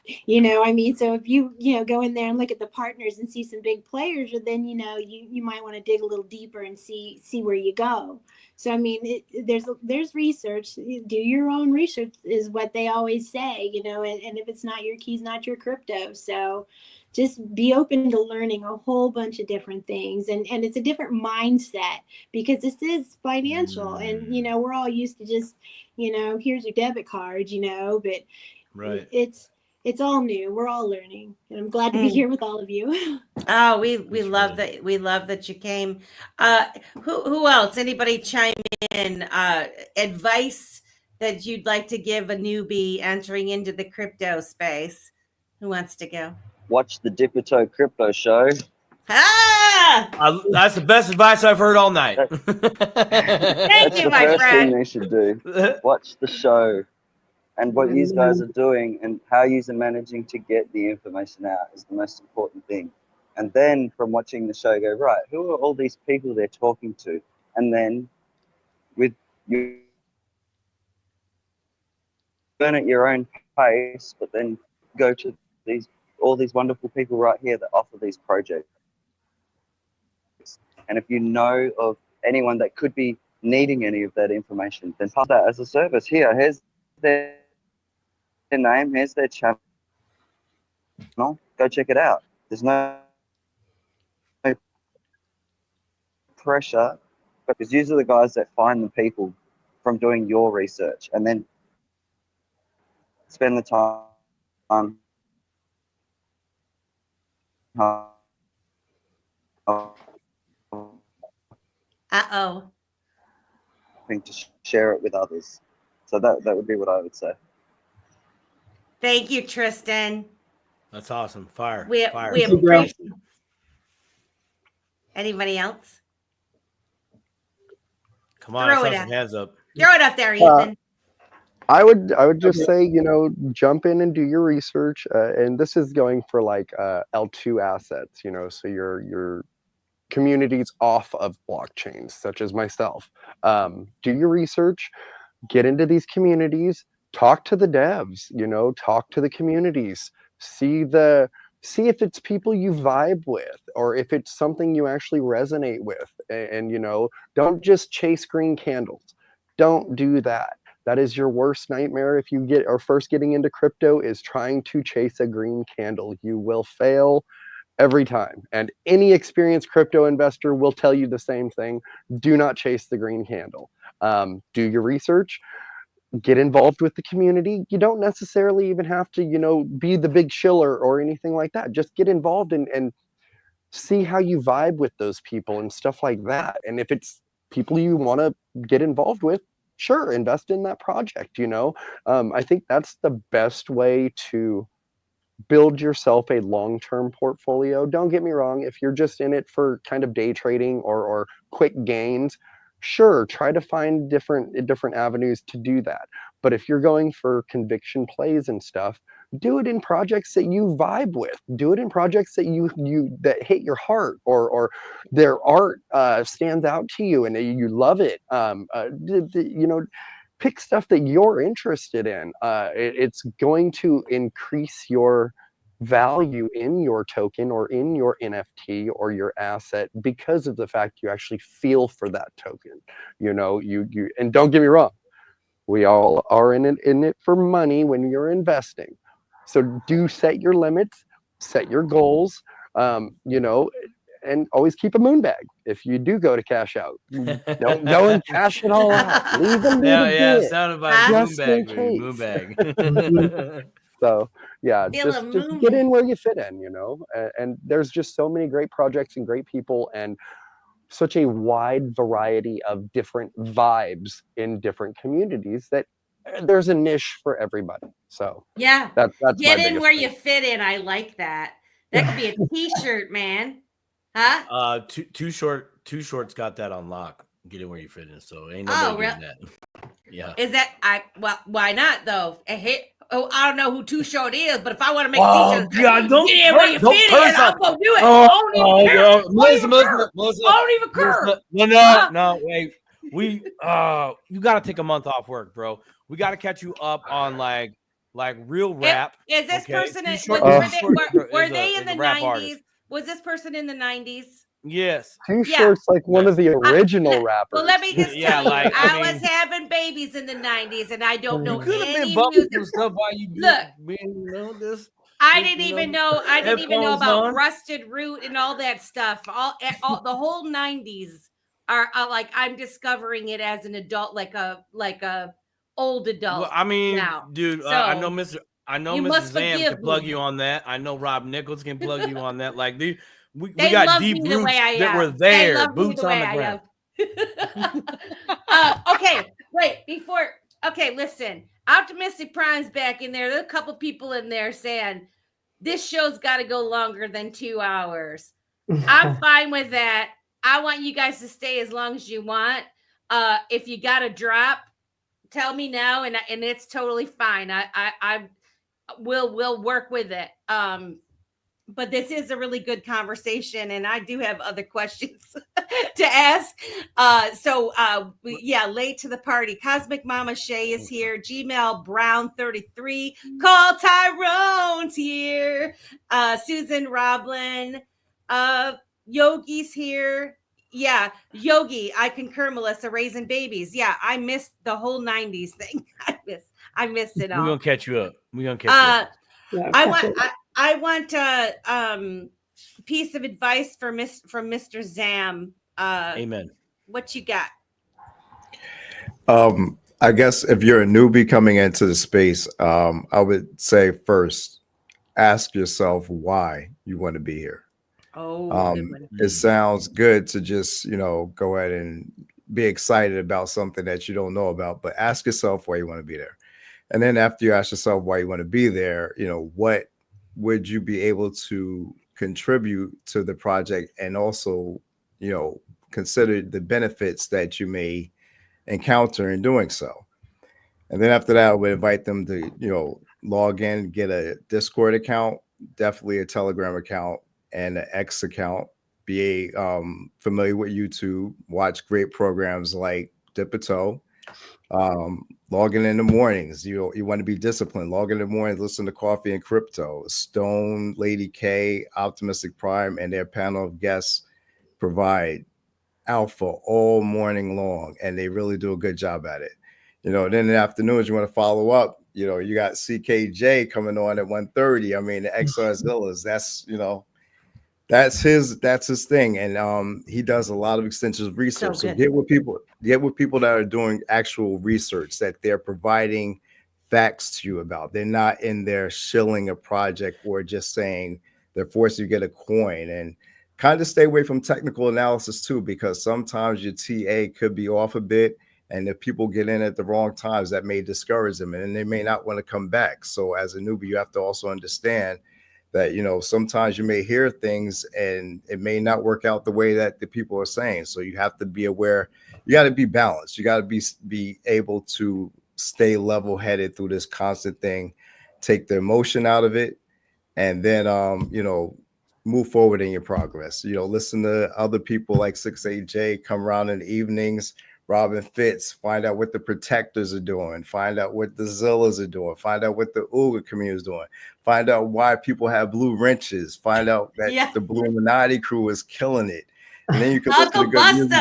So if you go in there and look at the partners and see some big players, or then you might want to dig a little deeper and see where you go. So there's research. Do your own research is what they always say. And if it's not your keys, not your crypto. So just be open to learning a whole bunch of different things. And it's a different mindset, because this is financial. And, we're all used to just, here's your debit card, but Right. It's all new. We're all learning, and I'm glad to be here with all of you. Oh, we That's love right. that. We love that you came. Who else? Anybody chime in? Advice that you'd like to give a newbie entering into the crypto space? Who wants to go? Watch the Dipito Crypto Show. Ah! That's the best advice I've heard all night. Thank you, The my first thing friend. they should do. Watch the show. And what you guys are doing and how you are managing to get the information out is the most important thing. And then from watching the show, go, right, who are all these people they're talking to? And then with you learn at your own pace, but then go to all these wonderful people right here that offer these projects. And if you know of anyone that could be needing any of that information, then pass that as a service. Here's their name, here's their channel. Go check it out. There's no pressure, because these are the guys that find the people from doing your research and then spend the time Uh-oh. to share it with others. So that would be what I would say. Thank you, Tristan. That's awesome. Fire. We Fire. appreciate. Anybody else? Come on, Throw I it saw up. some hands up. Throw it up there, Ethan. I would just say, you know, jump in and do your research. And this is going for like L2 assets, you know, so your communities off of blockchains, such as myself. Do your research, get into these communities, talk to the devs, you know, talk to the communities, see if it's people you vibe with, or if it's something you actually resonate with. And you know, don't just chase green candles. Don't do that. That is your worst nightmare if you are first getting into crypto, is trying to chase a green candle. You will fail every time. And any experienced crypto investor will tell you the same thing. Do not chase the green candle. Do your research, get involved with the community. You don't necessarily even have to, you know, be the big shiller or anything like that. Just get involved and see how you vibe with those people and stuff like that. And if it's people you want to get involved with, sure, invest in that project, you know. I think that's the best way to build yourself a long-term portfolio. Don't get me wrong, if you're just in it for kind of day trading or quick gains, sure, try to find different avenues to do that. But if you're going for conviction plays and stuff, do it in projects that you vibe with. Do it in projects that you that hit your heart, or their art stands out to you and you love it. You know, pick stuff that you're interested in. It's going to increase your value in your token or in your NFT or your asset because of the fact you actually feel for that token. You know, you and don't get me wrong, we all are in it for money when you're investing. So do set your limits, set your goals, you know, and always keep a moon bag. If you do go to cash out, don't go and cash it all out. Leave a little bit. Sounded like moon just bag, in baby, moon case. bag. So yeah, Feel a just moon get bag. in where you fit in, you know. And there's just so many great projects and great people and such a wide variety of different vibes in different communities that there's a niche for everybody. So Yeah. that's Get my in biggest where thing. you fit in. I like that. That could be a t-shirt, man. Huh? Too short's got that on lock. Get in where you fit in. So ain't nobody doing that. Yeah. Is that why not though? I don't know who Too Short is, but if I want to make Oh a t-shirt, God! Don't get in where you fit in, I'll go do it. Oh, I don't even care. Melissa, I don't even care. No, wait. You got to take a month off work, bro. We got to catch you up on like real rap. Is this person? Were they in the 90s? Was this person in the 90s? Yes. Too Short's like one of the original rappers. Well, let me just tell you, like, I was having babies in the 90s, and I don't know You could have been any bumping music. some stuff while you this. I didn't even know headphones about on. Rusted Root and all that stuff. All the whole 90s are like, I'm discovering it as an adult, like a old adult. Well, I mean, now. dude, So, I know Mr. I know You Mr. must Zam forgive can plug me. you on that. I know Rob Nichols can plug you on that. Like we They got love deep me the way roots I that were am. They there, love me boots the on way the ground. I am. Okay, wait, listen. Optimistic Prime's back in there. There's a couple people in there saying this show's got to go longer than 2 hours. I'm fine with that. I want you guys to stay as long as you want. If you got to drop, tell me now, and it's totally fine. I will work with it. But this is a really good conversation, and I do have other questions to ask. Late to the party. Cosmic Mama Shay is here. Gmail Brown 33. Call Tyrone's here. Susan Roblin. Yogi's here. Yeah, Yogi. I concur, Melissa. Raising babies. Yeah, I missed the whole 90s thing. I missed it all. We're gonna catch you up. I want a piece of advice from Mr. Zam. Amen. What you got? I guess if you're a newbie coming into the space, I would say first, ask yourself why you want to be here. It sounds good to just, go ahead and be excited about something that you don't know about, but ask yourself why you want to be there. And then after you ask yourself why you want to be there, what would you be able to contribute to the project, and also, consider the benefits that you may encounter in doing so. And then after that, I would invite them to, log in, get a Discord account, definitely a Telegram account, and an X account. Be familiar with YouTube, watch great programs like Dip a Toe. Logging in the mornings, you want to be disciplined. Log in the mornings, listen to Coffee and Crypto. Stone, Lady K, Optimistic Prime, and their panel of guests provide alpha all morning long, and they really do a good job at it. Then in the afternoons, you want to follow up. You got CKJ coming on at 1:30. I mean, the XR Zillas, that's his thing, and he does a lot of extensive research. So get with people that are doing actual research, that they're providing facts to you about. They're not in there shilling a project or just saying they're forcing you to get a coin. And kind of stay away from technical analysis too, because sometimes your TA could be off a bit, and if people get in at the wrong times, that may discourage them, and they may not want to come back. So as a newbie, you have to also understand that, sometimes you may hear things and it may not work out the way that the people are saying. So you have to be aware. You got to be balanced. You got to be able to stay level-headed through this constant thing, take the emotion out of it, and then, move forward in your progress. Listen to other people like 68J, come around in the evenings, Robin Fitz, find out what the protectors are doing, find out what the Zillas are doing, find out what the Uga community is doing, find out why people have blue wrenches, find out that the Blue Illuminati crew is killing it. And then you can listen to good music.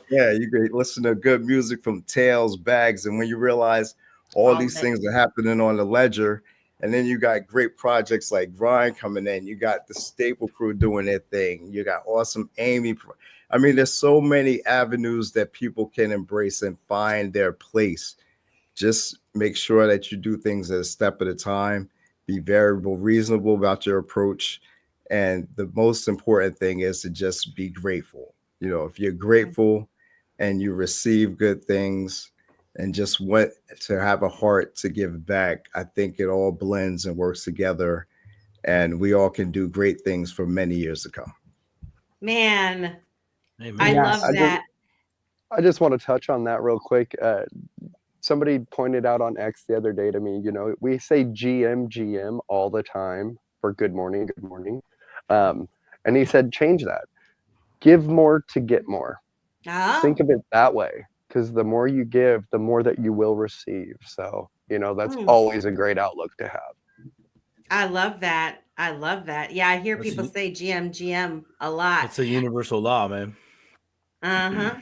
You can listen to good music from Tails, Bags, and when you realize all these things are happening on the ledger, and then you got great projects like Grind coming in, you got the Staple crew doing their thing, you got awesome Amy. I mean, there's so many avenues that people can embrace and find their place. Just make sure that you do things a step at a time. Be very reasonable about your approach. And the most important thing is to just be grateful. If you're grateful and you receive good things and just want to have a heart to give back, I think it all blends and works together. And we all can do great things for many years to come. Man, Amen. I love that. I just want to touch on that real quick. Somebody pointed out on X the other day to me, we say GM all the time for good morning. And he said, change that. Give more to get more. Think of it that way, because the more you give, the more that you will receive. So, that's always a great outlook to have. I love that. Yeah, I hear people say GM a lot. It's a universal law, man. Yeah.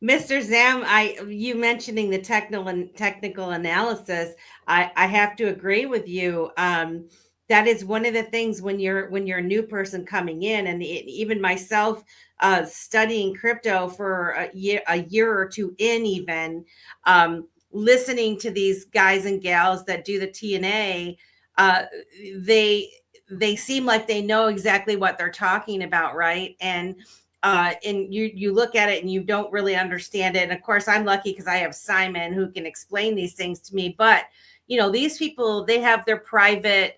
Mr. Zam, you mentioning the technical analysis, I have to agree with you. That is one of the things when you're a new person coming in, and even myself studying crypto for a year or two in, even listening to these guys and gals that do the TNA, they seem like they know exactly what they're talking about, right? And you look at it and you don't really understand it. And of course, I'm lucky because I have Simon who can explain these things to me. But these people, they have their private,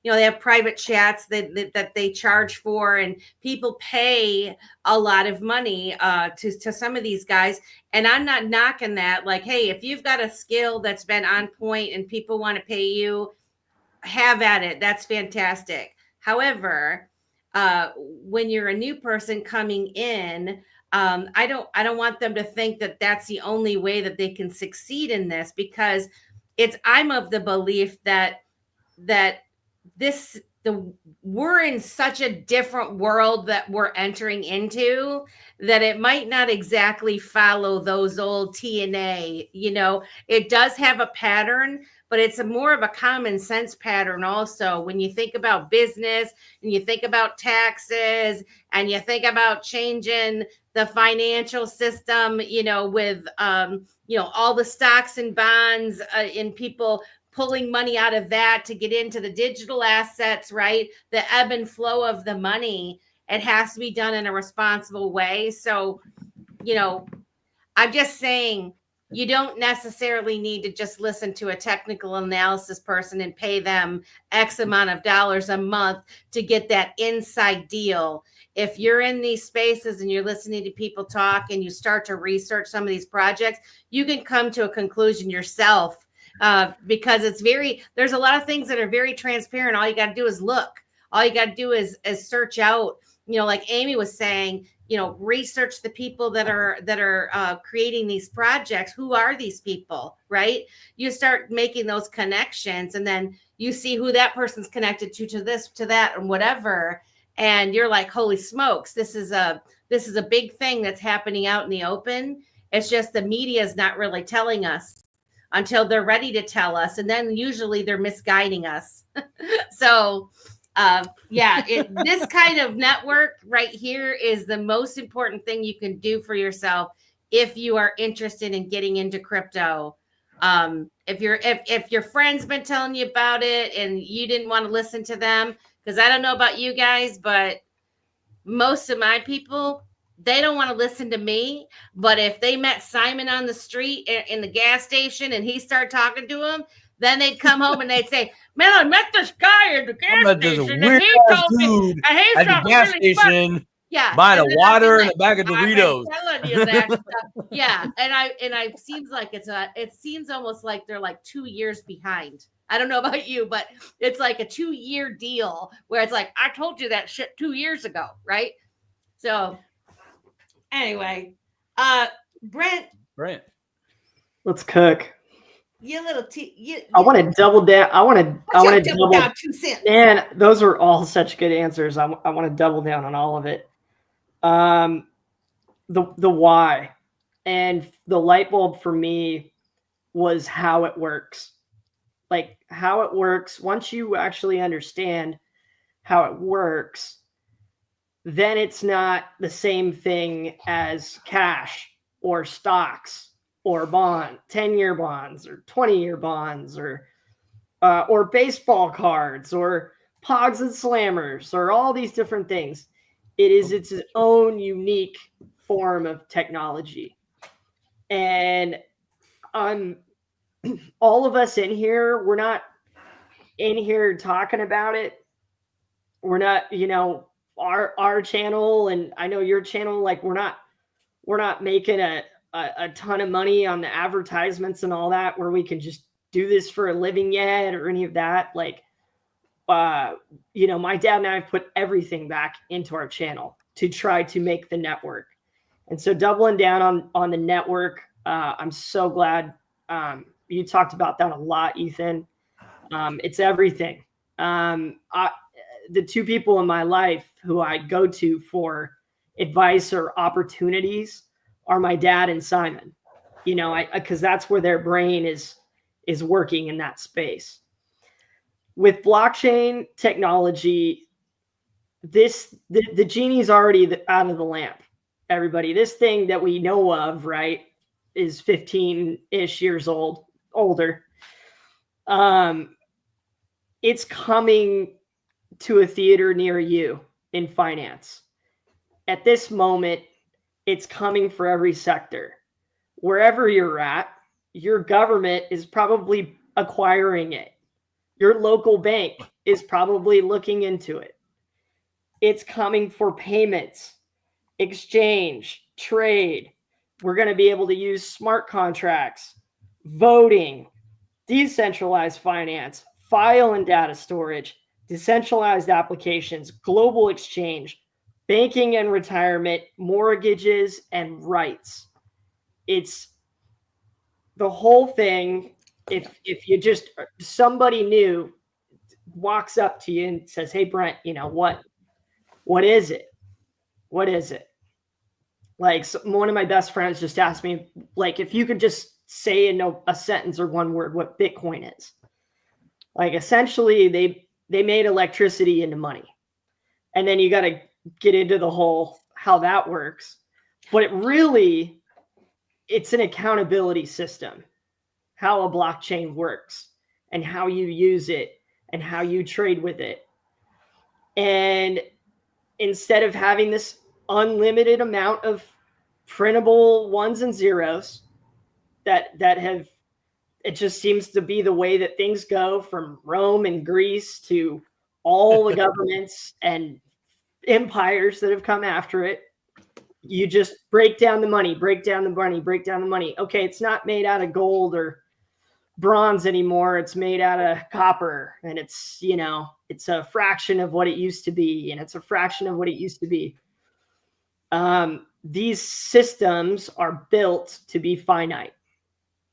they have private chats that they charge for, and people pay a lot of money to some of these guys. And I'm not knocking that. Like, hey, if you've got a skill that's been on point and people want to pay you, have at it. That's fantastic. However, when you're a new person coming in, I don't want them to think that that's the only way that they can succeed in this, because I'm of the belief that we're in such a different world that we're entering into, that it might not exactly follow those old TNA. It does have a pattern, but it's more of a common sense pattern also. When you think about business and you think about taxes and you think about changing the financial system, with, all the stocks and bonds and people pulling money out of that to get into the digital assets, right? The ebb and flow of the money, it has to be done in a responsible way. So, I'm just saying, you don't necessarily need to just listen to a technical analysis person and pay them X amount of dollars a month to get that inside deal. If you're in these spaces and you're listening to people talk and you start to research some of these projects, you can come to a conclusion yourself. Because there's a lot of things that are very transparent. All you got to do is look. All you got to do is search out, like Amy was saying, research the people that are creating these projects. Who are these people, right? You start making those connections, and then you see who that person's connected to this, to that, and whatever. And you're like, holy smokes, this is a big thing that's happening out in the open. It's just the media is not really telling us until they're ready to tell us. And then usually they're misguiding us. So this kind of network right here is the most important thing you can do for yourself if you are interested in getting into crypto. If your friend's been telling you about it and you didn't want to listen to them, because I don't know about you guys, but most of my people, they don't want to listen to me. But if they met Simon on the street in the gas station and he started talking to him, then they'd come home and they'd say, man, I met this guy at the gas station and he told me at the gas station buying a water and a bag of Doritos. I'm telling you that stuff. Yeah. And I seems like it seems almost like they're like 2 years behind. I don't know about you, but it's like a 2-year deal where it's like, I told you that shit 2 years ago. Right. So anyway, Brent, let's cook. You little I want to double down. I want to double down 2 cents. Man, those are all such good answers. I want to double down on all of it. The why, and the light bulb for me was how it works. Like how it works. Once you actually understand how it works, then it's not the same thing as cash or stocks or 10-year bonds or 20-year bonds or baseball cards or pogs and slammers or all these different things. It is its own unique form of technology. And all of us in here, we're not in here talking about it. We're not, our channel, and I know your channel, like we're not making a ton of money on the advertisements and all that, where we can just do this for a living yet or any of that. Like, my dad and I have put everything back into our channel to try to make the network. And so doubling down on the network, I'm so glad you talked about that a lot, Ethan. It's everything. The two people in my life who I go to for advice or opportunities are my dad and Simon, because that's where their brain is working in that space. With blockchain technology, the genie's already out of the lamp. Everybody, this thing that we know of, right? is 15-ish years older. It's coming to a theater near you in finance. At this moment, it's coming for every sector. Wherever you're at, your government is probably acquiring it. Your local bank is probably looking into it. It's coming for payments, exchange, trade. We're going to be able to use smart contracts, voting, decentralized finance, file and data storage, decentralized applications, global exchange, banking and retirement, mortgages and rights. It's the whole thing. If you just, somebody new walks up to you and says, "Hey, Brent, you know what is it? What is it?" Like, one of my best friends just asked me, like, if you could just say in a sentence or one word what Bitcoin is. Like, essentially, they made electricity into money. And then you got to get into the whole how that works. But it's an accountability system, how a blockchain works and how you use it and how you trade with it. And instead of having this unlimited amount of printable ones and zeros that have, it just seems to be the way that things go from Rome and Greece to all the governments and empires that have come after it. You just break down the money, break down the money, break down the money. Okay, it's not made out of gold or bronze anymore. It's made out of copper, and it's, you know, it's a fraction of what it used to be, and it's a fraction of what it used to be. These systems are built to be finite,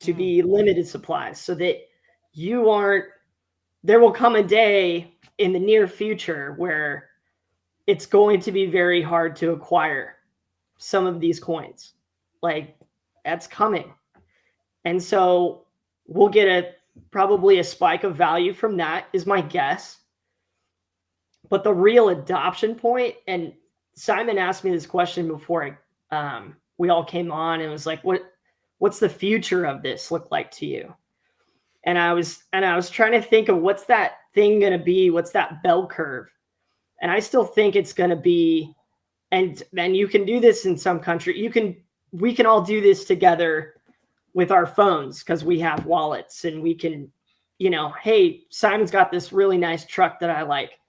to be limited supplies, so that there will come a day in the near future where it's going to be very hard to acquire some of these coins. Like, that's coming. And so we'll get probably a spike of value from that, is my guess. But the real adoption point, and Simon asked me this question before we all came on, and was like, what's the future of this look like to you? And I was trying to think of what's that thing going to be? What's that bell curve? And I still think it's going to be, and you can do this in some country. We can all do this together with our phones because we have wallets, and we can, you know, hey, Simon's got this really nice truck that I like.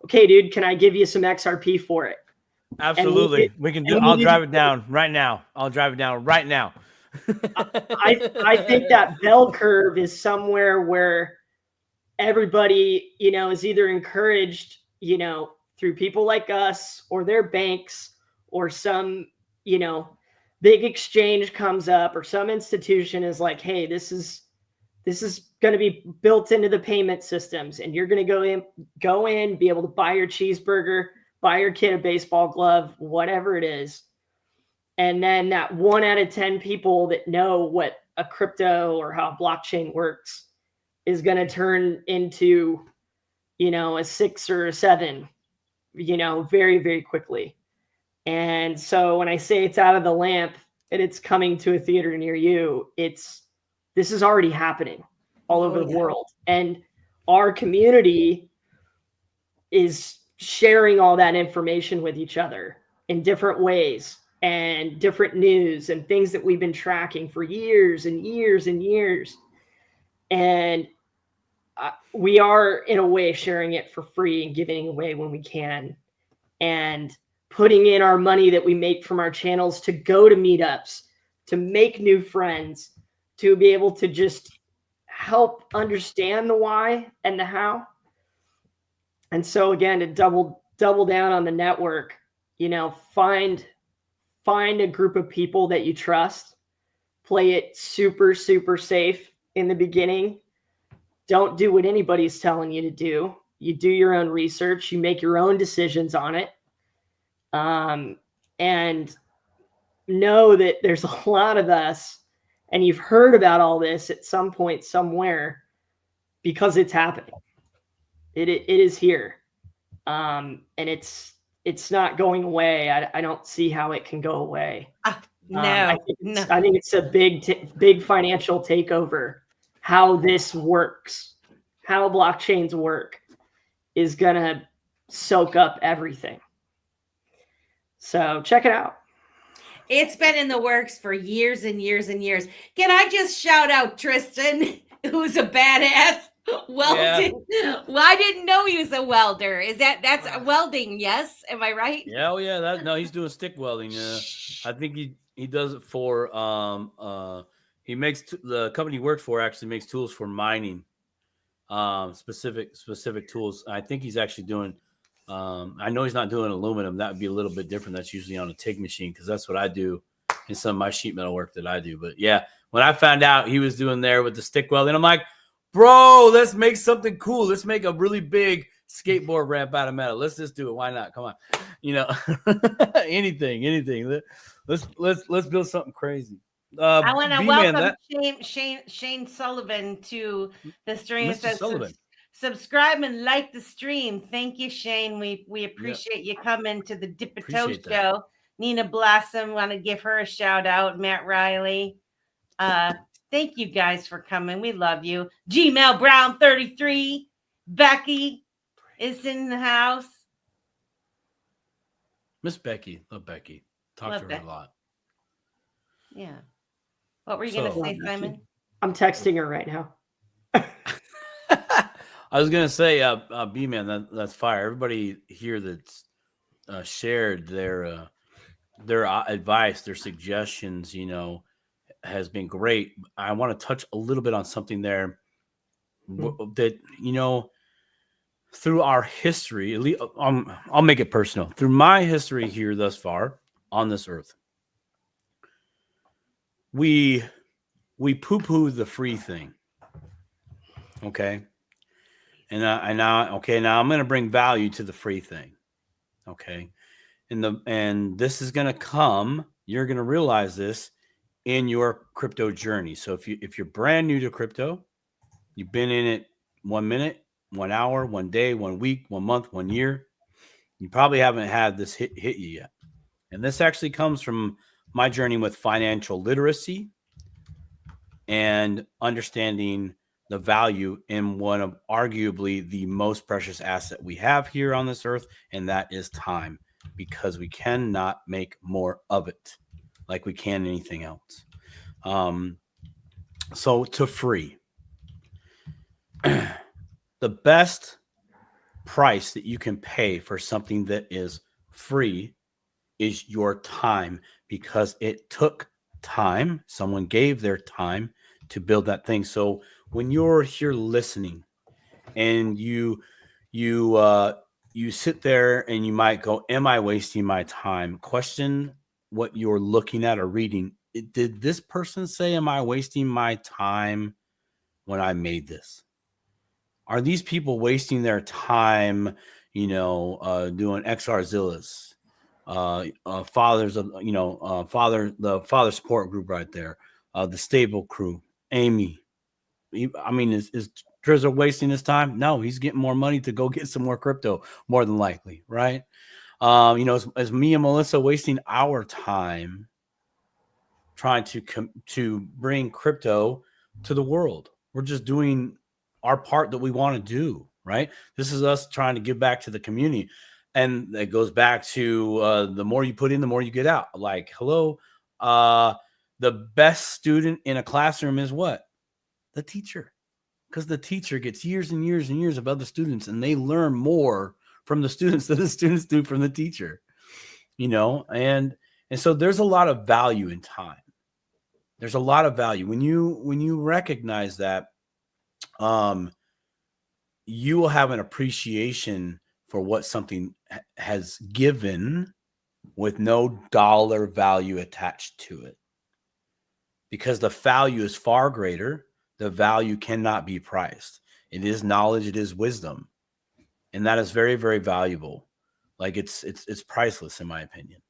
Okay, dude, can I give you some XRP for it? Absolutely. We can do. I'll drive it down right now. I'll drive it down right now. I think that bell curve is somewhere where everybody, you know, is either encouraged, you know, through people like us or their banks, or some, you know, big exchange comes up, or some institution is like, hey, this is going to be built into the payment systems, and you're going to go in, be able to buy your cheeseburger, buy your kid a baseball glove, whatever it is. And then that 1 out of 10 people that know what a crypto or how blockchain works is going to turn into, you know, a 6 or a 7, you know, very, very quickly. And so when I say it's out of the lamp and it's coming to a theater near you, this is already happening all over the world. And our community is sharing all that information with each other in different ways, and different news and things that we've been tracking for years and years and years. And we are, in a way, sharing it for free and giving away when we can, and putting in our money that we make from our channels to go to meetups, to make new friends, to be able to just help understand the why and the how. And so again, to double down on the network, you know, find a group of people that you trust, play it super, super safe in the beginning. Don't do what anybody's telling you to do. You do your own research, you make your own decisions on it. And know that there's a lot of us, and you've heard about all this at some point somewhere, because it's happening. It is here. And it's not going away. I don't see how it can go away. No, I think it's a big financial takeover. How this works, how blockchains work, is gonna soak up everything. So check it out. It's been in the works for years and years and years. Can I just shout out Tristan, who's a badass welding? Yeah. Well, I didn't know he was a welder. That's welding? Yes, am I right? Yeah, no, he's doing stick welding. I think he does it for he makes the company he works for actually makes tools for mining, specific tools. I think he's actually doing. I know he's not doing aluminum. That would be a little bit different. That's usually on a TIG machine because that's what I do in some of my sheet metal work that I do. But yeah, when I found out he was doing there with the stick welding, I'm like, bro, let's make something cool. Let's make a really big skateboard ramp out of metal. Let's just do it. Why not? Come on, anything. Let's build something crazy. I want to welcome Shane Sullivan to the stream. Mr. Sullivan. Subscribe and like the stream. Thank you, Shane. We appreciate you coming to the Dipito show. Nina Blossom, want to give her a shout out. Matt Riley. Thank you guys for coming. We love you. Gmail Brown 33. Becky is in the house. Miss Becky. Love Becky. Talk to her a lot. Yeah. What were you going to say, Simon? I'm texting her right now. I was gonna say, B-Man, that's fire. Everybody here that's shared their advice, their suggestions, has been great. I want to touch a little bit on something there that through our history, at least, I'll make it personal. Through my history here thus far on this earth, we poo-poo the free thing, okay. And now I'm going to bring value to the free thing. Okay. And this is going to come, you're going to realize this in your crypto journey. So if you're brand new to crypto, you've been in it 1 minute, 1 hour, 1 day, 1 week, 1 month, 1 year, you probably haven't had this hit you yet. And this actually comes from my journey with financial literacy and understanding the value in one of arguably the most precious asset we have here on this earth, and that is time, because we cannot make more of it like we can anything else. So to free, the best price that you can pay for something that is free is your time, because it took time. Someone gave their time to build that thing. So when you're here listening and you sit there and you might go, am I wasting my time? Question what you're looking at or reading. Did this person say, am I wasting my time when I made this? Are these people wasting their time, doing XRZillas, fathers of, the father support group right there, the stable crew, Amy. Is Drizzle wasting his time? No, he's getting more money to go get some more crypto, more than likely, right? Is me and Melissa wasting our time trying to bring crypto to the world? We're just doing our part that we want to do, right? This is us trying to give back to the community. And it goes back to the more you put in, the more you get out. Like, hello, the best student in a classroom is what? The teacher, because the teacher gets years and years and years of other students, and they learn more from the students than the students do from the teacher, and so there's a lot of value in time. There's a lot of value when you recognize that. You will have an appreciation for what something has given with no dollar value attached to it, because the value is far greater. The value cannot be priced. It is knowledge. It is wisdom. And that is very, very valuable. Like it's priceless in my opinion.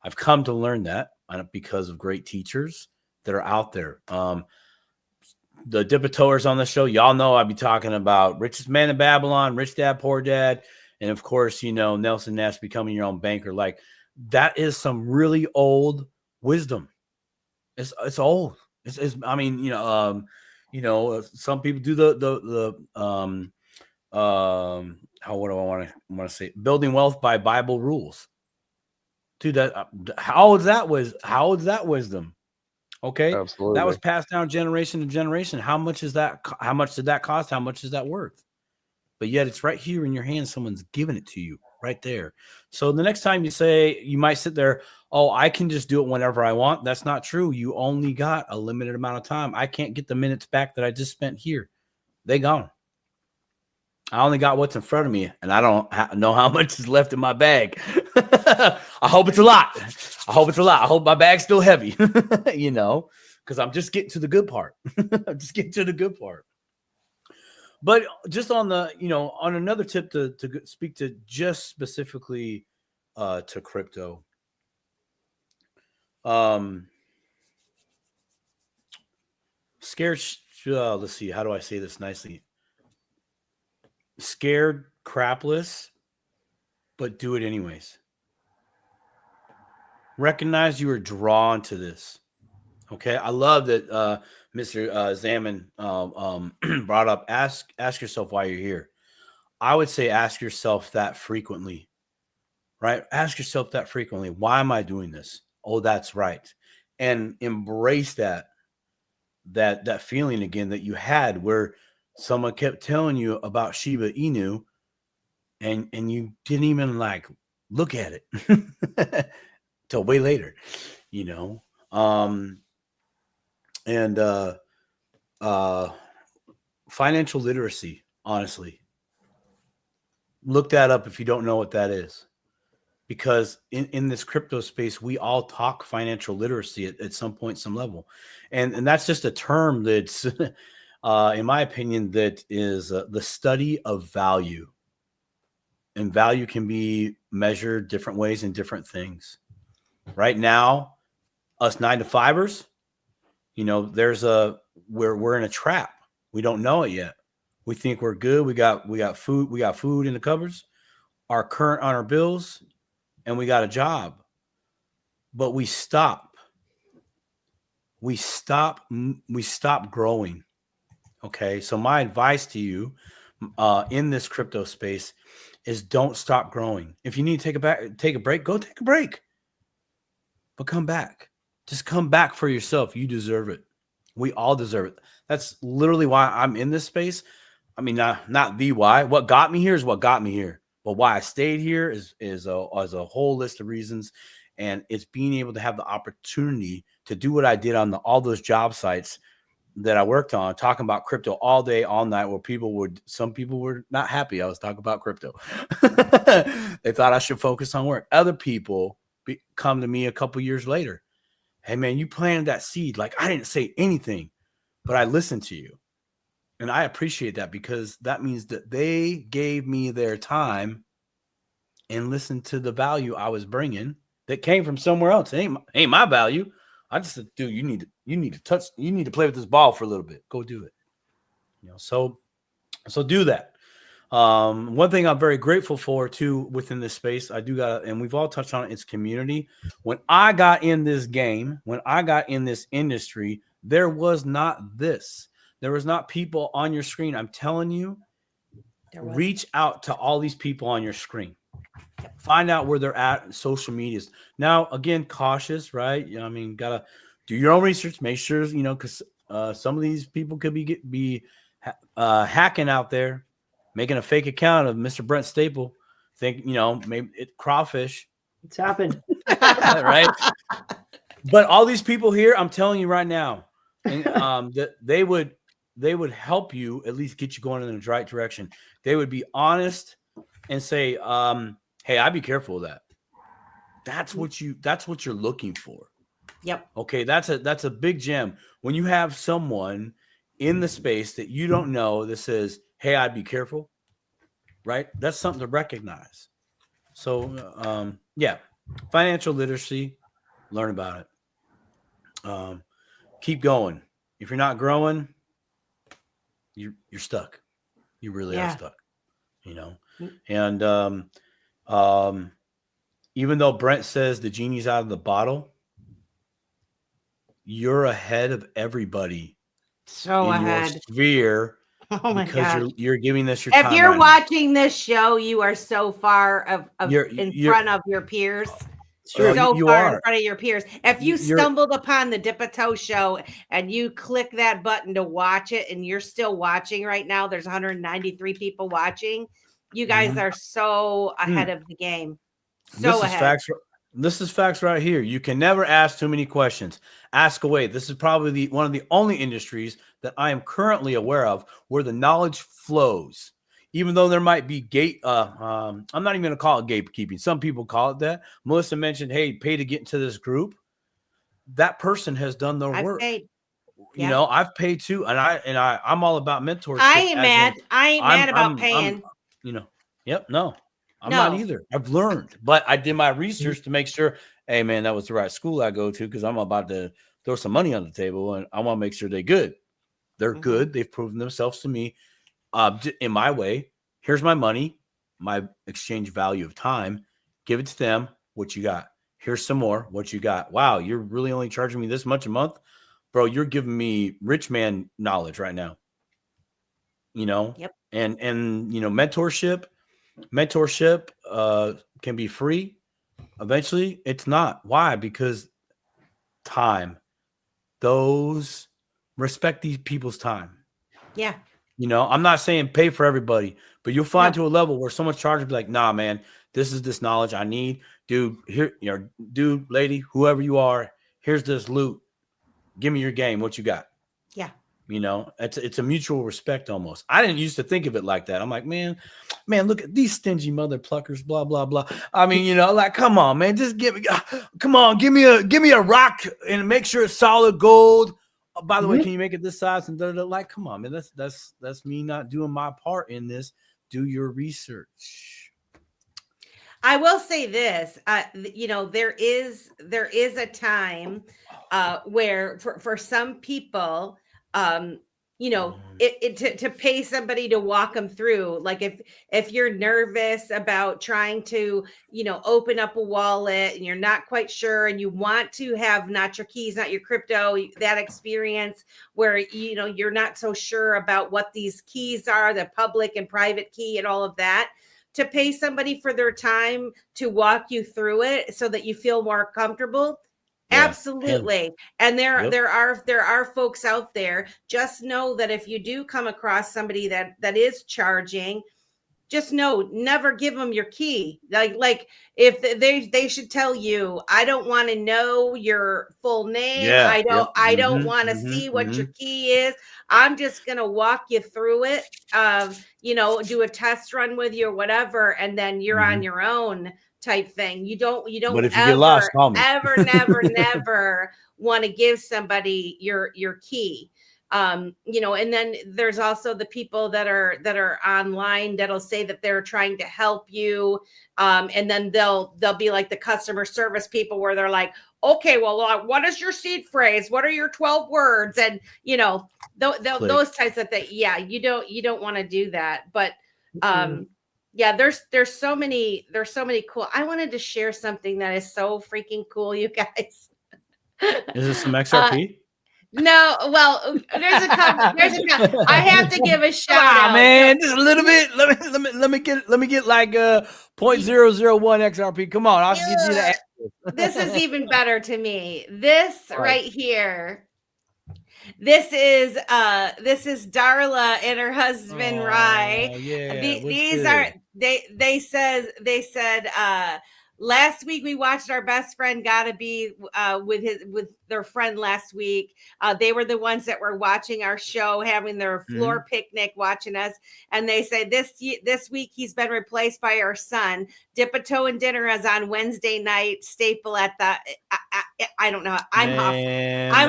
I've come to learn that because of great teachers that are out there. The Dipitoers on the show, y'all know I'd be talking about Richest Man in Babylon, Rich Dad, Poor Dad. And of course, Nelson Nash, Becoming Your Own Banker. Like that is some really old wisdom. It's old. It's I mean, some people do how what do I want to say? Building wealth by Bible rules. Dude, how old is that wisdom? Okay, that Absolutely. was passed down generation to generation. How much is that? How much did that cost? How much is that worth? But yet it's right here in your hand. Someone's giving it to you right there. So the next time you might sit there, oh, I can just do it whenever I want. That's not true. You only got a limited amount of time. I can't get the minutes back that I just spent here. They gone. I only got what's in front of me, and I don't know how much is left in my bag. I hope it's a lot. I hope my bag's still heavy, because I'm just getting to the good part. But just on on another tip to speak to just specifically to crypto. Scared. Let's see. How do I say this nicely? Scared crapless, but do it anyways. Recognize you are drawn to this. Okay, I love that Mr. Zaman brought up. Ask yourself why you're here. I would say ask yourself that frequently, right? Ask yourself that frequently. Why am I doing this? Oh, that's right, and embrace that feeling again that you had where someone kept telling you about Shiba Inu, and you didn't even look at it till way later, and financial literacy, honestly, look that up if you don't know what that is, because in this crypto space, we all talk financial literacy at some point, some level. And that's just a term that's, in my opinion, that is the study of value. And value can be measured different ways in different things. Right now, us 9-to-5ers, we're in a trap. We don't know it yet. We think we're good. We got food in the cupboards, our current on our bills, and we got a job. But we stop growing. Okay. So my advice to you in this crypto space is don't stop growing. If you need to take a break, go take a break. But come back. Just come back for yourself. You deserve it. We all deserve it. That's literally why I'm in this space. I mean, not the why. What got me here is what got me here. But why I stayed here is a whole list of reasons. And it's being able to have the opportunity to do what I did on all those job sites that I worked on, talking about crypto all day, all night, where some people were not happy I was talking about crypto. They thought I should focus on work. Other people come to me a couple years later. Hey, man, you planted that seed. Like, I didn't say anything, but I listened to you. And I appreciate that, because that means that they gave me their time and listened to the value I was bringing that came from somewhere else. It ain't my value. I just said, dude, you need to play with this ball for a little bit. Go do it. So do that. One thing I'm very grateful for too within this space, and we've all touched on it, it's community. When I got in this game, when I got in this industry, there was not this. There was not people on your screen. I'm telling you, reach out to all these people on your screen. Find out where they're at in social medias. Now, again, cautious, right? I mean, gotta do your own research. Make sure, because some of these people could be hacking out there, making a fake account of Mr. Brent Staple. Think, maybe crawfish. It's happened. Right? But all these people here, I'm telling you right now, that they would help you at least get you going in the right direction. They would be honest and say, hey, I'd be careful of that. That's what you're looking for. Yep. Okay. That's a big gem. When you have someone in the space that you don't know that says, hey, I'd be careful. Right. That's something to recognize. So, yeah, financial literacy, learn about it. Keep going. If you're not growing, you're stuck. You really are stuck, and, even though Brent says the genie's out of the bottle, you're ahead of everybody So in your ahead. sphere Oh my because God. you're giving this your If time you're right now. watching this show, you are so far You're in you're front of your peers. well, So you far in are. front of your peers. If you You're stumbled upon the Dipito show and you click that button to watch it and you're still watching right now, there's 193 people watching. You guys are so ahead of the game. So this is ahead. facts. This is facts right here. You can never ask too many questions. Ask away. This is probably one of the only industries that I am currently aware of where the knowledge flows. Even though there might be I'm not even going to call it gatekeeping. Some people call it that. Melissa mentioned, hey, pay to get into this group. That person has done their I've work. paid. You know, I've paid too, and I'm all about mentorship. I ain't mad. I ain't mad about paying. You know, yep, no, I'm No. not either. I've learned, but I did my research to make sure, hey man, that was the right school I go to because I'm about to throw some money on the table and I want to make sure they're good. They're good. They've proven themselves to me in my way. Here's my money, my exchange value of time. Give it to them. What you got? Here's some more. What you got? Wow, you're really only charging me this much a month? Bro, you're giving me rich man knowledge right now. You know, and you know, mentorship can be free. Eventually, it's not. Why? Because time. Those respect these people's time. Yeah. You know, I'm not saying pay for everybody, but you'll find to a level where someone's charged be like, nah, man, this is this knowledge I need. Dude, here, you know, dude, lady, whoever you are, here's this loot. Give me your game. What you got? Yeah. You know, it's a mutual respect almost. I didn't used to think of it like that. I'm like, man, look at these stingy mother pluckers, blah, blah, blah. I mean, you know, like, come on, man, just give me a rock and make sure it's solid gold. By the way, can you make it this size? And like, come on, man, that's me not doing my part in this. Do your research. I will say this, you know, there is a time where for some people, you know, to pay somebody to walk them through, like if you're nervous about trying to, you know, open up a wallet and you're not quite sure and you want to have not your keys, not your crypto, that experience where, you know, you're not so sure about what these keys are, the public and private key and all of that, to pay somebody for their time to walk you through it so that you feel more comfortable. Yeah. Absolutely. And there are folks out there. Just know that if you do come across somebody that is charging, just know, never give them your key. Like if they should tell you, I don't want to know your full name. Yeah, I don't want to see what your key is. I'm just going to walk you through it. You know, do a test run with you or whatever. And then you're on your own type thing. You don't but if you get lost, call me. never want to give somebody your key. You know, and then there's also the people that are online that'll say that they're trying to help you. And then they'll be like the customer service people where they're like, okay, well, what is your seed phrase? What are your 12 words? And, you know, those types of things. Yeah. You don't want to do that. But, yeah, there's so many cool. I wanted to share something that is so freaking cool, you guys. Is this some XRP? No, well, there's a couple. I have to give a shout out, man. Just a little bit. Let me get like 0.001 XRP. Come on, I'll get you that. This is even better to me. This right here. This is Darla and her husband Rye. Yeah, these are they said last week we watched our best friend Gotta Be with their friend last week. They were the ones that were watching our show, having their floor picnic, watching us. And they say this week he's been replaced by our son. Dip-a-toe and dinner is on Wednesday night. Staple at the I don't know. I'm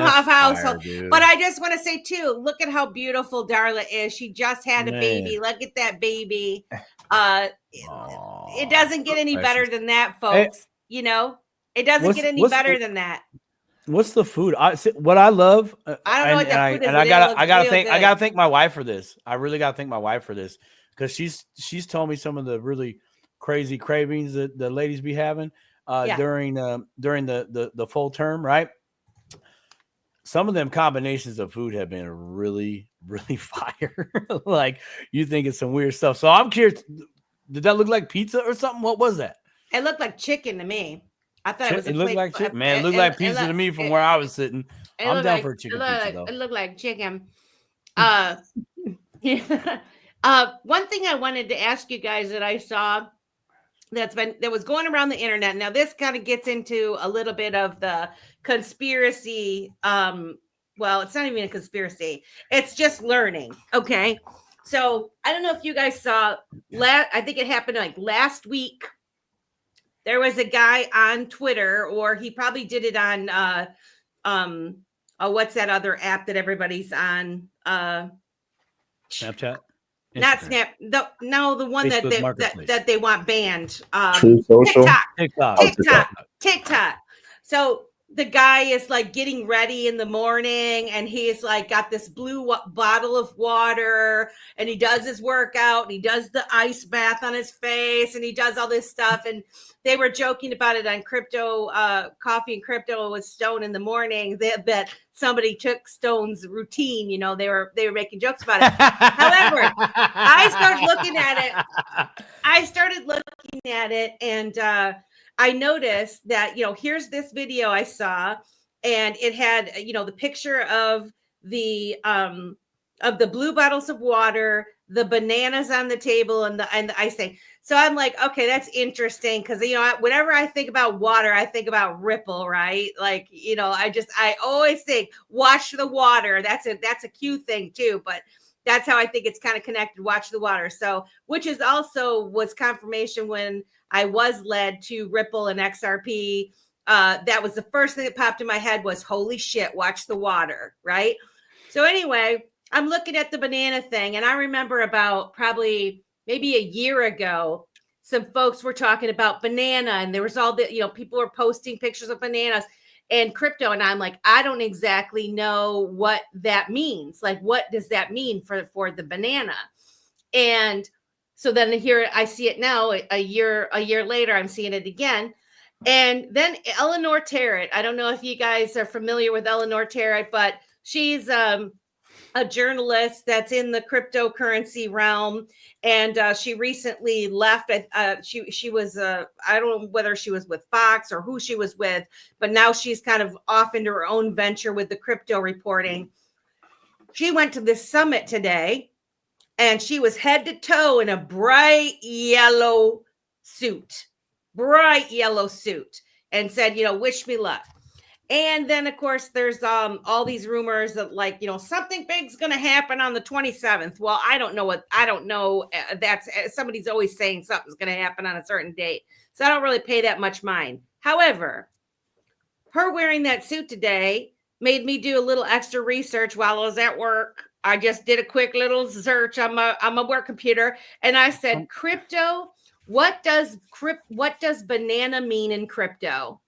off household. But I just want to say too, look at how beautiful Darla is. She just had a baby. Look at that baby. It doesn't get any better than that, folks. Hey, you know, it doesn't get any better than that. What's the food? What I love. I don't know what the food is. And I gotta thank my wife for this. I really gotta thank my wife for this because she's told me some of the really crazy cravings that the ladies be having during the full term, right? some of them combinations of food have been really, really fire. Like you think it's some weird stuff. So I'm curious. Did that look like pizza or something? What was that? It looked like chicken to me. I thought it was. It looked like chicken. Man, it looked like pizza to me from where I was sitting. I'm down for a chicken pizza though. It looked like chicken. One thing I wanted to ask you guys that I saw that was going around the internet. Now this kind of gets into a little bit of the conspiracy. Well, it's not even a conspiracy. It's just learning. Okay. So I don't know if you guys saw I think it happened like last week. There was a guy on Twitter, or he probably did it on what's that other app that everybody's on? Snapchat? Not Instagram. Snap. The one that they want banned. True Social? TikTok. So the guy is like getting ready in the morning, and he's like got this blue bottle of water, and he does his workout, and he does the ice bath on his face, and he does all this stuff. And they were joking about it on Crypto Coffee and Crypto with Stone in the morning. That somebody took Stone's routine. You know, they were making jokes about it. However, I started looking at it, and I noticed that, here's this video I saw, and it had, the picture of the blue bottles of water, the bananas on the table, and the ice thing. So I'm like, okay, that's interesting, because whenever I think about water, I think about Ripple, right? Like, I always think watch the water. That's a cute thing too, but that's how I think it's kind of connected. Watch the water. So, which is also was confirmation when I was led to Ripple and XRP. That was the first thing that popped in my head was, holy shit, watch the water, right? So anyway, I'm looking at the banana thing, and I remember about probably maybe a year ago, some folks were talking about banana, and there was all the, people were posting pictures of bananas and crypto. And I'm like, I don't exactly know what that means. Like, what does that mean for the banana? And so then here I see it now, a year later, I'm seeing it again. And then Eleanor Terrett, I don't know if you guys are familiar with Eleanor Terrett, but she's a journalist that's in the cryptocurrency realm. And she recently left. She was, I don't know whether she was with Fox or who she was with, but now she's kind of off into her own venture with the crypto reporting. She went to this summit today, and she was head to toe in a bright yellow suit, and said, wish me luck. And then, of course, there's all these rumors that, like, something big's going to happen on the 27th. Well, I don't know. That's somebody's always saying something's going to happen on a certain date. So I don't really pay that much mind. However, her wearing that suit today made me do a little extra research while I was at work. I just did a quick little search on my work computer, and I said, crypto, what does banana mean in crypto?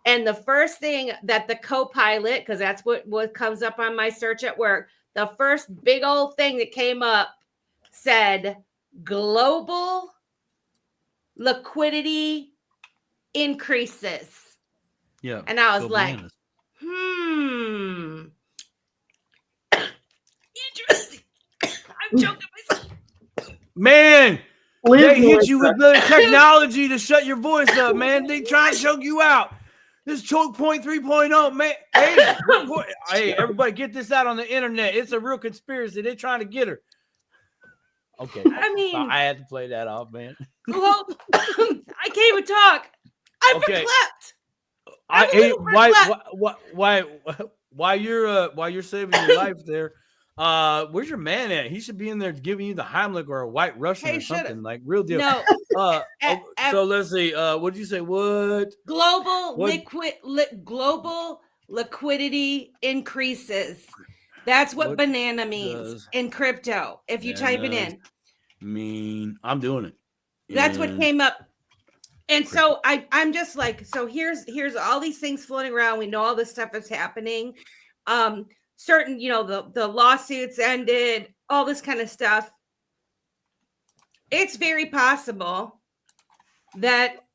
And the first thing that the co-pilot, because that's what comes up on my search at work, the first big old thing that came up said global liquidity increases. Yeah. And I was like, bananas. Interesting. I'm choking myself. Man, Live they hit with you with the technology to shut your voice up, man. They try to choke you out. This choke point 3.0, man. Hey, everybody get this out on the internet. It's a real conspiracy. They're trying to get her. Okay. I mean, I had to play that off, man. Well, I can't even talk. I'm verklempt. While you're saving your life there, where's your man at? He should be in there giving you the Heimlich or a White Russian or something, like real deal. No. So let's see. What did you say? What? Global liquidity increases. That's what banana means in crypto. If you type it in, I'm doing it. That's what came up. And so I'm just like, so here's all these things floating around. We know all this stuff is happening. Certain, the lawsuits ended, all this kind of stuff. It's very possible that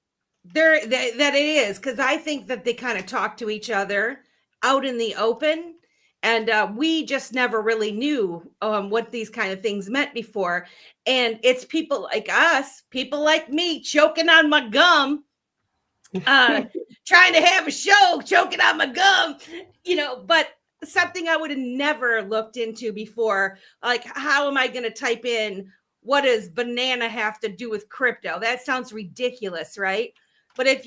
it is, because I think that they kind of talk to each other. out in the open. And we just never really knew what these kind of things meant before. And it's people like us, people like me, choking on my gum, trying to have a show, choking on my gum, but something I would have never looked into before. Like, how am I going to type in, what does banana have to do with crypto? That sounds ridiculous, right? But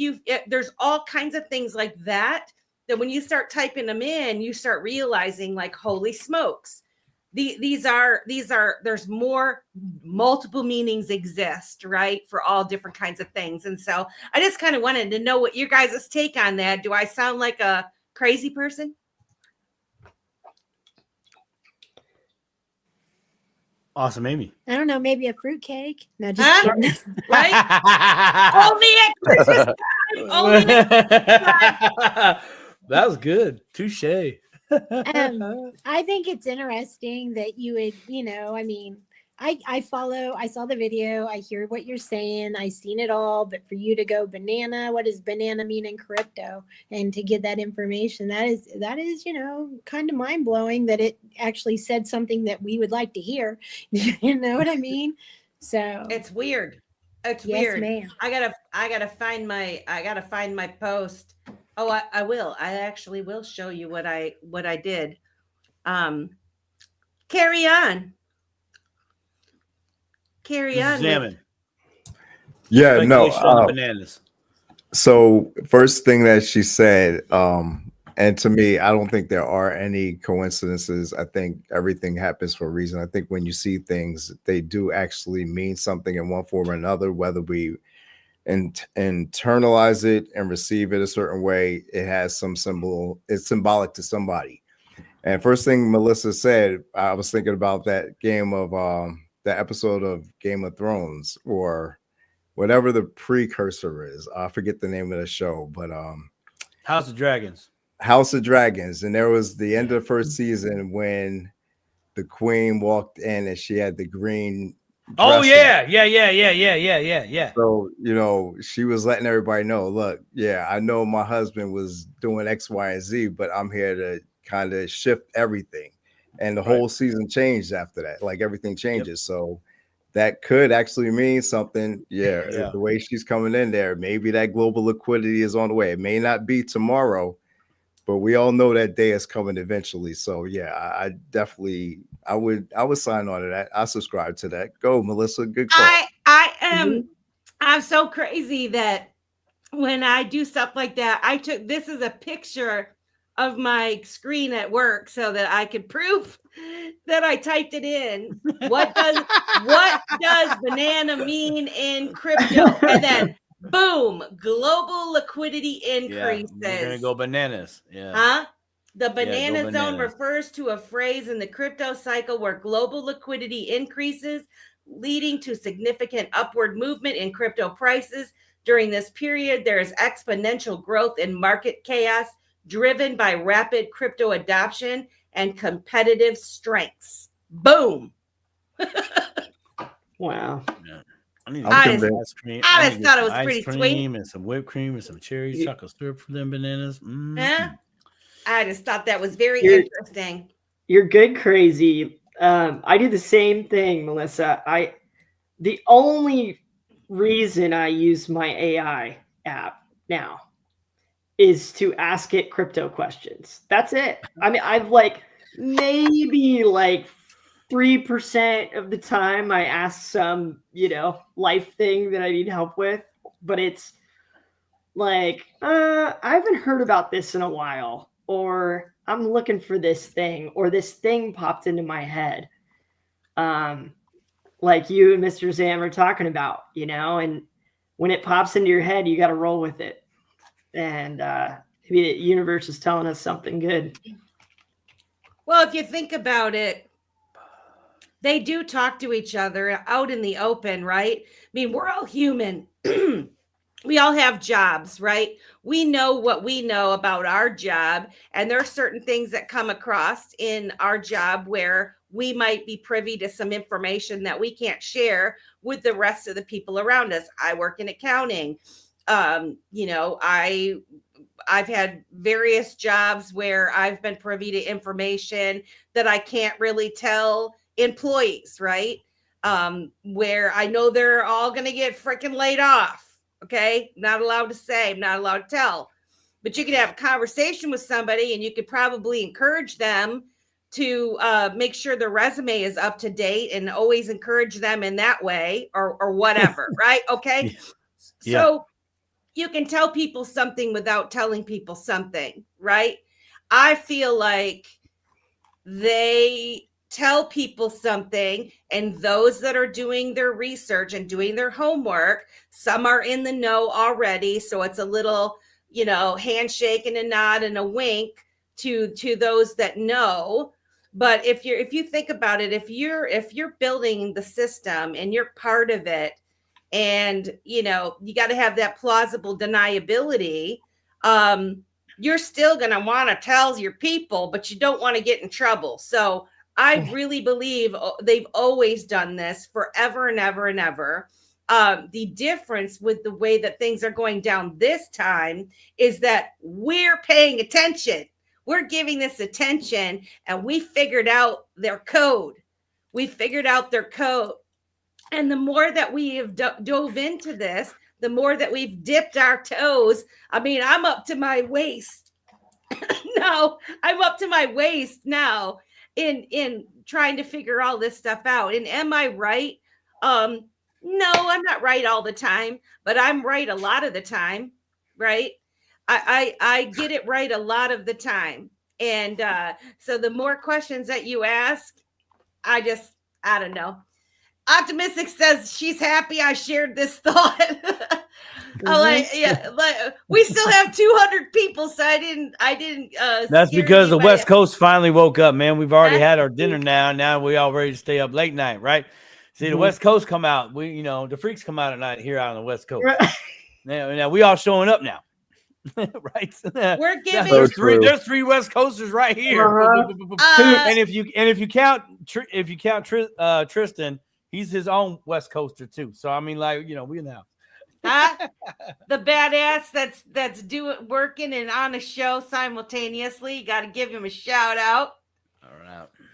there's all kinds of things like that when you start typing them in, you start realizing, like, holy smokes, there's multiple meanings exist, right, for all different kinds of things. And so I just kind of wanted to know what your guys' take on that. Do I sound like a crazy person? Awesome, Amy. I don't know, maybe a fruitcake. No, just kidding. Right? Only at Christmas time. Only at Christmas time. That was good. Touche. I think it's interesting that you would, I mean, I saw the video, I hear what you're saying, I've seen it all, but for you to go banana, what does banana mean in crypto? And to get that information, that is, kind of mind blowing that it actually said something that we would like to hear. You know what I mean? So it's weird. It's yes, weird. ma'am. I gotta find my post. Oh, I will. I actually will show you what I did. Carry on. Examine. Yeah, no. Speculation on the bananas. So first thing that she said, and to me, I don't think there are any coincidences. I think everything happens for a reason. I think when you see things, they do actually mean something in one form or another, whether we internalize it and receive it a certain way, it has some symbol, it's symbolic to somebody. And first thing Melissa said, I was thinking about that game of the episode of Game of Thrones, or whatever the precursor is. I forget the name of the show, but House of Dragons. House of Dragons. And there was the end of the first season when the queen walked in and she had the green Oh dress yeah. So, she was letting everybody know, look, yeah, I know my husband was doing X, Y, and Z, but I'm here to kind of shift everything. And the whole season changed after that. Like, everything changes. Yep. So that could actually mean something. Yeah. The way she's coming in there, maybe that global liquidity is on the way. It may not be tomorrow, but we all know that day is coming eventually. So yeah, I definitely, I would sign on to that. I subscribe to that. Go, Melissa. Good call. I am. I'm so crazy that when I do stuff like that, this is a picture of my screen at work so that I could prove that I typed it in. What does banana mean in crypto? And then boom, global liquidity increases. Yeah, we're gonna go bananas. Yeah. Huh? The banana zone refers to a phrase in the crypto cycle where global liquidity increases, leading to significant upward movement in crypto prices. During this period, there is exponential growth in market chaos driven by rapid crypto adoption and competitive strengths. Boom. Wow. Yeah. I just thought it was pretty sweet. And some whipped cream and some cherry chocolate syrup for them bananas. Yeah. I just thought that was very interesting. You're good, crazy. I do the same thing, Melissa. The only reason I use my AI app now is to ask it crypto questions. That's it. I mean, I've maybe 3% of the time I ask some, life thing that I need help with, but it's I haven't heard about this in a while, or I'm looking for this thing, or this thing popped into my head. Like you and Mr. Zam are talking about, and when it pops into your head, you got to roll with it. And maybe the universe is telling us something good. Well, if you think about it, they do talk to each other out in the open, right? I mean, we're all human. We all have jobs, right? We know what we know about our job, and there are certain things that come across in our job where we might be privy to some information that we can't share with the rest of the people around us. I work in accounting. You know, I've had various jobs where I've been privy to information that I can't really tell employees, right? Where I know they're all going to get freaking laid off. Okay. Not allowed to say, I'm not allowed to tell. But you could have a conversation with somebody and you could probably encourage them to make sure their resume is up to date and always encourage them in that way or whatever, right? Okay. Yeah. So you can tell people something without telling people something, right? I feel like they tell people something, and those that are doing their research and doing their homework, some are in the know already, so it's a little, you know, handshake and a nod and a wink to those that know. But if you think about it, if you're building the system and you're part of it, and you know, you got to have that plausible deniability, you're still going to want to tell your people, but you don't want to get in trouble. So I really believe they've always done this forever and ever and ever. The difference with the way that things are going down this time is that we're paying attention. We're giving this attention, and we figured out their code. We figured out their code. And the more that we have dove into this, the more that we've dipped our toes. I mean, I'm up to my waist. No, I'm up to my waist now in trying to figure all this stuff out. And am I right? No, I'm not right all the time, but I'm right a lot of the time, right? I get it right a lot of the time. And so the more questions that you ask, I don't know. Optimistic says she's happy I shared this thought. We still have 200 people, so I didn't. That's because the West Coast. Coast finally woke up, man. We've already had our dinner now. Now we all ready to stay up late night, right? See, the West Coast come out. The freaks come out at night here out on the West Coast. Now we all showing up now. Right. We're giving there's three West Coasters right here. And if you count Tristan, he's his own West Coaster too. So I mean, like, we now. The badass that's working and on a show simultaneously. You got to give him a shout out. All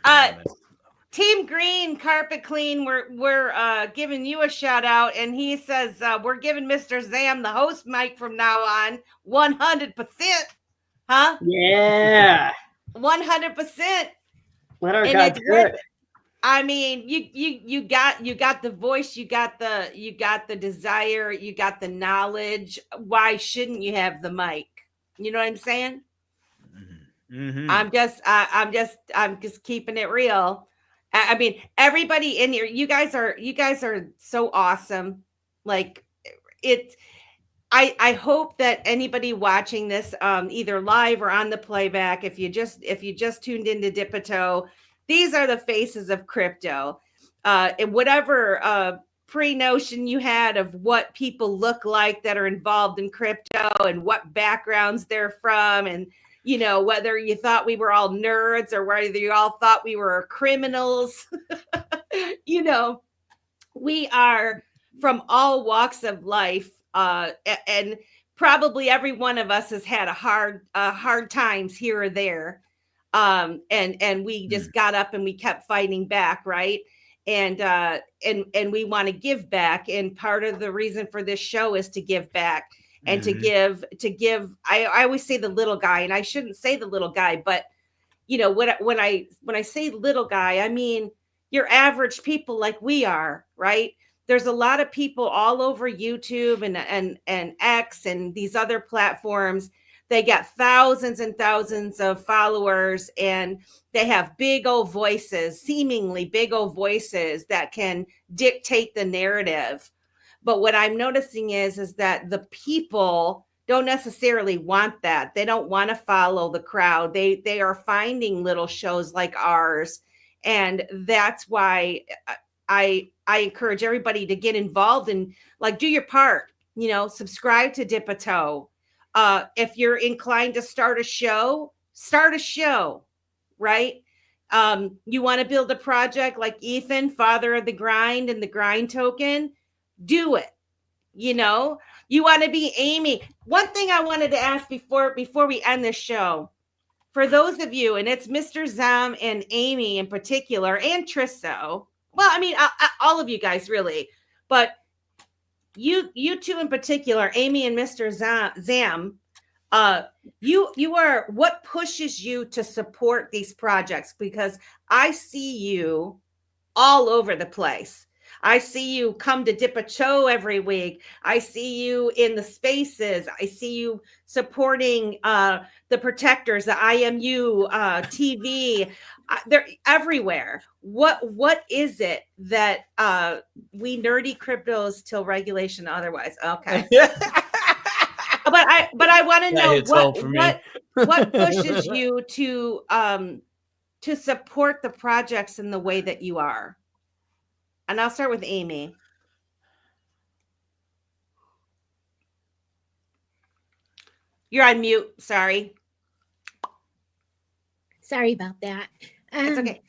right. Team Green Carpet Clean, we're giving you a shout out, and he says we're giving Mr. Zam the host mic from now on, 100%. Huh? Yeah. 100%. Let our guy do it. I mean, you got the voice, you got the desire, you got the knowledge. Why shouldn't you have the mic? You know what I'm saying? Mm-hmm. I'm just keeping it real. I mean, everybody in here, you guys are so awesome. Like I hope that anybody watching this, either live or on the playback, if you just tuned into Dipito, these are the faces of crypto. And whatever pre-notion you had of what people look like that are involved in crypto and what backgrounds they're from, and whether you thought we were all nerds or whether you all thought we were criminals, we are from all walks of life. And probably every one of us has had hard times here or there. And we just got up and we kept fighting back. Right. And we want to give back. And part of the reason for this show is to give back. And to give, I always say the little guy, and I shouldn't say the little guy, but when I say little guy, I mean your average people like we are, right? There's a lot of people all over YouTube and X and these other platforms. They got thousands and thousands of followers, and they have big old voices, seemingly big old voices that can dictate the narrative. But what I'm noticing is that the people don't necessarily want that. They don't want to follow the crowd. They are finding little shows like ours. And that's why I encourage everybody to get involved and do your part, subscribe to Dipito. If you're inclined to start a show, right? You want to build a project like Ethan, father of the grind and the grind token, do it. You You want to be Amy. One thing I wanted to ask before we end this show, for those of you, and it's Mr. Zam and Amy in particular, and Trisso. Well, I mean, all of you guys really, but you two in particular, Amy and Mr. Zam. You are, what pushes you to support these projects? Because I see you all over the place. I see you come to Dip a Cho every week. I see you in the spaces. I see you supporting the protectors, the IMU, TV. They're everywhere. What is it that we nerdy cryptos till regulation otherwise? Okay. But I want to know what pushes you to support the projects in the way that you are. And I'll start with Amy. You're on mute. Sorry. Sorry about that. It's okay.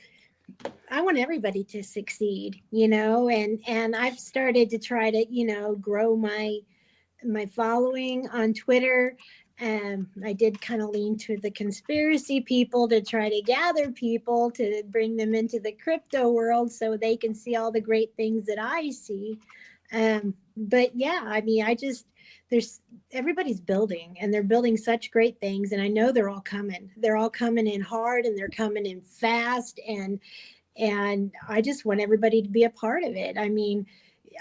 I want everybody to succeed, you know, and I've started to try to, you know, grow my following on Twitter. I did kind of lean to the conspiracy people to try to gather people to bring them into the crypto world so they can see all the great things that I see. But yeah, I mean, everybody's building, and they're building such great things. And I know they're all coming in hard, and they're coming in fast. And I just want everybody to be a part of it. I mean,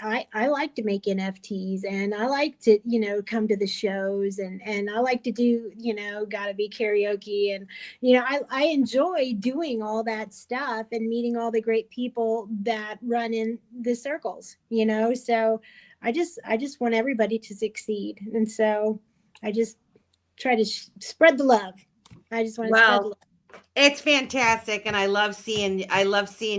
I like to make NFTs, and I like to, you know, come to the shows, and I like to do, you know, gotta be karaoke. And, you know, I enjoy doing all that stuff and meeting all the great people that run in the circles, you know? So I just want everybody to succeed. And so I just try to spread the love. I just want to spread the love. It's fantastic. And I love seeing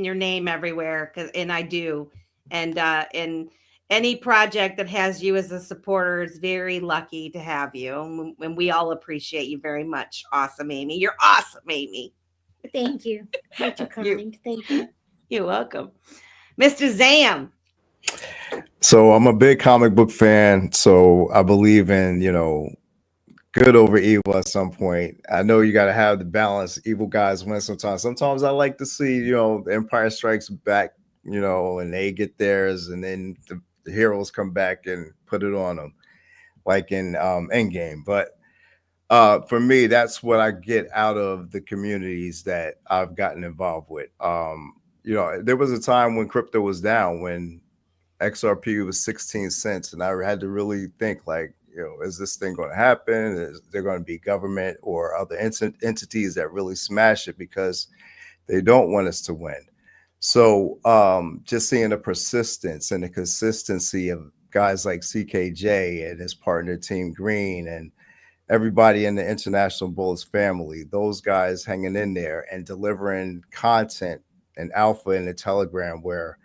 your name everywhere. And I do. And any project that has you as a supporter is very lucky to have you. And we all appreciate you very much. Awesome, Amy. You're awesome, Amy. Thank you. You're too kind. Thank you. You're welcome. Mr. Zam. So I'm a big comic book fan. So I believe in, you know, good over evil at some point. I know you got to have the balance. Evil guys win sometimes. Sometimes I like to see, you know, the Empire Strikes Back, you know, and they get theirs, and then the heroes come back and put it on them, like in Endgame. But for me, that's what I get out of the communities that I've gotten involved with. You know, there was a time when crypto was down, when XRP was 16 cents, and I had to really think, like, you know, is this thing going to happen? Is there going to be government or other entities that really smash it because they don't want us to win? So just seeing the persistence and the consistency of guys like CKJ and his partner Team Green and everybody in the International Bulls family, those guys hanging in there and delivering content and alpha in the Telegram where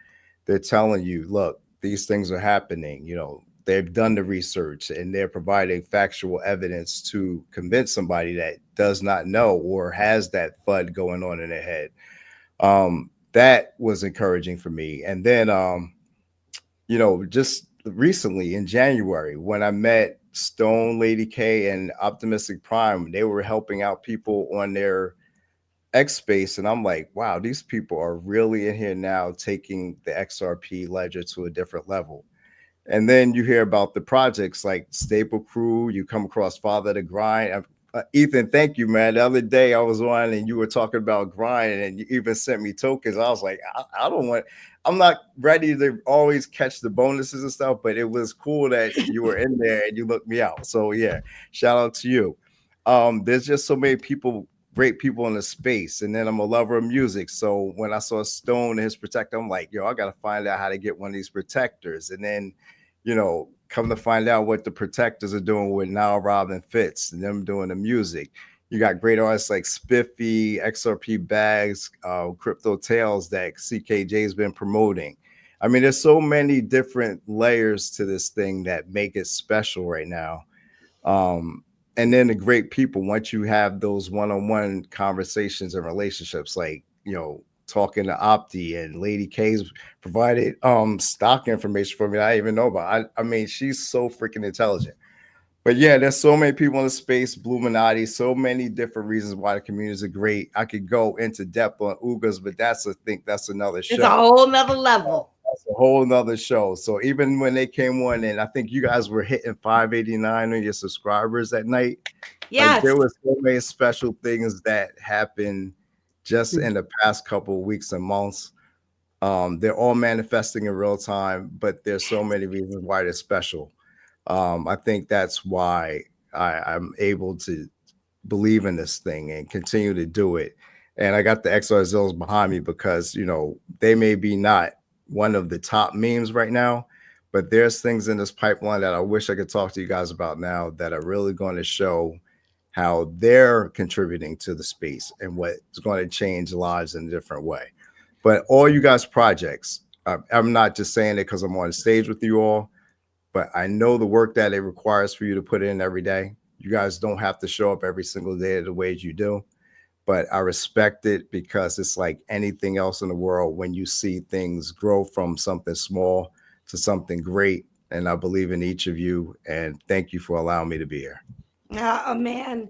they're telling you, look, these things are happening. You know, they've done the research and they're providing factual evidence to convince somebody that does not know or has that FUD going on in their head. That was encouraging for me. And then, you know, just recently in January, when I met Stone, Lady K, and Optimistic Prime, they were helping out people on their X space. And I'm like, wow, these people are really in here now, taking the XRP ledger to a different level. And then you hear about the projects like Staple Crew, you come across Father to Grind. Ethan, thank you, man. The other day I was on and you were talking about grind, and you even sent me tokens. I was like, I'm not ready to always catch the bonuses and stuff, but it was cool that you were in there and you looked me out. So yeah, shout out to you. There's just so many people, great people in the space. And then I'm a lover of music. So when I saw Stone and his protector, I'm like, yo, I got to find out how to get one of these protectors. And then, you know, come to find out what the protectors are doing with Now Robin Fitz and them doing the music. You got great artists like Spiffy, XRP Bags, Crypto Tales that CKJ has been promoting. I mean, there's so many different layers to this thing that make it special right now. And then the great people, once you have those one-on-one conversations and relationships, like, you know, talking to Opti, and Lady K's provided stock information for me that I didn't even know about. I mean, she's so freaking intelligent. But yeah, there's so many people in the space, Bluminati, so many different reasons why the communities are great. I could go into depth on Ugas, but that's another show. It's a whole nother level. That's a whole nother show. So even when they came on, and I think you guys were hitting 589 on your subscribers at night. Yes. Like, there were so many special things that happened just in the past couple of weeks and months. They're all manifesting in real time, but there's so many reasons why they're special. I think that's why I'm able to believe in this thing and continue to do it. And I got the XR Zills behind me because, you know, they may be not one of the top memes right now, but there's things in this pipeline that I wish I could talk to you guys about now that are really going to show how they're contributing to the space and what's going to change lives in a different way. But all you guys' projects, I'm not just saying it because I'm on stage with you all, but I know the work that it requires for you to put in every day. You guys don't have to show up every single day the ways you do, but I respect it because it's like anything else in the world when you see things grow from something small to something great. And I believe in each of you. And thank you for allowing me to be here. Oh man.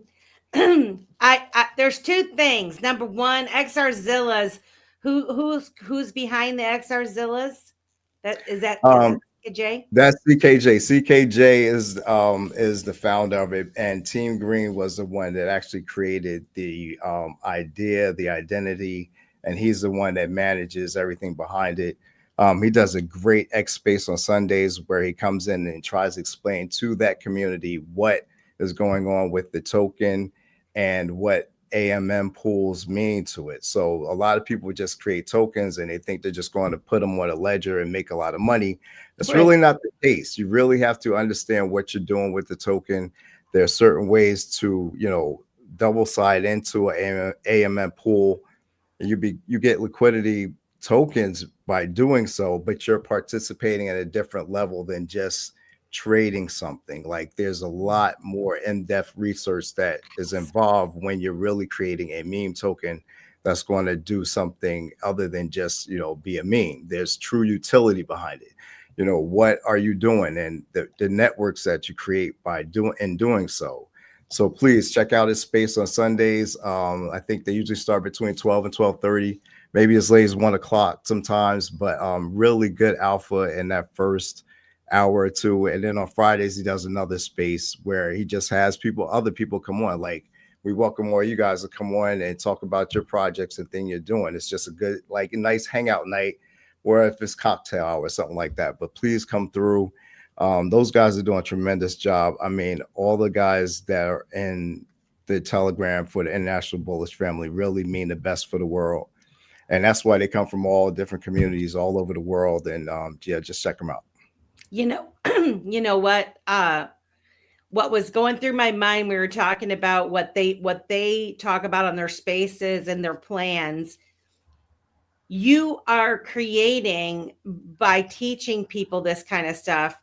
There's two things. Number one, XRZillas. Who's behind the XRZillas? Is that CKJ? That's CKJ. CKJ is the founder of it, and Team Green was the one that actually created the idea, the identity, and he's the one that manages everything behind it. He does a great X Space on Sundays where he comes in and tries to explain to that community what is going on with the token and what AMM pools mean to it. So a lot of people just create tokens and they think they're just going to put them on a ledger and make a lot of money. That's really not the case. You really have to understand what you're doing with the token. There are certain ways to, you know, double side into an AMM pool. You get liquidity tokens by doing so, but you're participating at a different level than just trading something. Like, there's a lot more in-depth research that is involved when you're really creating a meme token that's going to do something other than just, you know, be a meme. There's true utility behind it. You know, what are you doing, and the networks that you create by doing so. So please check out his space on Sundays. I think they usually start between 12 and 12:30, maybe as late as 1 o'clock sometimes, but really good alpha in that first hour or two. And then on Fridays, he does another space where he just has other people come on. Like, we welcome all you guys to come on and talk about your projects and thing you're doing. It's just a good, like, a nice hangout night, or if it's cocktail hour or something like that. But please come through. Those guys are doing a tremendous job. I mean, all the guys that are in the Telegram for the International Bullish family really mean the best for the world. And that's why they come from all different communities all over the world. And yeah, just check them out. You know what was going through my mind, we were talking about what they talk about on their spaces and their plans. You are creating, by teaching people this kind of stuff,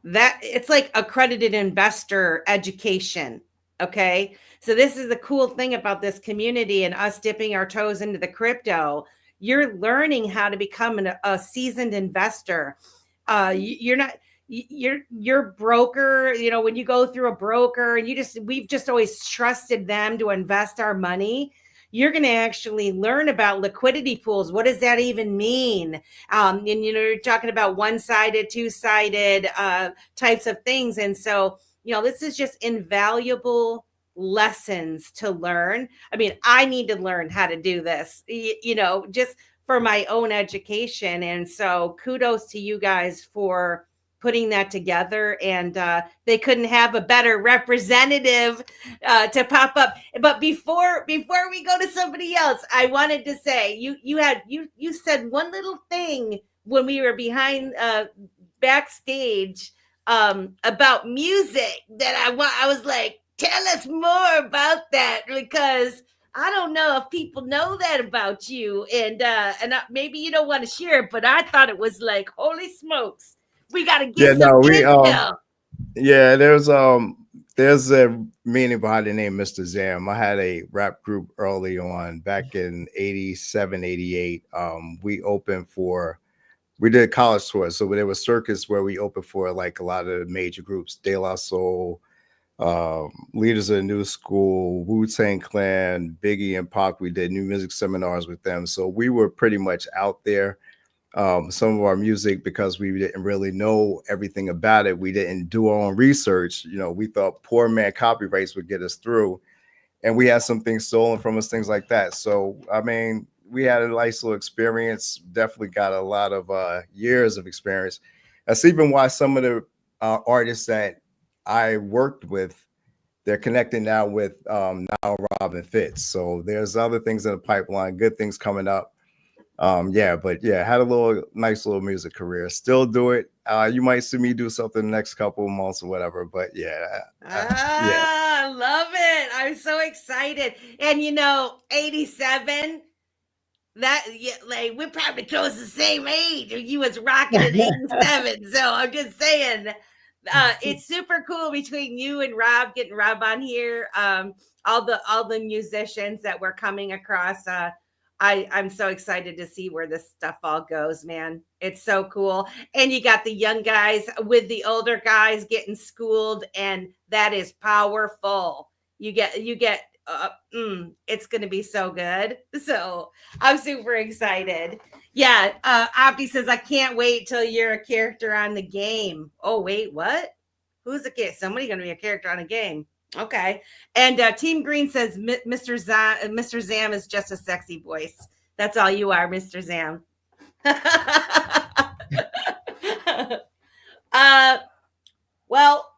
that it's like accredited investor education. Okay. So this is the cool thing about this community and us dipping our toes into the crypto. You're learning how to become a seasoned investor. Your broker, you know, when you go through a broker and we've just always trusted them to invest our money. You're going to actually learn about liquidity pools. What does that even mean? And, you know, you're talking about one-sided, two-sided types of things. And so, you know, this is just invaluable lessons to learn. I mean, I need to learn how to do this, you know, just for my own education. And so kudos to you guys for putting that together, and they couldn't have a better representative to pop up. But before we go to somebody else, I wanted to say you said one little thing when we were behind backstage about music that I was like, tell us more about that, because I don't know if people know that about you, and maybe you don't want to share it, but I thought it was like, holy smokes. We got to get some intel. Yeah, there's there's a meaning behind the name Mr. Zam. I had a rap group early on back in 87, 88. We did college tours. So there was circuits where we opened for like a lot of the major groups, De La Soul, Leaders of the New School, Wu-Tang Clan, Biggie and Pac. We did new music seminars with them. So we were pretty much out there. Some of our music, because we didn't really know everything about it, we didn't do our own research. We thought poor man copyrights would get us through, and we had some things stolen from us, things like that. So I mean, we had a nice little experience. Definitely got a lot of years of experience. That's even why some of the artists that I worked with, they're connecting now with now Rob and Fitz. So there's other things in the pipeline, good things coming up. Had a nice little music career. Still do it. You might see me do something the next couple of months or whatever, but I love it. I'm so excited. And 87, we're probably close to the same age. You was rocking at 87. So I'm just saying, it's super cool between you and Rob, getting Rob on here. All the musicians that we're coming across. I'm so excited to see where this stuff all goes, man. It's so cool. And you got the young guys with the older guys getting schooled, and that is powerful. You get it's going to be so good. So I'm super excited. Yeah. Opti says, I can't wait till you're a character on the game. Oh, wait, what? Who's a kid? Somebody going to be a character on a game. Okay. And Team Green says Mr. Zam is just a sexy voice. That's all you are, Mr. Zam. Well,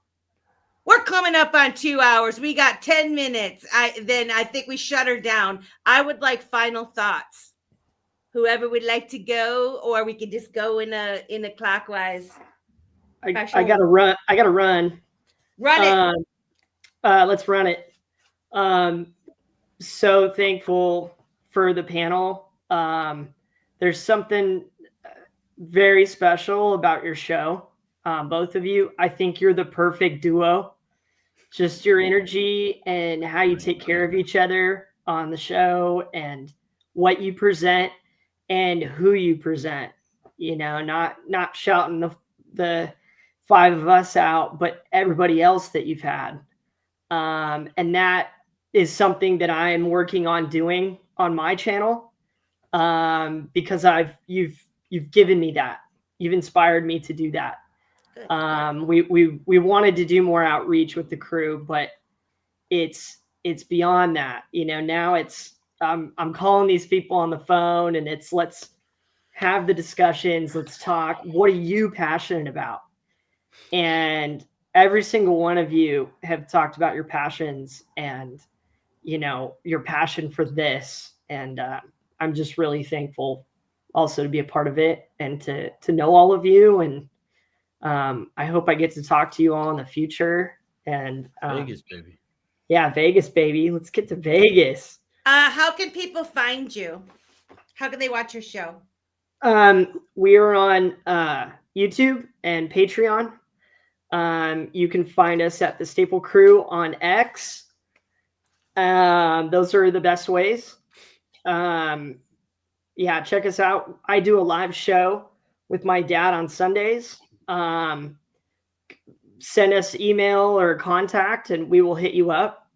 we're coming up on 2 hours. We got 10 minutes. I think we shut her down. I would like final thoughts. Whoever would like to go, or we could just go in a clockwise. I gotta run. Run it. Let's run it. So thankful for the panel. There's something very special about your show. Both of you, I think you're the perfect duo. Just your energy and how you take care of each other on the show, and what you present and who you present. Not shouting the five of us out, but everybody else that you've had. And that is something that I am working on doing on my channel, because you've given me that. You've inspired me to do that. We wanted to do more outreach with the crew, but it's beyond that. Now it's I'm calling these people on the phone, and it's let's have the discussions. Let's talk. What are you passionate about? And every single one of you have talked about your passions and, your passion for this. And I'm just really thankful also to be a part of it and to know all of you. And I hope I get to talk to you all in the future. And Vegas, baby. Yeah, Vegas, baby. Let's get to Vegas. How can people find you? How can they watch your show? We are on YouTube and Patreon. You can find us at the Staple Crew on X. Those are the best ways. Check us out. I do a live show with my dad on Sundays. Send us email or contact and we will hit you up.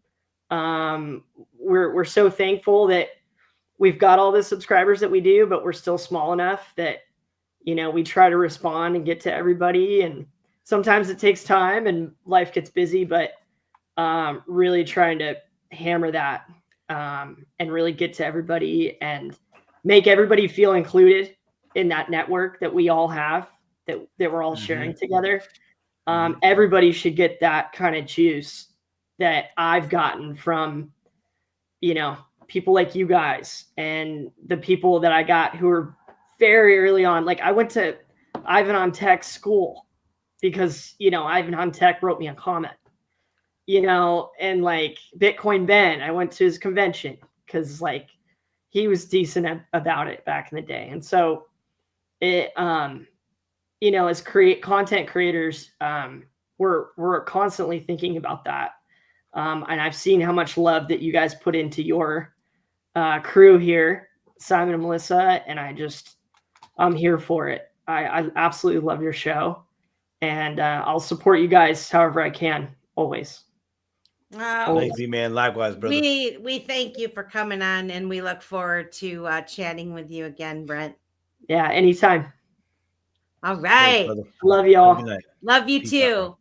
We're so thankful that we've got all the subscribers that we do, but we're still small enough that, we try to respond and get to everybody. And sometimes it takes time and life gets busy, but really trying to hammer that and really get to everybody and make everybody feel included in that network that we all have, that we're all sharing together. Everybody should get that kind of juice that I've gotten from, people like you guys and the people that I got who are very early on. Like I went to Ivan on Tech school because, Ivan on Tech wrote me a comment, and like Bitcoin Ben, I went to his convention because like he was decent about it back in the day. And so it, as content creators, we're constantly thinking about that. And I've seen how much love that you guys put into your crew here, Simon and Melissa, and I'm here for it. I absolutely love your show, and I'll support you guys however I can, always. Thanks, man. Likewise, brother. We thank you for coming on, and we look forward to chatting with you again, Brent. Yeah, anytime. All right. Thanks, love y'all. Love you Peace too.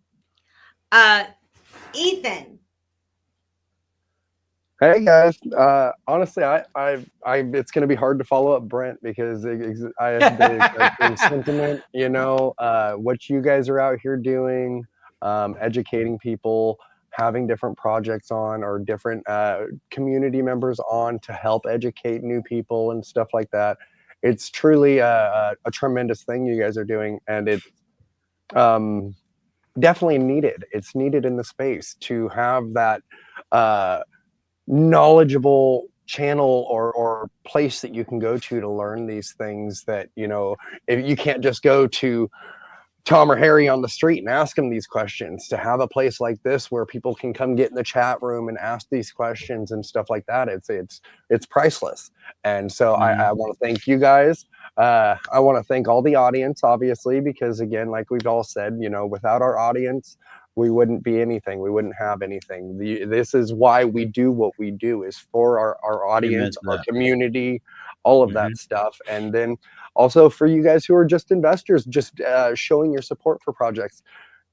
Ethan. Hey guys, honestly, I it's going to be hard to follow up Brent because I have the exact same sentiment. You know, what you guys are out here doing, educating people, having different projects on or different community members on to help educate new people and stuff like that. It's truly a tremendous thing you guys are doing, and it's definitely needed. It's needed in the space to have that knowledgeable channel or place that you can go to learn these things that, you know, if you can't just go to Tom or Harry on the street and ask them these questions. To have a place like this where people can come get in the chat room and ask these questions and stuff like that, it's priceless. And so I want to thank you guys. I want to thank all the audience, obviously, because again, like we've all said, you know, without our audience, we wouldn't be anything. We wouldn't have anything. This is why we do what we do, is for our audience, our community, all of that stuff. And then also for you guys who are just investors, just showing your support for projects.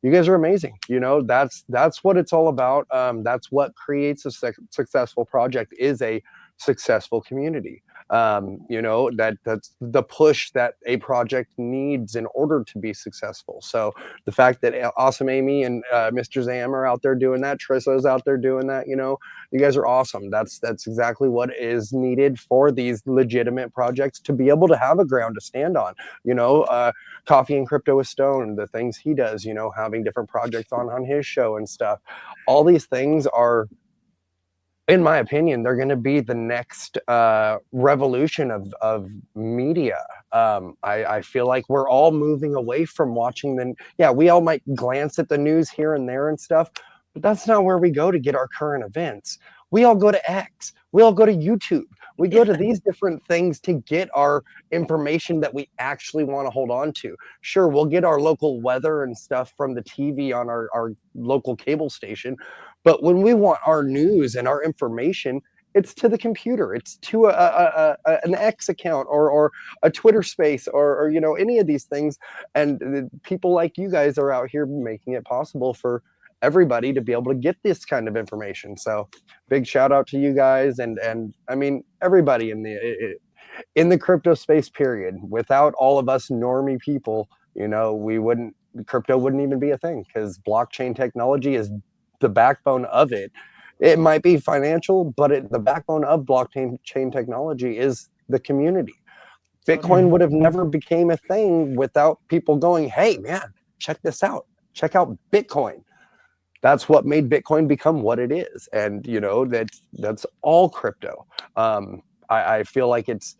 You guys are amazing. You know, that's what it's all about. That's what creates a successful project, is a successful community. You know, that's the push that a project needs in order to be successful. So the fact that Awesome Amy and Mr. Zam are out there doing that, Trissa's out there doing that, you know, you guys are awesome. That's exactly what is needed for these legitimate projects to be able to have a ground to stand on. You know, Coffee and Crypto with Stone, the things he does, you know, having different projects on his show and stuff. All these things are, in my opinion, they're going to be the next revolution of media. I feel like we're all moving away from watching we all might glance at the news here and there and stuff, but that's not where we go to get our current events. We all go to X. We all go to YouTube. We go to these different things to get our information that we actually want to hold on to. Sure, we'll get our local weather and stuff from the TV on our local cable station. But when we want our news and our information, it's to the computer. It's to an X account or a Twitter space or you know, any of these things. And people like you guys are out here making it possible for everybody to be able to get this kind of information. So big shout out to you guys. And I mean, everybody in the crypto space, period. Without all of us normie people, you know, crypto wouldn't even be a thing, because blockchain technology is the backbone of it. It might be financial, but the backbone of blockchain technology is the community. Bitcoin would have never became a thing without people going, hey man, check this out. Check out Bitcoin. That's what made Bitcoin become what it is. And you know, that's all crypto. I feel like it's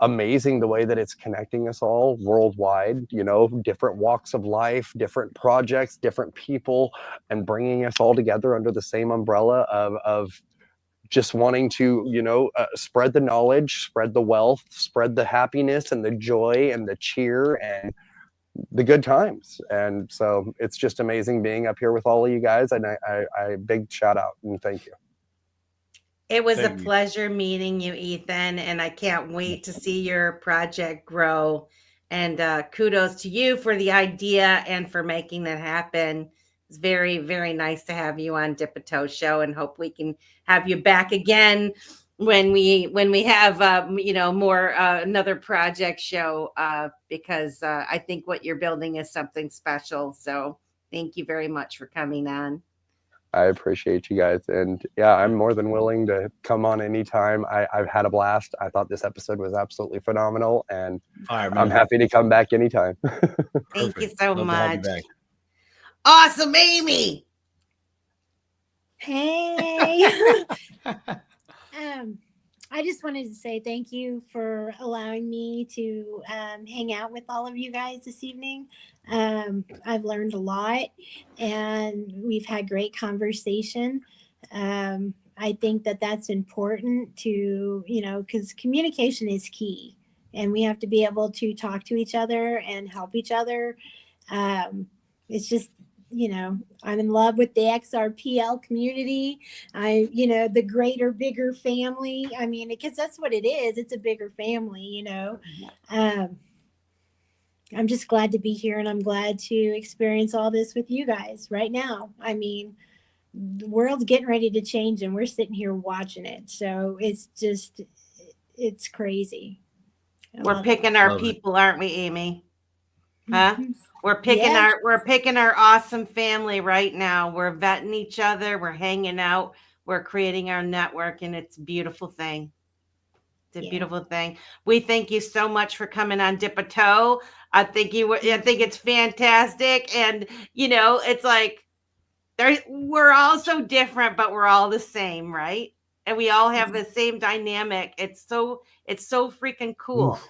amazing the way that it's connecting us all worldwide, you know, different walks of life, different projects, different people, and bringing us all together under the same umbrella of just wanting to, you know, spread the knowledge, spread the wealth, spread the happiness and the joy and the cheer and the good times. And so it's just amazing being up here with all of you guys. And I big shout out and thank you. It was a pleasure meeting you, Ethan, and I can't wait to see your project grow. And kudos to you for the idea and for making that happen. It's very, very nice to have you on Dip a Toe Show, and hope we can have you back again when we have you know, more another project show, because I think what you're building is something special. So thank you very much for coming on. I appreciate you guys. And yeah, I'm more than willing to come on anytime. I've had a blast. I thought this episode was absolutely phenomenal, and I'm happy to come back anytime. Thank you so much. Awesome Amy. Hey. I just wanted to say thank you for allowing me to hang out with all of you guys this evening. I've learned a lot, and we've had great conversation. I think that that's important to, because communication is key, and we have to be able to talk to each other and help each other. It's just, I'm in love with the XRPL community. The greater, bigger family. I mean, because that's what it is. It's a bigger family, I'm just glad to be here, and I'm glad to experience all this with you guys right now. I mean, the world's getting ready to change, and we're sitting here watching it. So it's crazy. We're picking our Love it. people, aren't we, Amy? Huh? Mhm. We're picking Yes. we're picking our awesome family right now. We're vetting each other. We're hanging out. We're creating our network, and it's a beautiful thing. It's a Yeah. beautiful thing. We thank you so much for coming on Dip a Toe. I think it's fantastic, and it's like we're all so different, but we're all the same, right? And we all have the same dynamic. It's so freaking cool. Oof.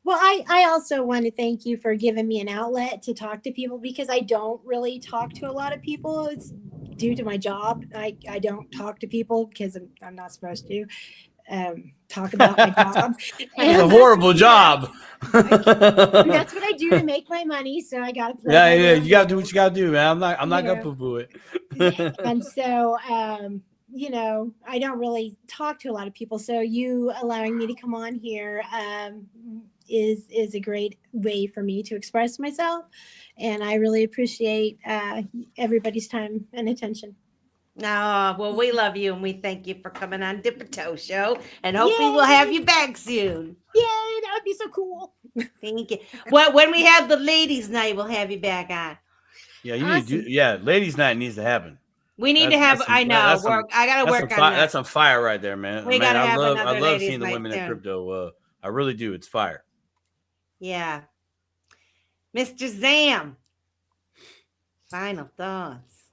Well, I also want to thank you for giving me an outlet to talk to people, because I don't really talk to a lot of people. It's due to my job. I don't talk to people because I'm not supposed to talk about my job. It's a horrible job. That's what I do to make my money. So I got to play. Yeah, my yeah. role. You gotta do what you gotta do, man. I'm not gonna Yeah. poo-poo it. And so I don't really talk to a lot of people. So you allowing me to come on here is a great way for me to express myself, and I really appreciate everybody's time and attention. Well, we love you, and we thank you for coming on Dip a Toe Show, and hopefully Yay! we'll have you back soon. Yay, that would be so cool. Thank you. Well, when we have the ladies' night, we'll have you back on. Yeah, you need to. Yeah, ladies' night needs to happen. We need to have. I know. I gotta work on that. That's on fire right there, man. We man, gotta have I another love ladies' seeing the night women in soon. crypto. I really do. It's fire. Yeah. Mr. Zam, final thoughts.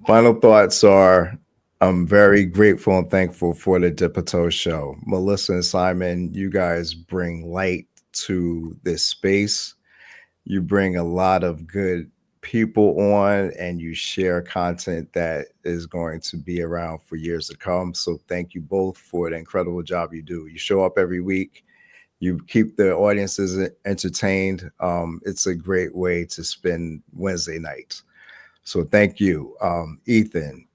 Final thoughts are I'm very grateful and thankful for the Dip a Toe Show. Melissa and Simon, you guys bring light to this space. You bring a lot of good people on, and you share content that is going to be around for years to come. So thank you both for the incredible job you do. You show up every week. You keep the audiences entertained. It's a great way to spend Wednesday nights. So thank you. Ethan,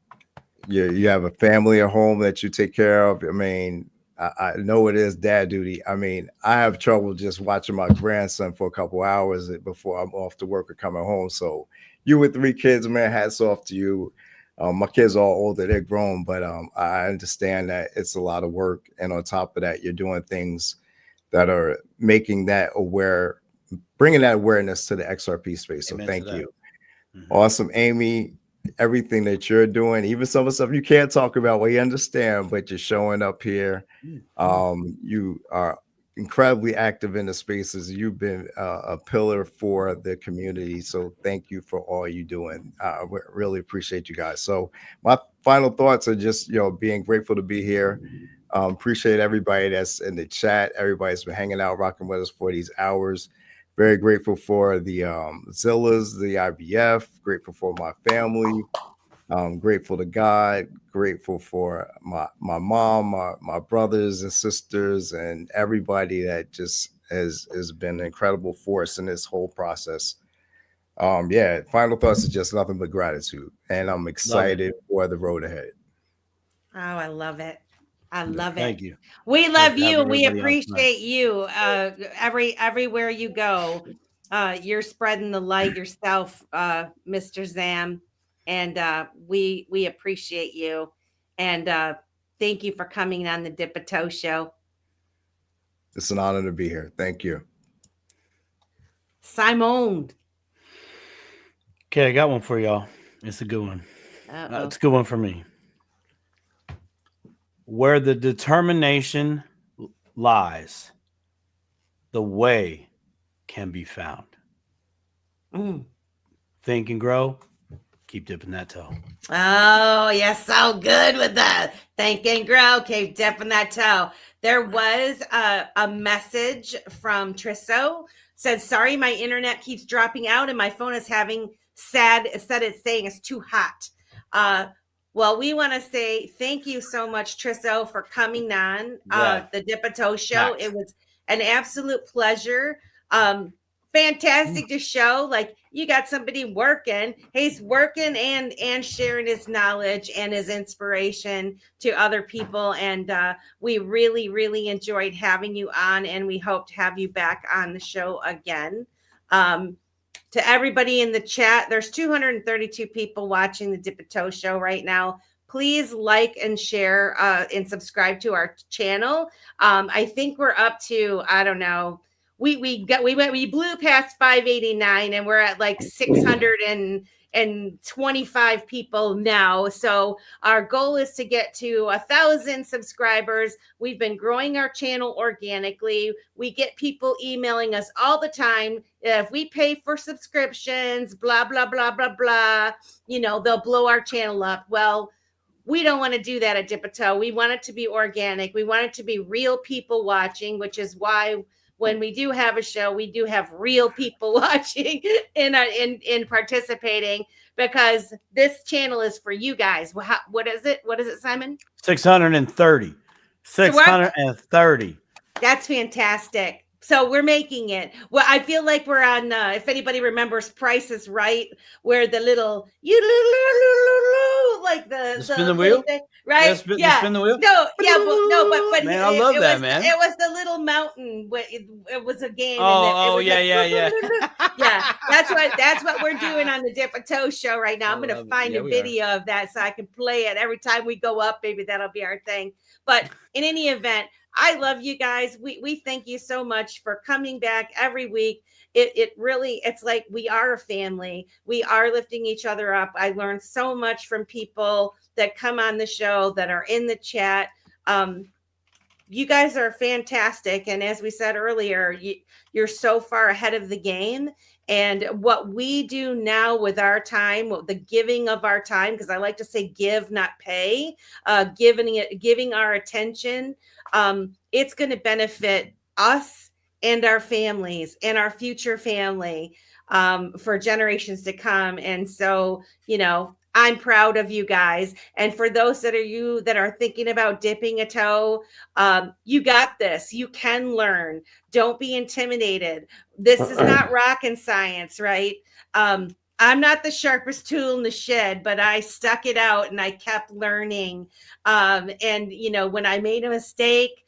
you have a family at home that you take care of. I mean, I know it is dad duty. I mean, I have trouble just watching my grandson for a couple hours before I'm off to work or coming home. So you with 3 kids, man, hats off to you. My kids are all older, they're grown, but I understand that it's a lot of work. And on top of that, you're doing things that are making that bringing that awareness to the XRP space. So thank you. Mm-hmm. Awesome, Amy. Everything that you're doing, even some of the stuff you can't talk about, we understand, but you're showing up here. You are incredibly active in the spaces. You've been a pillar for the community. So thank you for all you doing. We really appreciate you guys. So my final thoughts are just, being grateful to be here. Appreciate everybody that's in the chat. Everybody's been hanging out, rocking with us for these hours. Very grateful for the Zillas, the IBF, grateful for my family, grateful to God, grateful for my mom, my brothers and sisters, and everybody that just has been an incredible force in this whole process. Final thoughts is just nothing but gratitude. And I'm excited for the road ahead. Oh, I love it. I love it. Thank you. We love you, and we appreciate you. Everywhere you go, you're spreading the light yourself, Mr. Zam, and we appreciate you. And thank you for coming on the Dip a Toe Show. It's an honor to be here. Thank you. Simone. Okay, I got one for y'all. It's a good one. It's a good one for me. Where the determination lies, the way can be found. Think and grow. Keep dipping that toe. Oh, you're so good with that. Think and grow. Keep dipping that toe. There was a message from Trisso. Said, sorry, my internet keeps dropping out and my phone is having said it's saying it's too hot. Well, we want to say thank you so much, Trisso, for coming on the Dip a Toe show. Nice. It was an absolute pleasure. Fantastic to show. Like, you got somebody working. He's working and sharing his knowledge and his inspiration to other people. And we really, really enjoyed having you on, and we hope to have you back on the show again. To everybody in the chat, there's 232 people watching the Dip a Toe show right now. Please like and share and subscribe to our channel. I think we're up to, I don't know, we blew past 589 and we're at like 625 people now. So our goal is to get to 1,000 subscribers. We've been growing our channel organically. We get people emailing us all the time. If we pay for subscriptions, blah, blah, blah, blah, blah, you know, they'll blow our channel up. Well, we don't want to do that at Dip a Toe. We want it to be organic. We want it to be real people watching, which is why when we do have a show, we do have real people watching and participating, because this channel is for you guys. What is it? What is it, Simon? 630. 630. That's fantastic. So we're making it. Well, I feel like we're on, if anybody remembers Price is Right, where the little, like the spin the wheel, thing, right? Yeah, spin the wheel. No, yeah, but man, I love that, man. It was the little mountain. It was a game. Yeah. Yeah, that's what we're doing on the Dip a Toe show right now. I'm going to find a video of that so I can play it every time we go up. Maybe that'll be our thing. But in any event, I love you guys. We thank you so much for coming back every week. It really, it's like we are a family. We are lifting each other up. I learned so much from people that come on the show, that are in the chat. You guys are fantastic. And as we said earlier, you're so far ahead of the game. And what we do now with our time, the giving of our time, because I like to say give, not pay, giving our attention, it's going to benefit us and our families and our future family for generations to come. And so, you know, I'm proud of you guys. And for those that are thinking about dipping a toe, you got this. You can learn. Don't be intimidated. This is not rocket science, right? I'm not the sharpest tool in the shed, but I stuck it out and I kept learning. And, you know, when I made a mistake,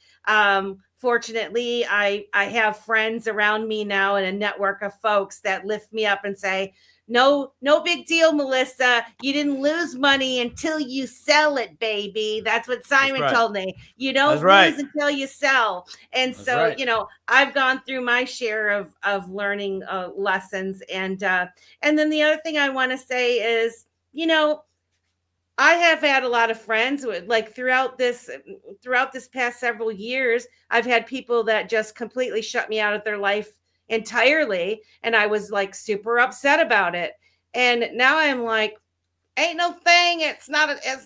fortunately, I have friends around me now and a network of folks that lift me up and say, no big deal, Melissa. You didn't lose money until you sell it, baby. That's what Simon told me. You don't lose until you sell. And so, you know, I've gone through my share of learning lessons. And then the other thing I want to say is, you know, I have had a lot of friends like throughout this past several years. I've had people that just completely shut me out of their life entirely, and I was like super upset about it. And now I'm like, ain't no thing. It's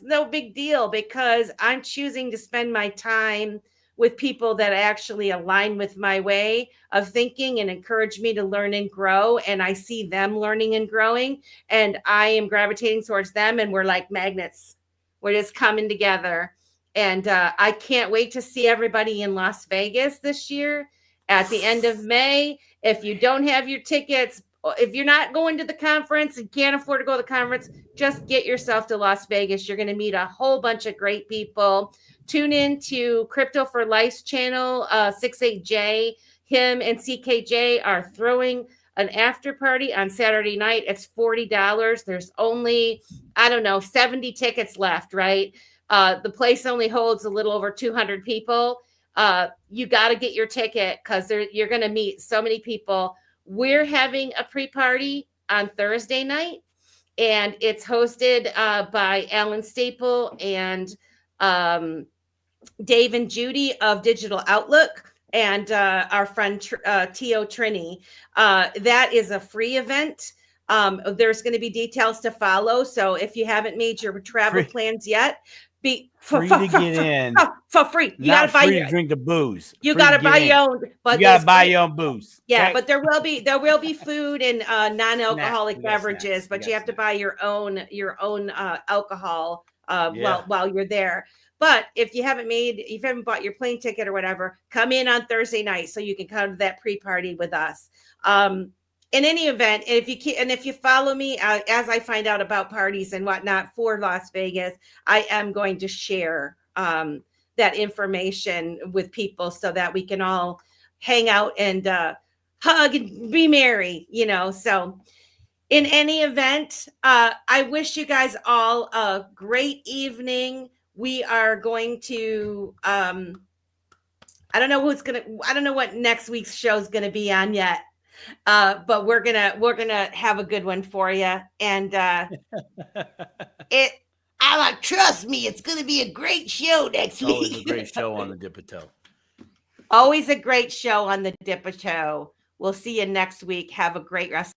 no big deal, because I'm choosing to spend my time with people that actually align with my way of thinking and encourage me to learn and grow. And I see them learning and growing, and I am gravitating towards them, and we're like magnets. We're just coming together. And I can't wait to see everybody in Las Vegas this year at the end of May. If you don't have your tickets, if you're not going to the conference and can't afford to go to the conference, just get yourself to Las Vegas. You're going to meet a whole bunch of great people. Tune in to Crypto for Life's channel, 68J. Him and CKJ are throwing an after party on Saturday night. It's $40. There's only, 70 tickets left, right? The place only holds a little over 200 people. You got to get your ticket, because you're going to meet so many people. We're having a pre-party on Thursday night, and it's hosted by Alan Staple and Dave and Judy of Digital Outlook, and our friend Tio Trini. That is a free event. There's going to be details to follow. So if you haven't made your travel plans yet, be free to get in for free. You not gotta buy free to drink the booze. You Free to gotta get buy in. your own. But You gotta there's buy free- your own booze. Yeah, okay? but there will be food and non-alcoholic We got beverages, snacks. but We you got have to buy your own alcohol Yeah. while you're there. But if you haven't bought your plane ticket or whatever, come in on Thursday night so you can come to that pre-party with us. In any event, if you follow me as I find out about parties and whatnot for Las Vegas, I am going to share that information with people so that we can all hang out and hug and be merry, So in any event, I wish you guys all a great evening. We are going to, I don't know what next week's show is going to be on yet. But we're gonna have a good one for you. And trust me, it's gonna be a great show next week. Always a great show on the Dipito. Always a great show on the Dipito. We'll see you next week. Have a great rest